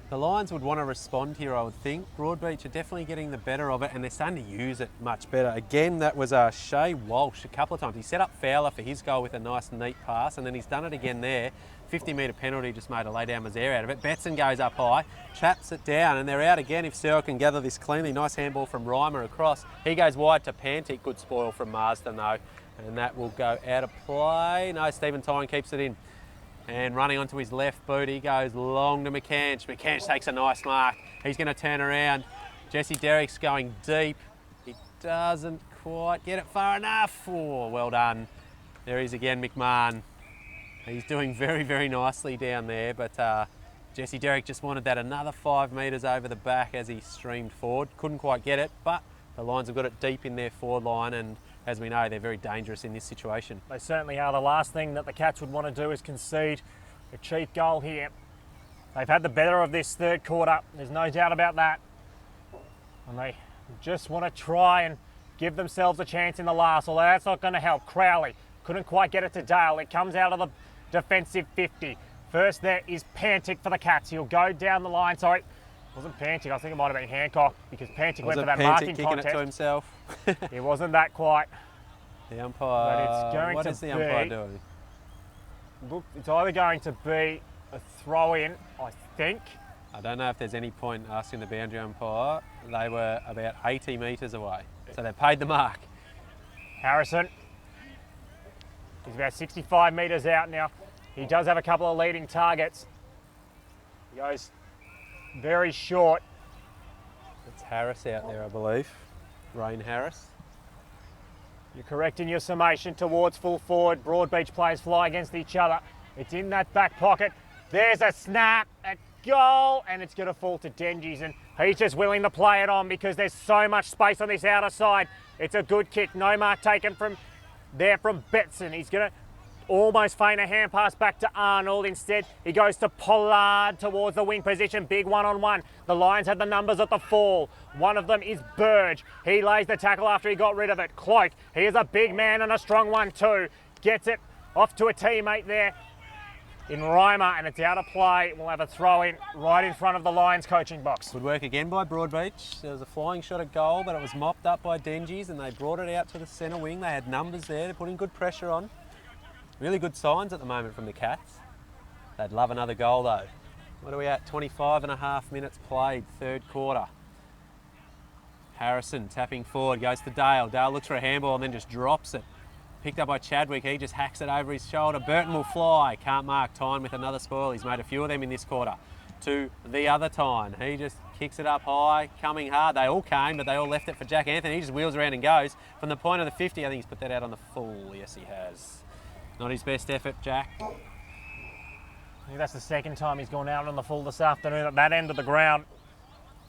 the Lions would want to respond here, I would think. BroadBeach are definitely getting the better of it, and they're starting to use it much better. Again, that was Shea Walsh a couple of times. He set up Fowler for his goal with a nice, neat pass, and then he's done it again there. 50-metre penalty, just made a lay-down Mazaire out of it. Betson goes up high, traps it down, and they're out again if Searle can gather this cleanly. Nice handball from Reimer across. He goes wide to Pantic. Good spoil from Marsden, though, and that will go out of play. No, Stephen Tyne keeps it in. And running onto his left boot, he goes long to McCanch. McCanch takes a nice mark. He's going to turn around. Jesse Derrick's going deep. He doesn't quite get it far enough. Oh, well done. There he is again, McMahon. He's doing very, very nicely down there, but Jesse Derrick just wanted that another 5 metres over the back as he streamed forward. Couldn't quite get it, but the Lions have got it deep in their forward line, and as we know, they're very dangerous in this situation. They certainly are. The last thing that the Cats would want to do is concede a cheap goal here. They've had the better of this third quarter. There's no doubt about that. And they just want to try and give themselves a chance in the last, although that's not going to help. Crowley couldn't quite get it to Dale. It comes out of the defensive 50. First there is Pantic for the Cats. He'll go down the line. Sorry, it wasn't Pantic. I think it might have been Hancock because Pantic went for that marking kicking contest. it to himself? It wasn't that quite. The umpire. But it's going what to is the umpire doing? Look, it's either going to be a throw-in, I think. I don't know if there's any point asking the boundary umpire. They were about 80 metres away, so they paid the mark. Harrison. He's about 65 metres out now. He does have a couple of leading targets. He goes very short. It's Harris out there, I believe. Rain Harris. You're correct in your summation towards full forward. BroadBeach players fly against each other. It's in that back pocket. There's a snap, a goal, and it's going to fall to Dengies, and he's just willing to play it on because there's so much space on this outer side. It's a good kick. No mark taken from Betson. He's going to almost feign a hand pass back to Arnold. Instead, he goes to Pollard towards the wing position. Big one-on-one. The Lions had the numbers at the fall. One of them is Burge. He lays the tackle after he got rid of it. Cloak, he is a big man and a strong one too. Gets it off to a teammate there in Reimer, and it's out of play. We'll have a throw-in right in front of the Lions coaching box. Good work again by BroadBeach. There was a flying shot at goal, but it was mopped up by Dengies, and they brought it out to the centre wing. They had numbers there. They're putting good pressure on. Really good signs at the moment from the Cats. They'd love another goal though. What are we at? 25.5 minutes played, third quarter. Harrison tapping forward, goes to Dale. Dale looks for a handball and then just drops it. Picked up by Chadwick, he just hacks it over his shoulder. Burton will fly, can't mark. Tyne with another spoil. He's made a few of them in this quarter. To the other Tyne, he just kicks it up high, coming hard. They all came, but they all left it for Jack Anthony. He just wheels around and goes. From the point of the 50, I think he's put that out on the full. Yes, he has. Not his best effort, Jack. I think that's the second time he's gone out on the full this afternoon at that end of the ground.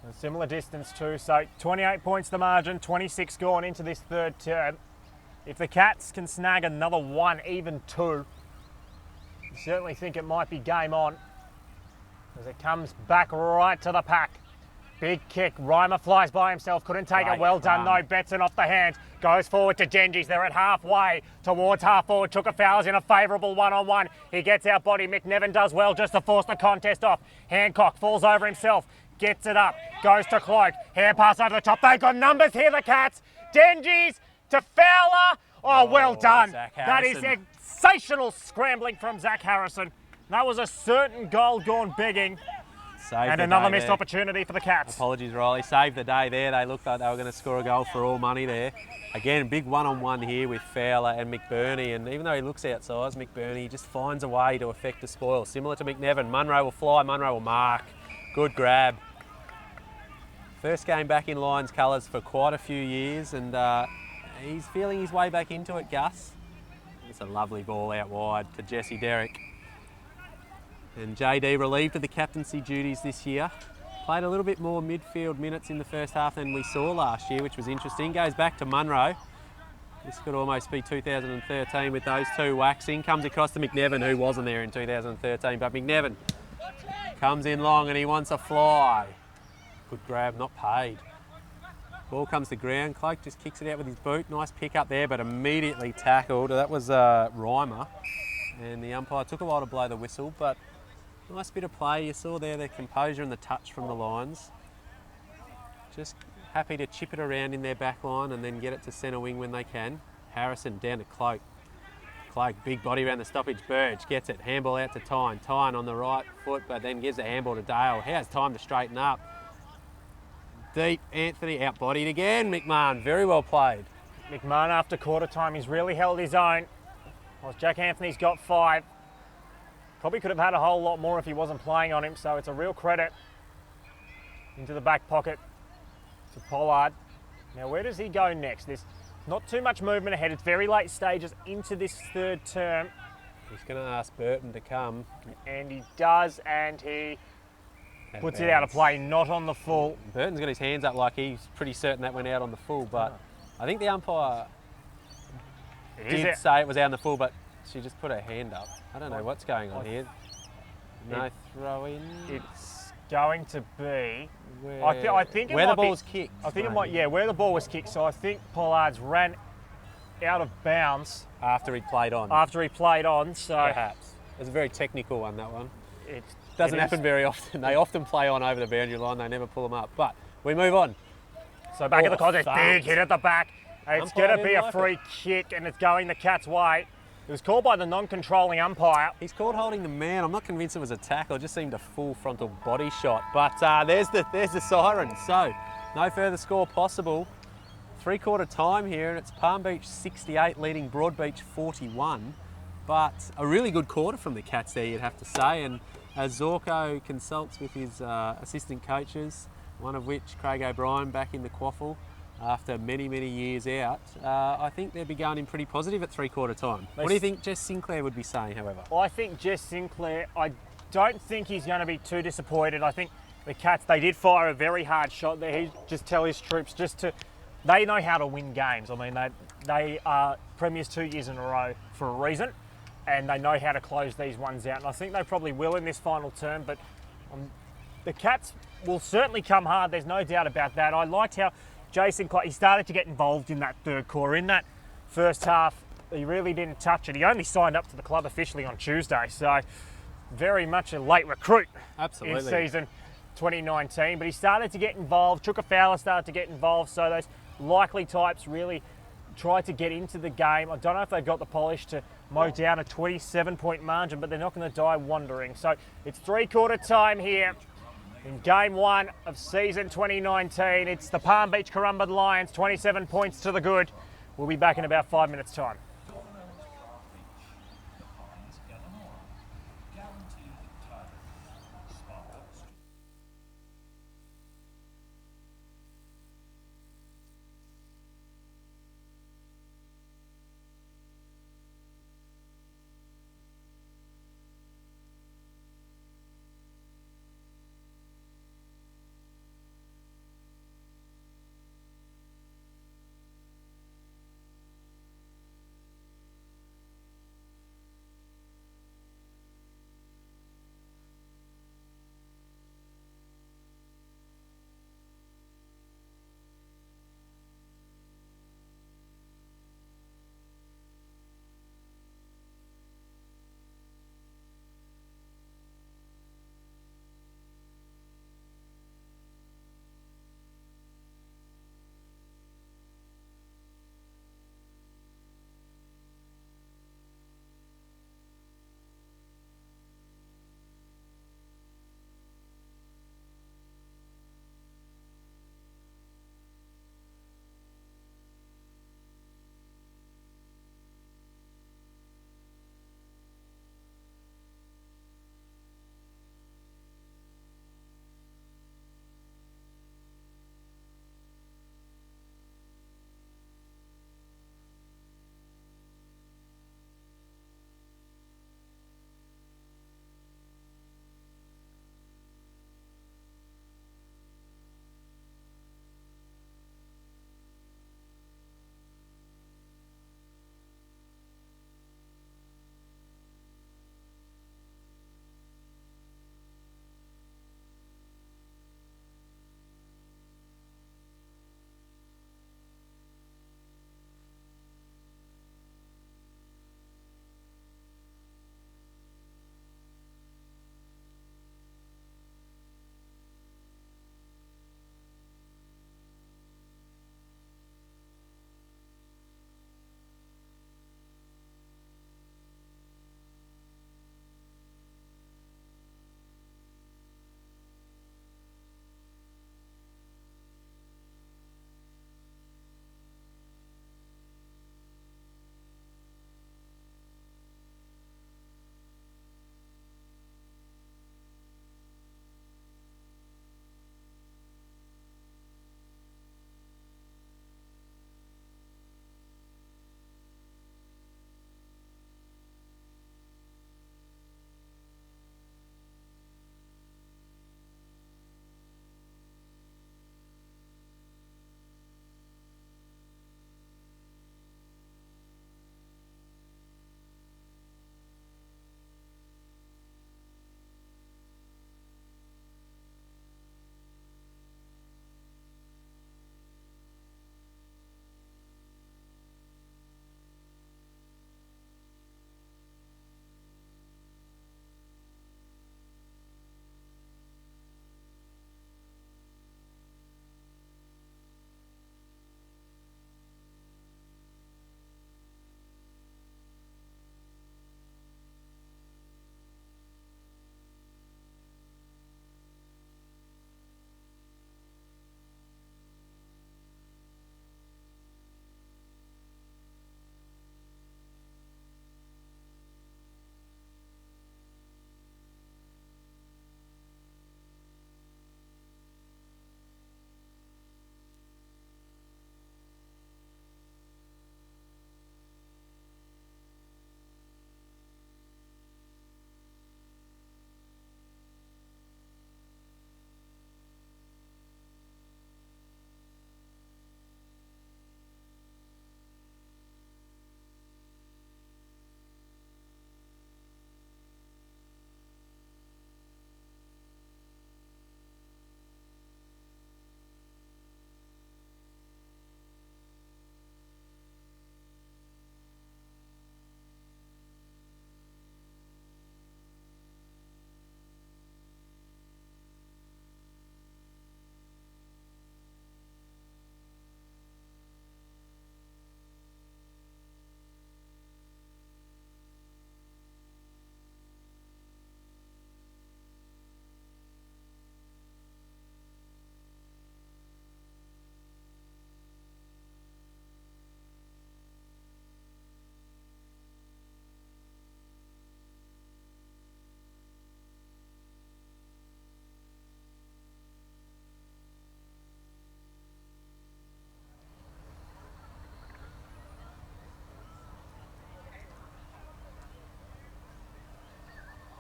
A similar distance too, so 28 points the margin, 26 gone into this third term. If the Cats can snag another one, even two, you certainly think it might be game on as it comes back right to the pack. Big kick. Reimer flies by himself. Couldn't take it. Great Well done, run. though. Betson off the hand. Goes forward to Genjis. They're at halfway towards half forward. Chukafowler's in a favourable one-on-one. He gets out body. McNevin does well just to force the contest off. Hancock falls over himself. Gets it up. Goes to Cloak. Hair pass over the top. They've got numbers here, the Cats. Genjis to Fowler. Oh, well done. Zach That is Harrison. sensational scrambling from Zach Harrison. That was a certain goal gone begging. Saved And the another day missed there. opportunity for the Cats. Apologies, Riley. Saved the day there. They looked like they were going to score a goal for all money there. Again, big one-on-one here with Fowler and McBurney. And even though he looks outsized, McBurney just finds a way to affect the spoil. Similar to McNevin. Munro will fly, Munro will mark. Good grab. First game back in Lions colours for quite a few years. And he's feeling his way back into it, Gus. It's a lovely ball out wide to Jesse Derrick. And JD relieved of the captaincy duties this year. Played a little bit more midfield minutes in the first half than we saw last year, which was interesting. Goes back to Munro. This could almost be 2013 with those two waxing. Comes across to McNevin, who wasn't there in 2013, but McNevin comes in long and he wants a fly. Good grab, not paid. Ball comes to ground. Cloak just kicks it out with his boot. Nice pick up there, but immediately tackled. That was Reimer. And the umpire took a while to blow the whistle, but nice bit of play. You saw there the composure and the touch from the Lions. Just happy to chip it around in their back line and then get it to centre wing when they can. Harrison down to Cloak. Cloak, big body around the stoppage. Burge gets it. Handball out to Tyne. Tyne on the right foot, but then gives the handball to Dale. He has time to straighten up. Deep, Anthony out-bodied again. McMahon, very well played. McMahon after quarter time, he's really held his own. Whilst Jack Anthony's got 5. Probably could have had a whole lot more if he wasn't playing on him, so it's a real credit. Into the back pocket to Pollard. Now where does he go next? There's not too much movement ahead. It's very late stages into this third term. He's going to ask Burton to come. And he does, and he puts it out of play, not on the full. Burton's got his hands up like he's pretty certain that went out on the full, but I think the umpire did say it was out on the full, but she just put her hand up. I don't know what's going on here. No throw in. It's going to be Where, I think it where might the be- ball's kicked. I think it might, yeah, where the ball was kicked. So I think Pollard's ran out of bounds After he played on, after he played on. So perhaps. It was a very technical one, that one. it Doesn't it is. happen very often. They often play on over the boundary line. They never pull them up. But we move on. So back at the Oh, contest, thumped. big hit at the back. It's Umpire going to be didn't a like free kick, and it's going the Cats' way. It was called by the non-controlling umpire. He's called holding the man. I'm not convinced it was a tackle. It just seemed a full frontal body shot. But there's the siren. So no further score possible. 3/4 time here, and it's Palm Beach 68 leading BroadBeach 41. But a really good quarter from the Cats there, you'd have to say. And as Zorko consults with his assistant coaches, one of which, Craig O'Brien, back in the quaffle after many, many years out, I think they'd be going in pretty positive at 3/4 time. What do you think Jess Sinclair would be saying, however? I think Jess Sinclair, I don't think he's going to be too disappointed. I think the Cats, they did fire a very hard shot there. He just tell his troops they know how to win games. I mean, they are premiers 2 years in a row for a reason, and they know how to close these ones out. And I think they probably will in this final term, but the Cats will certainly come hard. There's no doubt about that. I liked how Jason Clark, he started to get involved in that third quarter. In that first half, he really didn't touch it. He only signed up to the club officially on Tuesday, so very much a late recruit Absolutely. in season 2019. But he started to get involved. Chukafowler started to get involved, so those likely types really tried to get into the game. I don't know if they've got the polish to mow down a 27-point margin, but they're not going to die wandering. So it's 3/4 time here. In game 1 of season 2019, it's the Palm Beach Currumbin Lions, 27 points to the good. We'll be back in about 5 minutes' time.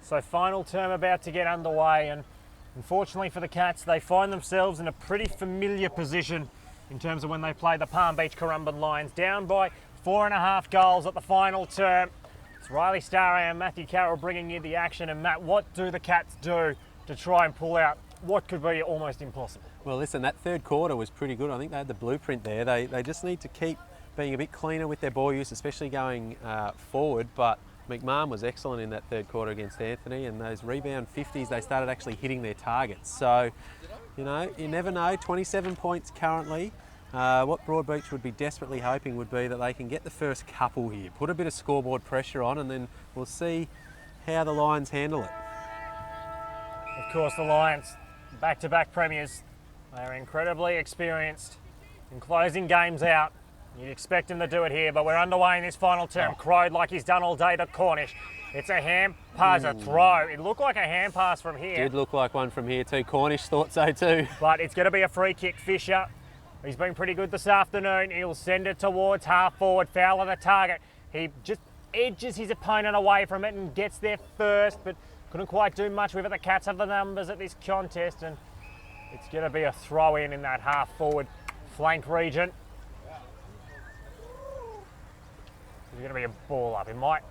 So final term about to get underway, and unfortunately for the Cats, they find themselves in a pretty familiar position in terms of when they play the Palm Beach Currumbin Lions, down by 4.5 goals at the final term. It's Riley Starray and Matthew Carroll bringing you the action. And Matt, what do the Cats do to try and pull out what could be almost impossible? Well, listen, that third quarter was pretty good. I think they had the blueprint there. They just need to keep being a bit cleaner with their ball use, especially going forward. But McMahon was excellent in that third quarter against Anthony, and those rebound 50s, they started actually hitting their targets. So, you know, you never know. 27 points currently. What BroadBeach would be desperately hoping would be that they can get the first couple here, put a bit of scoreboard pressure on, and then we'll see how the Lions handle it. Of course, the Lions, back-to-back premiers, they are incredibly experienced in closing games out. You'd expect him to do it here, but we're underway in this final term. Crowed like he's done all day to Cornish. It's a hand pass, a throw. It looked like a hand pass from here. Did look like one from here too. Cornish thought so too. But it's going to be a free kick. Fisher, he's been pretty good this afternoon. He'll send it towards half forward. Foul of the target. He just edges his opponent away from it and gets there first, but couldn't quite do much with it. The Cats have the numbers at this contest, and it's going to be a throw in that half forward flank region. It's going to be a ball up. It might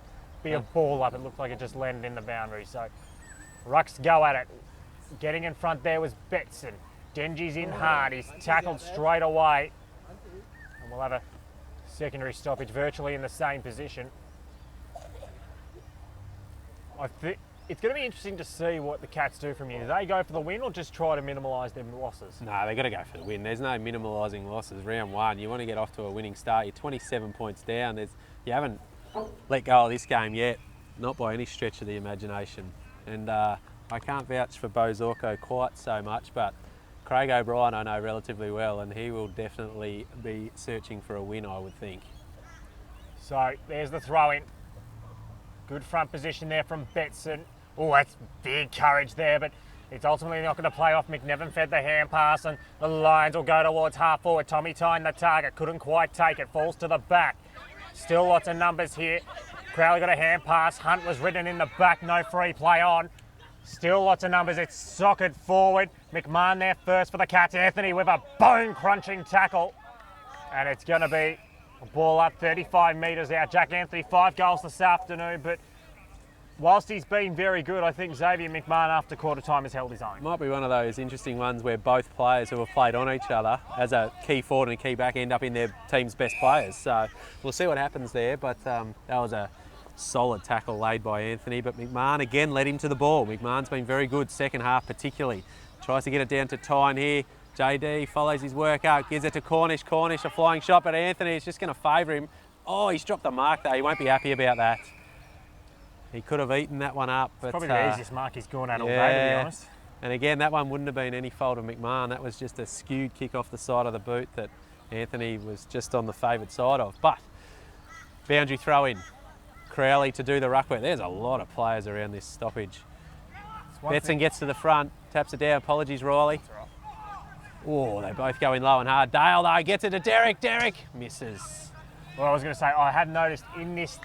be a ball up. It looked like it just landed in the boundary. So Rucks go at it. Getting in front there was Betson. Denji's in hard. He's tackled straight away. And we'll have a secondary stoppage virtually in the same position. I think it's going to be interesting to see what the Cats do from here. Do they go for the win or just try to minimise their losses? No, they've got to go for the win. There's no minimalising losses. Round one, you want to get off to a winning start. You're 27 points down. You haven't let go of this game yet, not by any stretch of the imagination. And I can't vouch for Bo Zorko quite so much, but Craig O'Brien I know relatively well, and he will definitely be searching for a win, I would think. So there's the throw in. Good front position there from Betson. Oh, that's big courage there, but it's ultimately not going to play off. McNevin fed the hand pass, and the Lions will go towards half forward. Tommy Tyne, the target, couldn't quite take it. Falls to the back. Still lots of numbers here. Crowley got a hand pass. Hunt was ridden in the back. No free play on. Still lots of numbers. It's socked forward. McMahon there first for the Cats. Anthony with a bone-crunching tackle. And it's going to be a ball up 35 metres out. Jack Anthony, 5 goals this afternoon, but whilst he's been very good, I think Xavier McMahon after quarter time has held his own. Might be one of those interesting ones where both players who have played on each other as a key forward and a key back end up in their team's best players. So we'll see what happens there, but that was a solid tackle laid by Anthony, but McMahon again led him to the ball. McMahon's been very good second half particularly. Tries to get it down to Tyne here. JD follows his work out, gives it to Cornish. Cornish a flying shot, but Anthony is just going to favour him. Oh, he's dropped the mark though. He won't be happy about that. He could have eaten that one up. But, probably the easiest mark he's gone at all day, to be honest. And again, that one wouldn't have been any fault of McMahon. That was just a skewed kick off the side of the boot that Anthony was just on the favoured side of. But boundary throw in. Crowley to do the ruck work. There's a lot of players around this stoppage. Betson gets to the front, taps it down. Apologies, Riley. Oh, they both go in low and hard. Dale, though, gets it to Derek. Derek misses. Well, I was going to say, I have noticed in this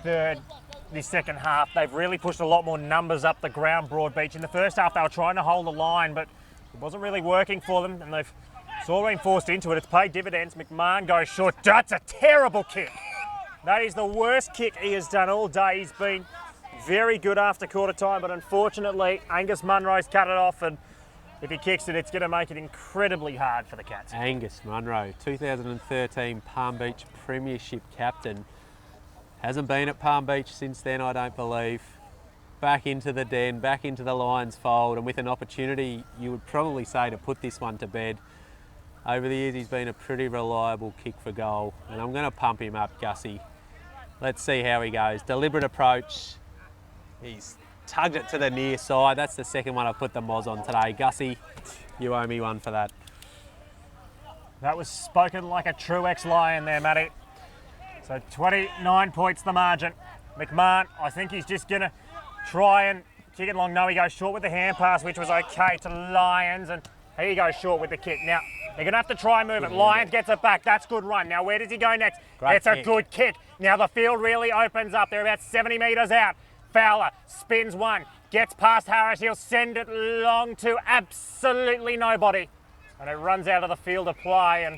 second half, they've really pushed a lot more numbers up the ground, BroadBeach. In the first half, they were trying to hold the line, but it wasn't really working for them, and they've sort of been forced into it. It's paid dividends. McMahon goes short. That's a terrible kick. That is the worst kick he has done all day. He's been very good after quarter time, but unfortunately, Angus Munro's cut it off, and if he kicks it, it's going to make it incredibly hard for the Cats. Angus Munro, 2013 Palm Beach Premiership captain. Hasn't been at Palm Beach since then, I don't believe. Back into the den, back into the Lions fold, and with an opportunity, you would probably say, to put this one to bed. Over the years, he's been a pretty reliable kick for goal, and I'm going to pump him up, Gussie. Let's see how he goes. Deliberate approach. He's tugged it to the near side. That's the second one I've put the Moz on today. Gussie, you owe me one for that. That was spoken like a true ex-Lion there, Matty. So 29 points the margin. McMahon, I think he's just going to try and kick it long. No, he goes short with the hand pass, which was okay to Lions, and he goes short with the kick. Now, they're going to have to try and move it. Lions gets it back. That's good run. Now, where does he go next? It's a good kick. Now, the field really opens up. They're about 70 metres out. Fowler spins one, Gets past Harris, he'll send it long to absolutely nobody. And it runs out of the field of play, and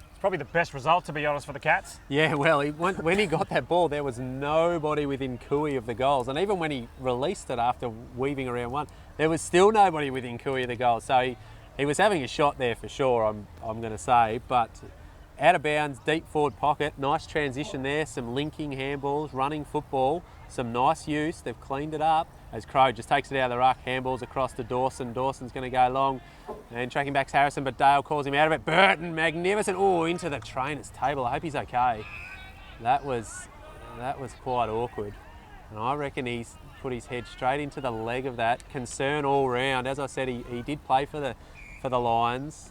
it's probably the best result, to be honest, for the Cats. Yeah, well, when he got that ball, there was nobody within cooey of the goals. And even when he released it after weaving around one, there was still nobody within cooey of the goals. So he was having a shot there for sure, I'm going to say. But out of bounds, deep forward pocket, nice transition there, some linking handballs, running football, some nice use. They've cleaned it up as Crow just takes it out of the ruck, handballs across to Dawson. Dawson's going to go long and tracking back's Harrison, but Dale calls him out of it. Burton, magnificent. Oh, into the trainer's table. I hope he's okay. That was quite awkward. And I reckon he's put his head straight into the leg of that. Concern all round. As I said, he did play for the Lions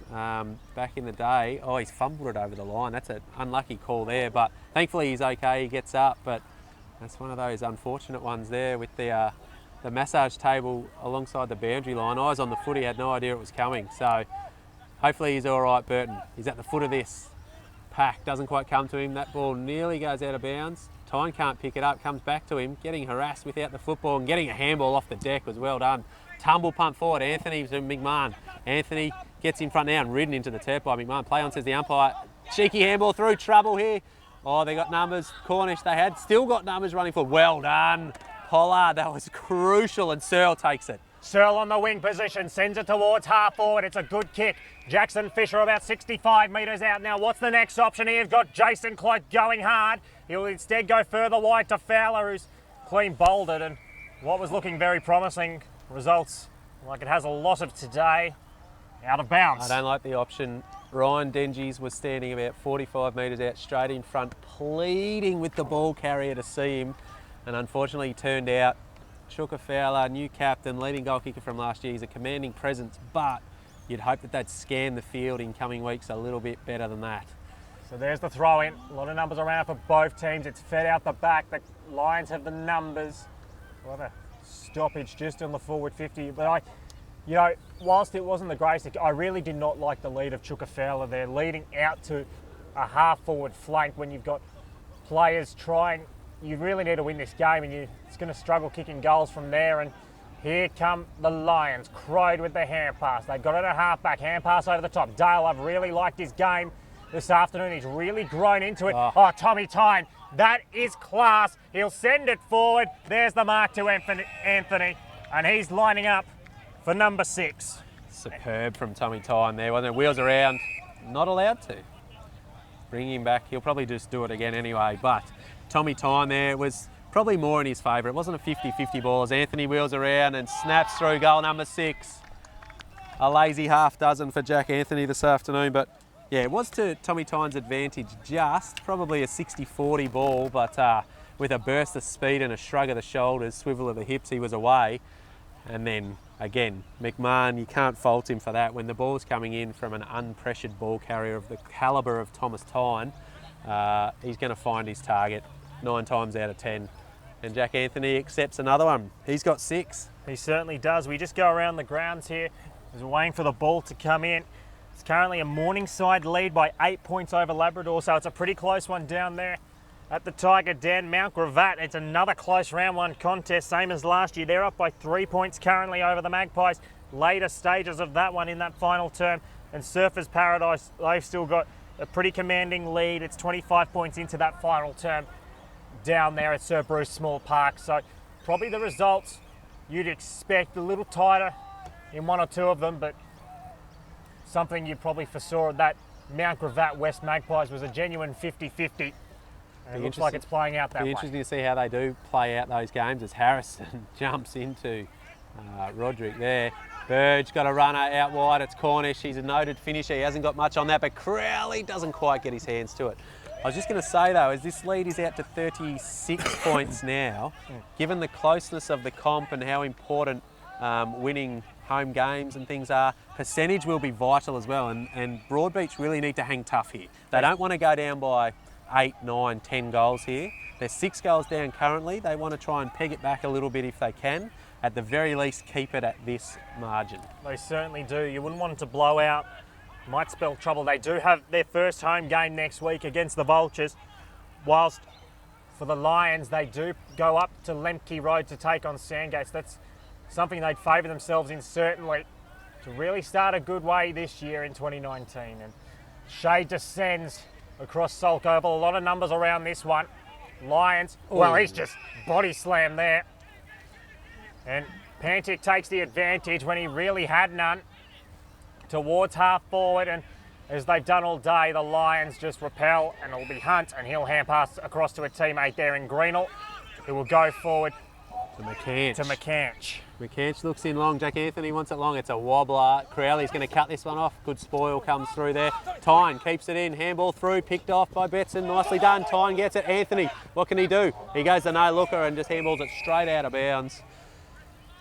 back in the day. Oh, he's fumbled it over the line. That's an unlucky call there, but thankfully he's okay. He gets up, but that's one of those unfortunate ones there with the massage table alongside the boundary line. Eyes on the footy, had no idea it was coming. So hopefully he's all right, Burton. He's at the foot of this pack, doesn't quite come to him. That ball nearly goes out of bounds. Tyne can't pick it up, comes back to him, getting harassed without the football and getting a handball off the deck was well done. Tumble punt forward, Anthony to McMahon. Anthony gets in front now and ridden into the turf by McMahon. Play on, says the umpire. Cheeky handball through, trouble here. Oh, they got numbers. Cornish, they had still got numbers running forward. Well done, Pollard. That was crucial, and Searle takes it. Searle on the wing position, sends it towards half forward. It's a good kick. Jackson Fisher about 65 metres out now. What's the next option here? You've got Jason Cloak going hard. He'll instead go further wide to Fowler, who's clean bowled it, and what was looking very promising results, like it has a lot of today, out of bounds. I don't like the option. Ryan Dengies was standing about 45 metres out straight in front, pleading with the ball carrier to see him, and unfortunately he turned out. Chuka Fowler, new captain, leading goal kicker from last year. He's a commanding presence, but you'd hope that they'd scan the field in coming weeks a little bit better than that. So there's the throw in. A lot of numbers around for both teams. It's fed out the back. The Lions have the numbers. What a stoppage just on the forward 50. But whilst it wasn't the greatest, I really did not like the lead of Chuka Fowler there, leading out to a half forward flank when you've got players trying. You really need to win this game, and it's going to struggle kicking goals from there. And here come the Lions, Crowed with the hand pass. They got it at half back, hand pass over the top. Dale, I've really liked his game this afternoon. He's really grown into it. Oh, Tommy Tyne, that is class. He'll send it forward. There's the mark to Anthony, and he's lining up for number 6. Superb from Tommy Tyne there, wasn't it? Wheels around, not allowed to. Bring him back. He'll probably just do it again anyway, but Tommy Tyne there was probably more in his favour. It wasn't a 50-50 ball as Anthony wheels around and snaps through goal number 6. A lazy half dozen for Jack Anthony this afternoon, but yeah, it was to Tommy Tyne's advantage, just probably a 60-40 ball, but with a burst of speed and a shrug of the shoulders, swivel of the hips, he was away. And then again, McMahon, you can't fault him for that. When the ball's coming in from an unpressured ball carrier of the calibre of Thomas Tyne, he's going to find his target 9 times out of 10. And Jack Anthony accepts another one. He's got 6. He certainly does. We just go around the grounds here. We're waiting for the ball to come in. It's currently a Morningside lead by 8 points over Labrador, so it's a pretty close one down there at the Tiger Den. Mount Gravatt, it's another close round 1 contest, same as last year. They're up by 3 points currently over the Magpies. Later stages of that one in that final term. And Surfers Paradise, they've still got a pretty commanding lead. It's 25 points into that final term down there at Sir Bruce Small Park. So probably the results you'd expect, a little tighter in 1 or 2 of them, but something you probably foresaw that Mount Gravatt West Magpies was a genuine 50-50. And it looks like it's playing out that way. Be interesting to see how they do play out those games as Harrison jumps into Roderick there. Burge got a runner out wide. It's Cornish. He's a noted finisher. He hasn't got much on that, but Crowley doesn't quite get his hands to it. I was just going to say, though, as this lead is out to 36 points now, given the closeness of the comp and how important winning home games and things are, percentage will be vital as well. And BroadBeach really need to hang tough here. They don't want to go down by 8, 9, 10 goals here. They're 6 goals down currently. They want to try and peg it back a little bit if they can. At the very least, keep it at this margin. They certainly do. You wouldn't want it to blow out. Might spell trouble. They do have their first home game next week against the Vultures, whilst for the Lions, they do go up to Lemke Road to take on Sandgates. That's something they'd favour themselves in certainly to really start a good way this year in 2019. And shade descends across Sulk Oval. A lot of numbers around this one. Lions, well, he's just body slammed there. And Pantic takes the advantage when he really had none towards half forward, and as they've done all day, the Lions just repel, and it'll be Hunt, and he'll hand pass across to a teammate there in Greenall, who will go forward To McCanch. McCanch looks in long. Jack Anthony wants it long. It's a wobbler. Crowley's going to cut this one off. Good spoil comes through there. Tyne keeps it in. Handball through. Picked off by Betson. Nicely done. Tyne gets it. Anthony, what can he do? He goes to no-looker and just handballs it straight out of bounds.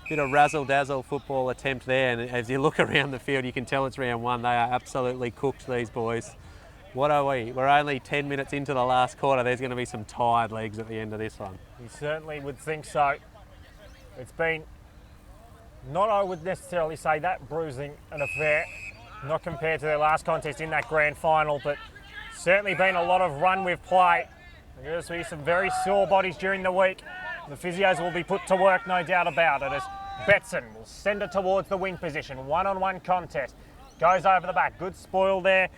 Bit of razzle-dazzle football attempt there. And as you look around the field, you can tell it's round one. They are absolutely cooked, these boys. What are we? We're only 10 minutes into the last quarter. There's going to be some tired legs at the end of this one. You certainly would think so. It's been, not I would necessarily say that bruising an affair, not compared to their last contest in that grand final, but certainly been a lot of run with play. There's going to be some very sore bodies during the week. The physios will be put to work, no doubt about it, as Betson will send it towards the wing position. One-on-one contest. Goes over the back. Good spoil there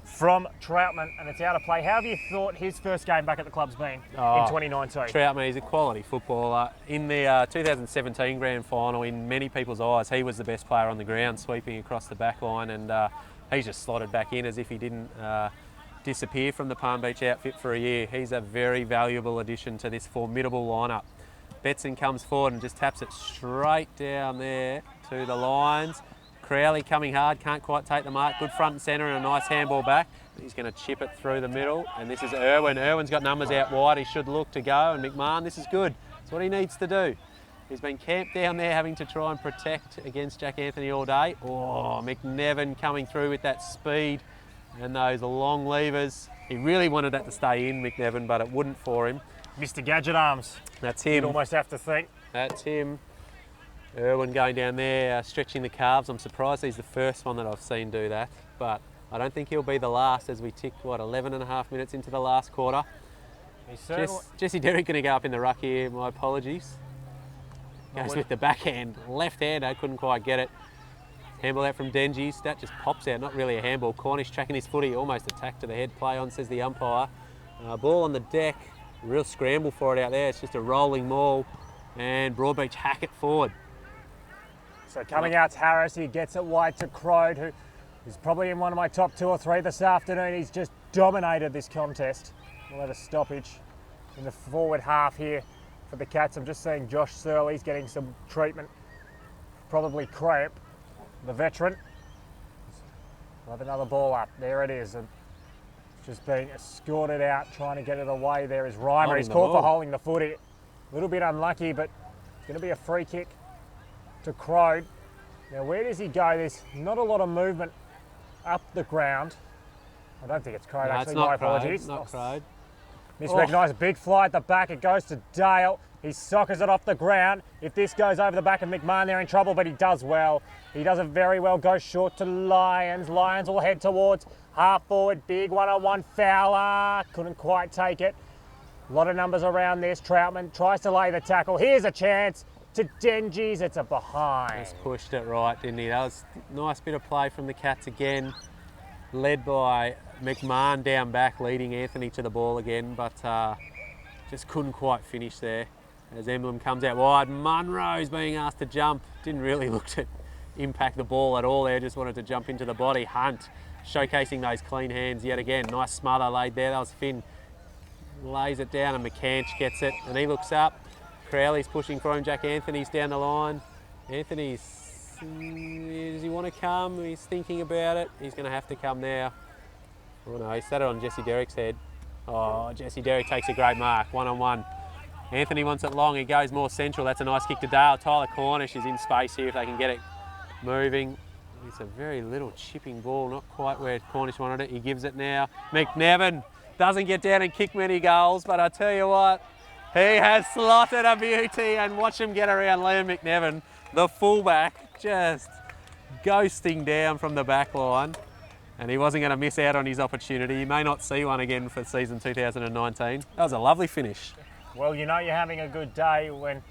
from Troutman, and it's out of play. How have you thought his first game back at the club's been in 2019? Troutman, he's a quality footballer. In the 2017 grand final, in many people's eyes, he was the best player on the ground, sweeping across the back line, and he's just slotted back in as if he didn't disappear from the Palm Beach outfit for a year. He's a very valuable addition to this formidable lineup. Betson comes forward and just taps it straight down there to the Lions. Crowley coming hard, can't quite take the mark. Good front and centre and a nice handball back. He's going to chip it through the middle. And this is Irwin. Irwin's got numbers out wide. He should look to go. And McMahon, this is good. It's what he needs to do. He's been camped down there having to try and protect against Jack Anthony all day. Oh, McNevin coming through with that speed and those long levers. He really wanted that to stay in, McNevin, but it wouldn't for him. Mr. Gadget Arms. That's him. You'd almost have to think. That's him. Irwin going down there, stretching the calves. I'm surprised he's the first one that I've seen do that, but I don't think he'll be the last as we tick, 11 and a half minutes into the last quarter. Jesse Derrick going to go up in the ruck here, my apologies. Goes with the backhand, left-hander, couldn't quite get it. Handball out from Dengies, that just pops out, not really a handball. Cornish tracking his footy, almost attacked to the head, play on, says the umpire. Ball on the deck, real scramble for it out there, it's just a rolling maul, and BroadBeach hack it forward. So coming out's Harris, he gets it wide to Crode, who is probably in one of my top 2 or 3 this afternoon. He's just dominated this contest. We'll have a stoppage in the forward half here for the Cats. I'm just seeing Josh Surley's getting some treatment, probably cramp. The veteran. We'll have another ball up. There it is. And just being escorted out, trying to get it away. There is Reimer. He's called for holding the footy. A little bit unlucky, but it's going to be a free kick to Crode. Now, where does he go? There's not a lot of movement up the ground. I don't think it's Crode, no, actually. It's not My apologies. Not Crode. Misrecognised. Big fly at the back. It goes to Dale. He soccers it off the ground. If this goes over the back of McMahon, they're in trouble, but he does well. He does it very well. Goes short to Lions. Lions will head towards half forward. Big one-on-one Fowler. Couldn't quite take it. A lot of numbers around this. Troutman tries to lay the tackle. Here's a chance to Dengies. It's a behind. Just pushed it right, didn't he? That was a nice bit of play from the Cats again. Led by McMahon down back, leading Anthony to the ball again, but just couldn't quite finish there. As Emblem comes out wide, Munro's being asked to jump. Didn't really look to impact the ball at all there, just wanted to jump into the body. Hunt showcasing those clean hands yet again. Nice smother laid there, that was Finn. Lays it down and McCanch gets it and he looks up. Crowley's pushing for him, Jack Anthony's down the line. Anthony's, does he want to come? He's thinking about it. He's going to have to come now. Oh no, he sat it on Jesse Derrick's head. Oh, Jesse Derrick takes a great mark, one-on-one. Anthony wants it long, he goes more central. That's a nice kick to Dale. Tyler Cornish is in space here if they can get it moving. It's a very little chipping ball, not quite where Cornish wanted it. He gives it now. McNevin doesn't get down and kick many goals, but I tell you what, he has slotted a beauty, and watch him get around Liam McNevin, the fullback, just ghosting down from the back line. And he wasn't going to miss out on his opportunity. He may not see one again for season 2019. That was a lovely finish. Well, you know you're having a good day when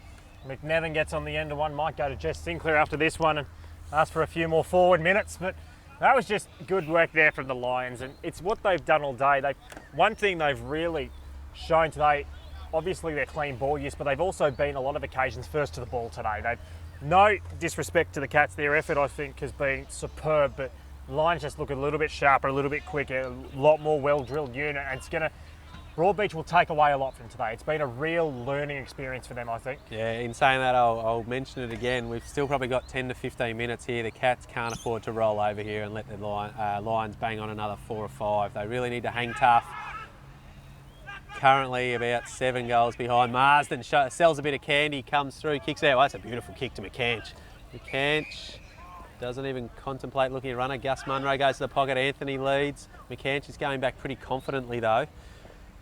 McNevin gets on the end of one, might go to Jess Sinclair after this one and ask for a few more forward minutes, but that was just good work there from the Lions, and it's what they've done all day. One thing they've really shown today, obviously their clean ball use, but they've also been a lot of occasions first to the ball today. No disrespect to the Cats, their effort I think has been superb, but the Lions just look a little bit sharper, a little bit quicker, a lot more well-drilled unit, and BroadBeach will take away a lot from today. It's been a real learning experience for them, I think. Yeah, in saying that, I'll mention it again. We've still probably got 10 to 15 minutes here. The Cats can't afford to roll over here and let the Lions bang on another 4 or 5. They really need to hang tough. Currently about 7 goals behind. Marsden sells a bit of candy, comes through, kicks out. Well, that's a beautiful kick to McCanch. McCanch doesn't even contemplate looking at runner. Gus Munro goes to the pocket. Anthony leads. McCanch is going back pretty confidently though.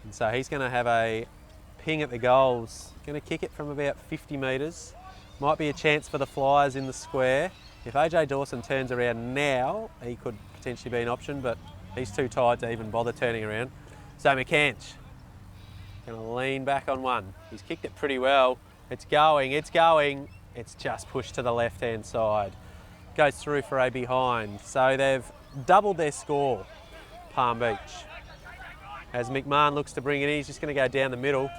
And so he's going to have a ping at the goals. Going to kick it from about 50 metres. Might be a chance for the Flyers in the square. If AJ Dawson turns around now, he could potentially be an option, but he's too tired to even bother turning around. So McCanch going to lean back on one. He's kicked it pretty well. It's going. It's just pushed to the left-hand side. Goes through for a behind. So they've doubled their score, Palm Beach. As McMahon looks to bring it in, he's just going to go down the middle.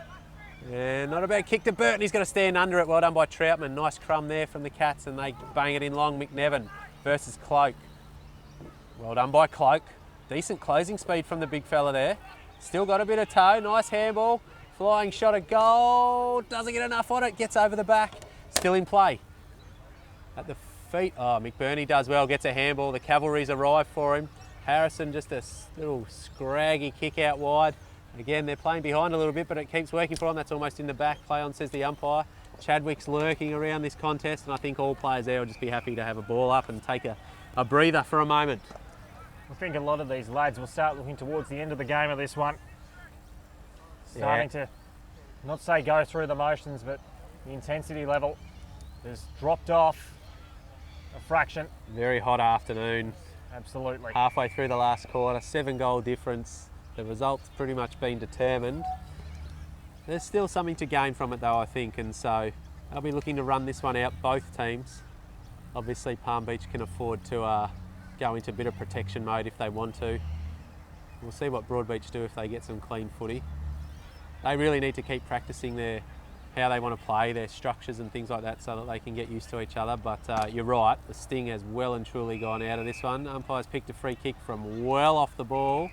And not a bad kick to Burton. He's got to stand under it. Well done by Troutman. Nice crumb there from the Cats, and they bang it in long. McNevin versus Cloak. Well done by Cloak. Decent closing speed from the big fella there. Still got a bit of toe. Nice handball. Flying shot at goal. Doesn't get enough on it. Gets over the back. Still in play. At the feet. Oh, McBurney does well. Gets a handball. The Cavalry's arrived for him. Harrison just a little scraggy kick out wide. Again, they're playing behind a little bit, but it keeps working for them. That's almost in the back. Play on, says the umpire. Chadwick's lurking around this contest, and I think all players there will just be happy to have a ball up and take a breather for a moment. I think a lot of these lads will start looking towards the end of the game of this one. Starting to, not say go through the motions, but the intensity level has dropped off a fraction. Very hot afternoon. Absolutely. Halfway through the last quarter, 7-goal difference. The result's pretty much been determined. There's still something to gain from it though, I think, and so they'll be looking to run this one out, both teams. Obviously Palm Beach can afford to go into a bit of protection mode if they want to. We'll see what BroadBeach do if they get some clean footy. They really need to keep practicing how they want to play, their structures and things like that, so that they can get used to each other. But you're right, the sting has well and truly gone out of this one. Umpire's picked a free kick from well off the ball,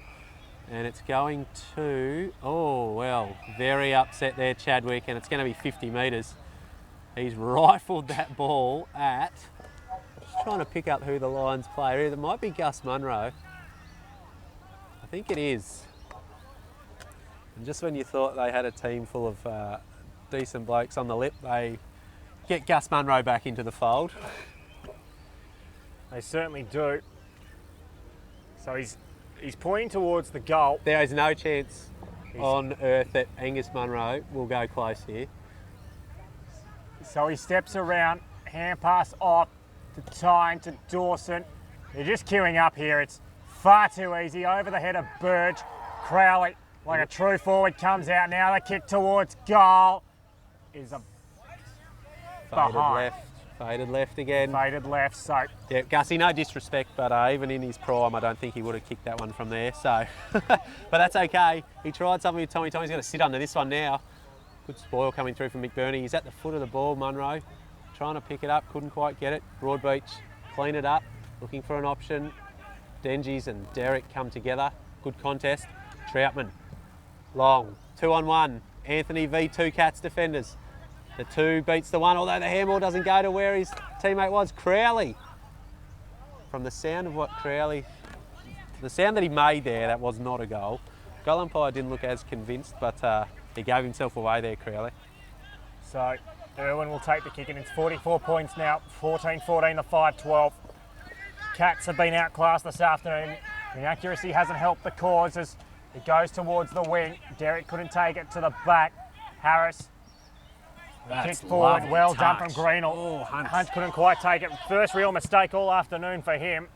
and it's going to, oh well, very upset there Chadwick, and it's going to be 50 metres. He's rifled that ball at, just trying to pick up who the Lions player is. It might be Gus Munro. I think it is. And just when you thought they had a team full of decent blokes on the lip, they get Gus Munro back into the fold. They certainly do. So he's pointing towards the goal. There is no chance on earth that Angus Munro will go close here. So he steps around, hand pass off to Tyne, to Dawson. They're just queuing up here. It's far too easy. Over the head of Burge. Crowley, like a true forward, comes out now. The kick towards goal is a Faded left again. Faded left, so. Yeah, Gussie, no disrespect, but even in his prime, I don't think he would have kicked that one from there, so. But that's okay. He tried something with Tommy. Tommy's going to sit under this one now. Good spoil coming through from McBurney. He's at the foot of the ball, Munro. Trying to pick it up, couldn't quite get it. BroadBeach, clean it up, looking for an option. Dengies and Derek come together. Good contest. Troutman, long, 2-on-1. Anthony v 2 Cats defenders. The 2 beats the 1, although the handball doesn't go to where his teammate was. Crowley. From the sound of what the sound that he made there, that was not a goal. Goal umpire didn't look as convinced, but he gave himself away there, Crowley. So Irwin will take the kick, and it's 44 points now, 14-14 to 5-12. Cats have been outclassed this afternoon. The accuracy hasn't helped the cause as it goes towards the wing. Derek couldn't take it to the back. Harris kicked forward, well done from Greenall. Oh, Hunt couldn't quite take it. First real mistake all afternoon for him.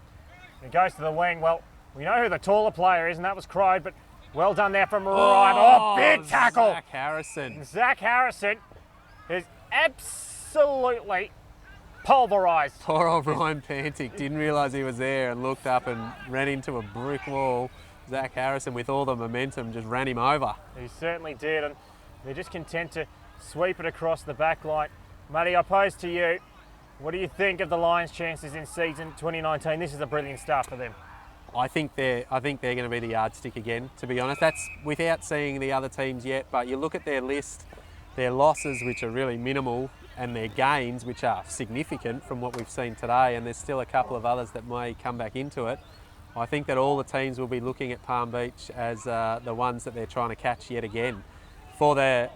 It goes to the wing. Well, we know who the taller player is, and that was Crode, but well done there from Ryan. Oh, big tackle. Zach Harrison. Zach Harrison. absolutely pulverised. Poor old Ryan Pantic didn't realise he was there and looked up and ran into a brick wall. Zach Harrison, with all the momentum, just ran him over. He certainly did, and they're just content to sweep it across the back line. Matty, I pose to you, what do you think of the Lions' chances in season 2019? This is a brilliant start for them. I think they're going to be the yardstick again, to be honest. That's without seeing the other teams yet, but you look at their list, their losses, which are really minimal, and their gains, which are significant from what we've seen today, and there's still a couple of others that may come back into it. I think that all the teams will be looking at Palm Beach as the ones that they're trying to catch yet again. For the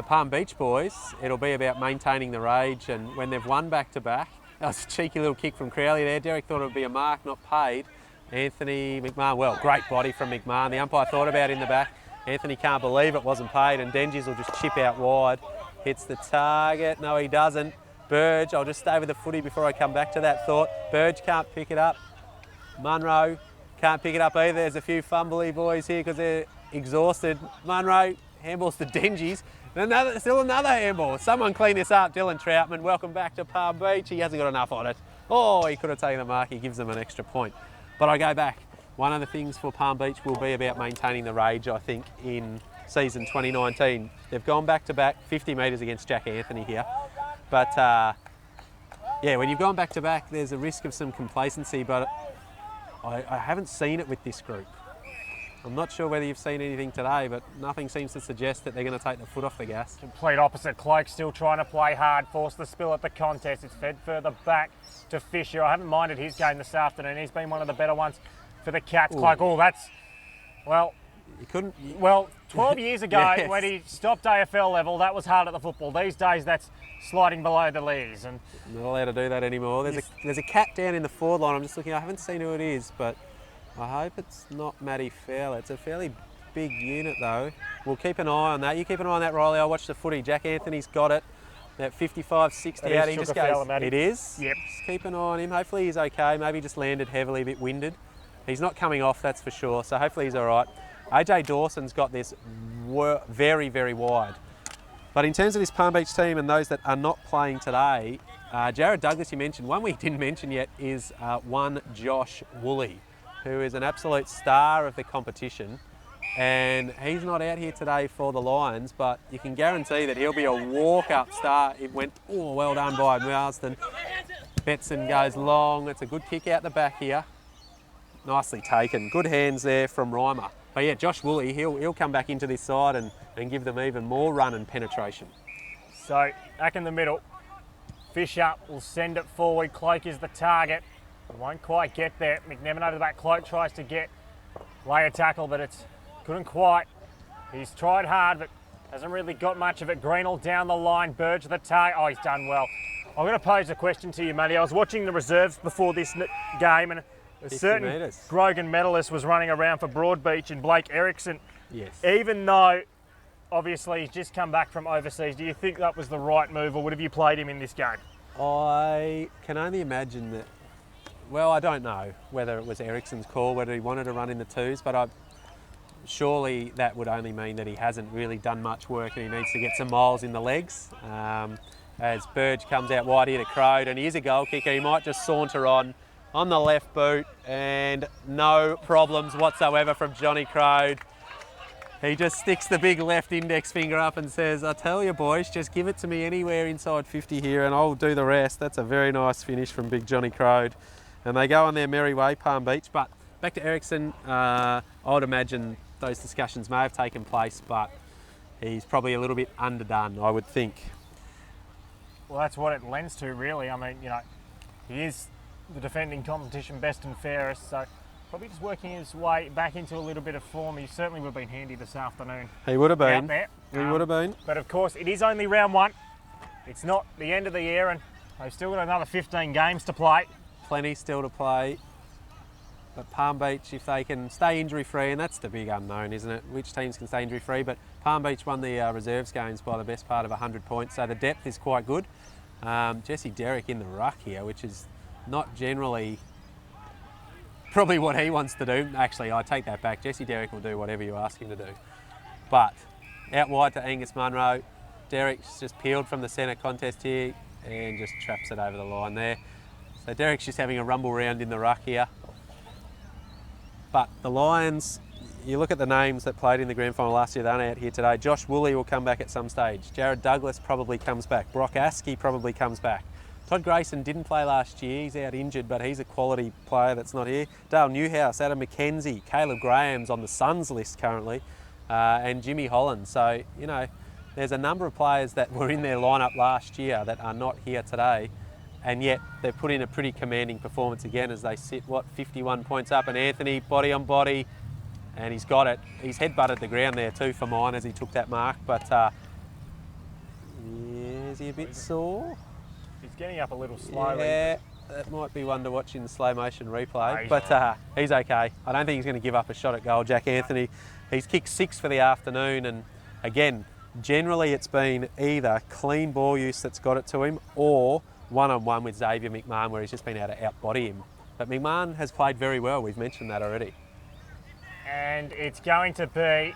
Palm Beach boys, it'll be about maintaining the rage, and when they've won back-to-back, that was a cheeky little kick from Crowley there. Derek thought it would be a mark, not paid. Anthony McMahon, well, great body from McMahon. The umpire thought about it in the back. Anthony can't believe it wasn't paid, and Dengies will just chip out wide. Hits the target. No, he doesn't. Burge, I'll just stay with the footy before I come back to that thought. Burge can't pick it up. Munro can't pick it up either. There's a few fumbly boys here because they're exhausted. Munro, handballs to Dengies. Still another handball. Someone clean this up. Dylan Troutman, welcome back to Palm Beach. He hasn't got enough on it. Oh, he could have taken the mark. He gives them an extra point. But I go back. One of the things for Palm Beach will be about maintaining the rage, I think, in season 2019. They've gone back-to-back, 50 metres against Jack Anthony here. But, yeah, when you've gone back-to-back, there's a risk of some complacency, but I haven't seen it with this group. I'm not sure whether you've seen anything today, but nothing seems to suggest that they're going to take the foot off the gas. Complete opposite. Cloak still trying to play hard, force the spill at the contest. It's fed further back to Fisher. I haven't minded his game this afternoon. He's been one of the better ones for the Cats. Ooh. Cloak, that's, well... You couldn't... Well, 12 years ago, Yes. when he stopped AFL level, that was hard at the football. These days, that's sliding below the lees. And Not allowed to do that anymore. There's a cat down in the forward line. I'm just looking. I haven't seen who it is, but I hope it's not Matty Fowler. It's a fairly big unit, though. We'll keep an eye on that. You keep an eye on that, Riley. I'll watch the footy. Jack Anthony's got it. That 55, 60 It out. is He just Chuka Fowler, goes. Matty. It is? Yep. Just keep an eye on him. Hopefully he's okay. Maybe just landed heavily, a bit winded. He's not coming off, that's for sure. So hopefully he's all right. AJ Dawson's got this very, very wide. But in terms of this Palm Beach team and those that are not playing today, Jared Douglas you mentioned. One we didn't mention yet is one Josh Woolley, who is an absolute star of the competition. And he's not out here today for the Lions, but you can guarantee that he'll be a walk-up star. It went, oh, well done by Marsden. Betson goes long. It's a good kick out the back here. Nicely taken. Good hands there from Reimer. But yeah, Josh Woolley, he'll come back into this side and give them even more run and penetration. so, back in the middle. Fisher will send it forward. Cloak is the target. Won't quite get there. McNevin over the back. Cloak tries to lay a tackle, but it's couldn't quite. He's tried hard, but hasn't really got much of it. Greenall down the line. Burge the target. Oh, he's done well. I'm going to pose a question to you, Matty. I was watching the reserves before this game, and a certain metres. Grogan medalist was running around for BroadBeach, and Blake Erickson, Yes. even though obviously he's just come back from overseas, do you think that was the right move, or would have you played him in this game? I can only imagine that, well, I don't know whether it was Ericsson's call, whether he wanted to run in the twos, but surely that would only mean that he hasn't really done much work and he needs to get some miles in the legs. As Burge comes out wide here to Crode, and he is a goal kicker, he might just saunter on the left boot, and no problems whatsoever from Johnny Crode. He just sticks the big left index finger up and says, I tell you boys, just give it to me anywhere inside 50 here and I'll do the rest. That's a very nice finish from big Johnny Crode. And they go on their merry way, Palm Beach. But back to Ericsson, I would imagine those discussions may have taken place, but he's probably a little bit underdone, I would think. Well, that's what it lends to, really. I mean, you know, he is the defending competition best and fairest, so probably just working his way back into a little bit of form. He certainly would have been handy this afternoon. He would have been. Out there. He would have been. But of course, it is only round one. It's not the end of the year, and they've still got another 15 games to play. Plenty still to play. But Palm Beach, if they can stay injury-free, and that's the big unknown, isn't it? Which teams can stay injury-free? But Palm Beach won the reserves games by the best part of 100 points, so the depth is quite good. Jesse Derrick in the ruck here, which is not generally probably what he wants to do. Actually, I take that back. Jesse Derrick will do whatever you ask him to do. But out wide to Angus Munro. Derek's just peeled from the centre contest here and just traps it over the line there. So Derek's just having a rumble round in the ruck here. But the Lions, you look at the names that played in the grand final last year, they aren't out here today. Josh Woolley will come back at some stage. Jared Douglas probably comes back. Brock Askey probably comes back. Todd Grayson didn't play last year. He's out injured, but he's a quality player that's not here. Dale Newhouse, Adam McKenzie, Caleb Graham's on the Suns list currently, and Jimmy Holland. So, you know, there's a number of players that were in their lineup last year that are not here today, and yet they've put in a pretty commanding performance again as they sit, 51 points up, and Anthony, body on body, and he's got it. He's headbutted the ground there too for mine as he took that mark, but yeah, is he a bit sore? He's getting up a little slowly. Yeah, that might be one to watch in the slow motion replay, but he's okay. I don't think he's going to give up a shot at goal. Jack Anthony, he's kicked 6 for the afternoon, and again, generally it's been either clean ball use that's got it to him or one-on-one with Xavier McMahon where he's just been able to outbody him. But McMahon has played very well, we've mentioned that already. And it's going to be,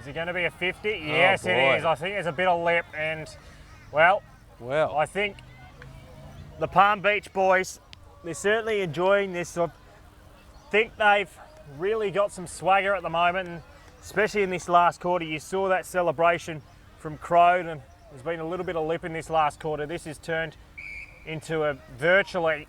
is it going to be a 50? Yes, it is. I think there's a bit of lip, and well, I think the Palm Beach boys, they're certainly enjoying this. I think they've really got some swagger at the moment, and especially in this last quarter. You saw that celebration from Crode, and there's been a little bit of lip in this last quarter. This has turned into a virtually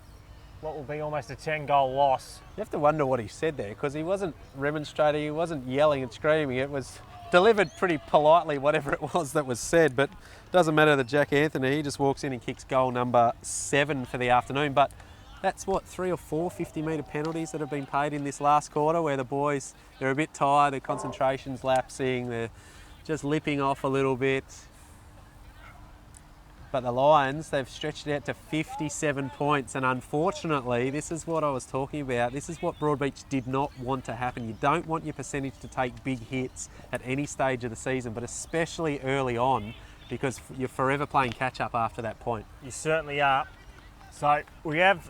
what will be almost a 10-goal loss. You have to wonder what he said there, because he wasn't remonstrating, he wasn't yelling and screaming. It was delivered pretty politely, whatever it was that was said, but it doesn't matter that Jack Anthony, he just walks in and kicks goal number 7 for the afternoon. But that's what, 3 or 4 50-metre penalties that have been paid in this last quarter, where the boys, they're a bit tired, their concentration's lapsing, they're just lipping off a little bit. But the Lions, they've stretched it out to 57 points, and unfortunately, this is what I was talking about. This is what BroadBeach did not want to happen. You don't want your percentage to take big hits at any stage of the season, but especially early on, because you're forever playing catch-up after that point. You certainly are. So we have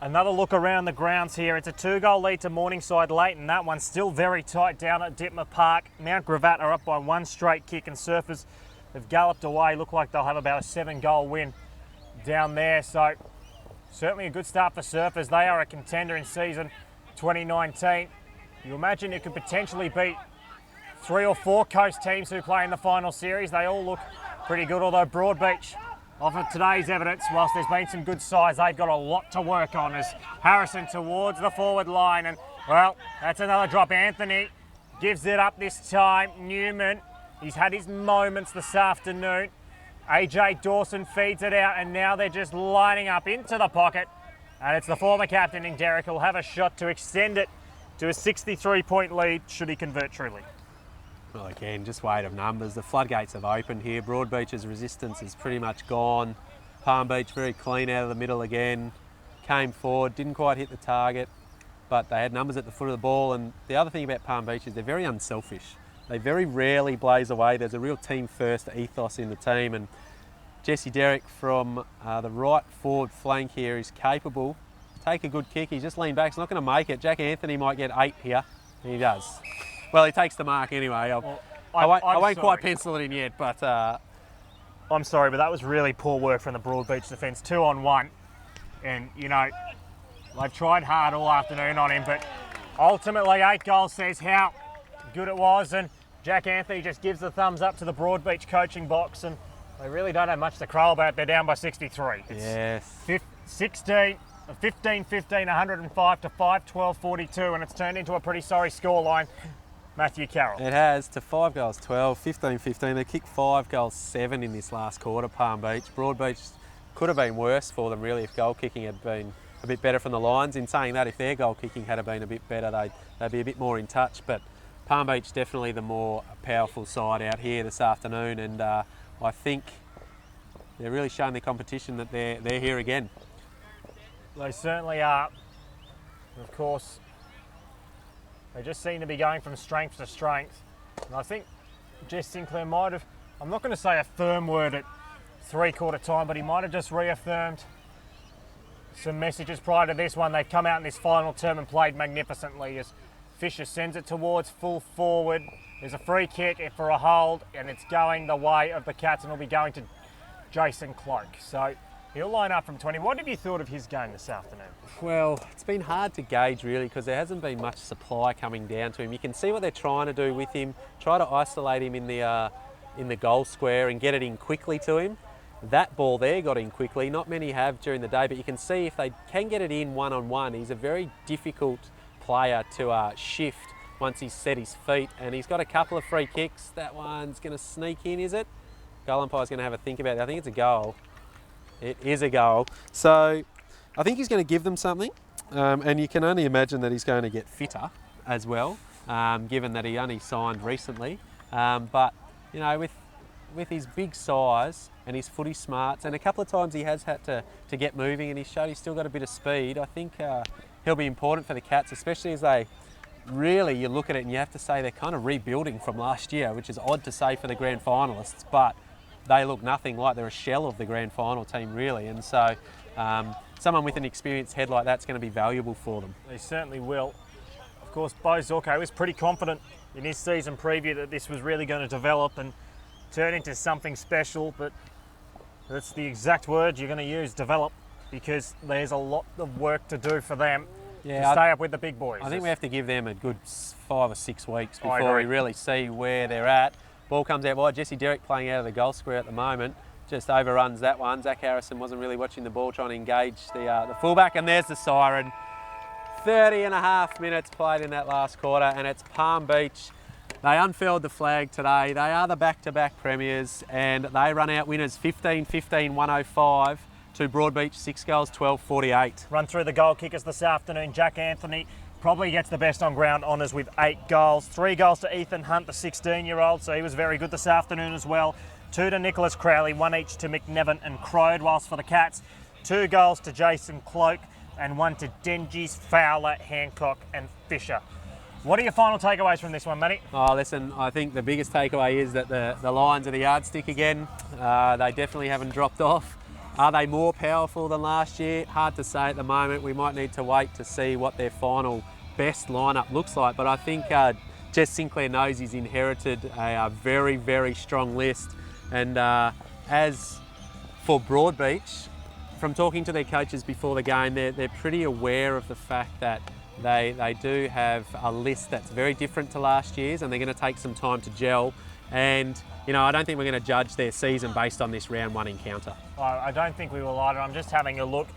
another look around the grounds here. It's a 2-goal lead to Morningside late, and that one's still very tight down at Dittmer Park. Mount Gravatt are up by 1 straight kick, and Surfers have galloped away. Look like they'll have about a 7-goal win down there. So certainly a good start for Surfers. They are a contender in season 2019. You imagine it could potentially beat 3 or 4 coast teams who play in the final series. They all look pretty good, although BroadBeach, off of today's evidence, whilst there's been some good sides, they've got a lot to work on. As Harrison towards the forward line, and well, that's another drop. Anthony gives it up this time. Newman, he's had his moments this afternoon. AJ Dawson feeds it out, and now they're just lining up into the pocket. And it's the former captain in Derek who'll have a shot to extend it to a 63-point lead should he convert truly. Well, again, just weight of numbers. The floodgates have opened here. BroadBeach's resistance is pretty much gone. Palm Beach very clean out of the middle again. Came forward, didn't quite hit the target, but they had numbers at the foot of the ball. And the other thing about Palm Beach is they're very unselfish. They very rarely blaze away. There's a real team-first ethos in the team, and Jesse Derrick from the right forward flank here is capable. Take a good kick. He's just leaned back. He's not going to make it. Jack Anthony might get 8 here. He does. Well, he takes the mark anyway. I won't quite pencil it in yet, but I'm sorry, but that was really poor work from the BroadBeach defence. 2-on-1, and you know they've tried hard all afternoon on him, but ultimately 8 goals says how good it was, and Jack Anthony just gives the thumbs up to the BroadBeach coaching box, and they really don't have much to crow about. They're down by 63. Yes. 15-15, 105 to 5-12-42, and it's turned into a pretty sorry scoreline. Matthew Carroll. It has, to 5 goals 12, 15-15. They kicked 5 goals 7 in this last quarter, Palm Beach. BroadBeach could have been worse for them really if goal kicking had been a bit better from the Lions. In saying that, if their goal kicking had been a bit better, they'd be a bit more in touch. But Palm Beach definitely the more powerful side out here this afternoon, and I think they're really showing the competition that they're here again. They certainly are. Of course, they just seem to be going from strength to strength. And I think Jess Sinclair might have, I'm not going to say a firm word at 3/4 time, but he might have just reaffirmed some messages prior to this one. They've come out in this final term and played magnificently as Fisher sends it towards full forward. There's a free kick for a hold, and it's going the way of the Cats, and it'll be going to Jason Cloak. So he'll line up from 20. What have you thought of his game this afternoon? Well, it's been hard to gauge really because there hasn't been much supply coming down to him. You can see what they're trying to do with him, try to isolate him in the goal square and get it in quickly to him. That ball there got in quickly. Not many have during the day, but you can see if they can get it in one-on-one, he's a very difficult player to shift once he's set his feet. And he's got a couple of free kicks. That one's going to sneak in, is it? Goal umpire's going to have a think about it. I think it's a goal. It is a goal. So I think he's going to give them something. And you can only imagine that he's going to get fitter as well, given that he only signed recently. But, you know, with his big size and his footy smarts, and a couple of times he has had to get moving, and he's showed he's still got a bit of speed. I think he'll be important for the Cats, especially as they really, you look at it and you have to say they're kind of rebuilding from last year, which is odd to say for the grand finalists, but they look nothing like they're a shell of the grand final team really. And so someone with an experienced head like that's going to be valuable for them. They certainly will. Of course, Bo Zorko was pretty confident in his season preview that this was really going to develop and turn into something special, but that's the exact word you're going to use, develop, because there's a lot of work to do for them to stay up with the big boys. I think we have to give them a good 5 or 6 weeks before we really see where they're at. Ball comes out wide. Jesse Derrick playing out of the goal square at the moment. Just overruns that one. Zach Harrison wasn't really watching the ball, trying to engage the fullback, and there's the siren. 30.5 minutes played in that last quarter, and it's Palm Beach. They unfurled the flag today. They are the back-to-back premiers, and they run out winners 15-15-105 to BroadBeach, 6 goals, 12-48. Run through the goal kickers this afternoon. Jack Anthony probably gets the best on ground honours with 8 goals. 3 goals to Ethan Hunt, the 16-year-old, so he was very good this afternoon as well. 2 to Nicholas Crowley, 1 each to McNevin and Crode, whilst for the Cats, 2 goals to Jason Cloak and 1 to Dengies, Fowler, Hancock and Fisher. What are your final takeaways from this one, Matty? Oh, listen, I think the biggest takeaway is that the Lions are the yardstick again. They definitely haven't dropped off. Are they more powerful than last year? Hard to say at the moment. We might need to wait to see what their final best lineup looks like. But I think Jess Sinclair knows he's inherited a very, very strong list. And as for BroadBeach, from talking to their coaches before the game, they're pretty aware of the fact that they do have a list that's very different to last year's, and they're going to take some time to gel. And, you know, I don't think we're going to judge their season based on this round 1 encounter. I don't think we will either. I'm just having a look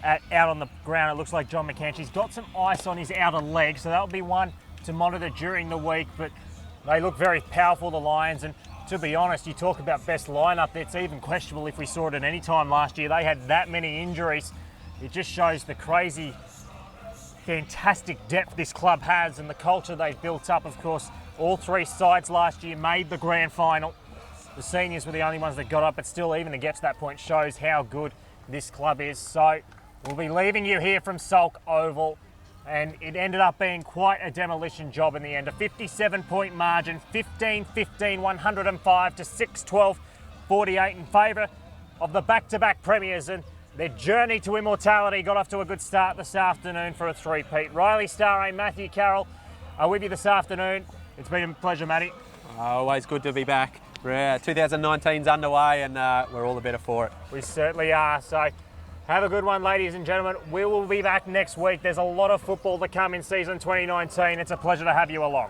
out on the ground. It looks like John McKenchie's got some ice on his outer leg, so that'll be one to monitor during the week. But they look very powerful, the Lions. And to be honest, you talk about best lineup, it's even questionable if we saw it at any time last year. They had that many injuries. It just shows the crazy, fantastic depth this club has and the culture they've built up. Of course, all 3 sides last year made the grand final. The seniors were the only ones that got up, but still, even to get to that point shows how good this club is. So we'll be leaving you here from Sulk Oval, and it ended up being quite a demolition job in the end. A 57-point margin, 15-15, 105 to 6-12, 48 in favour of the back-to-back premiers, and their journey to immortality got off to a good start this afternoon for a 3-peat. Riley Starr and Matthew Carroll are with you this afternoon. It's been a pleasure, Matty. Always good to be back. 2019's underway, and we're all the better for it. We certainly are. So have a good one, ladies and gentlemen. We will be back next week. There's a lot of football to come in season 2019. It's a pleasure to have you along.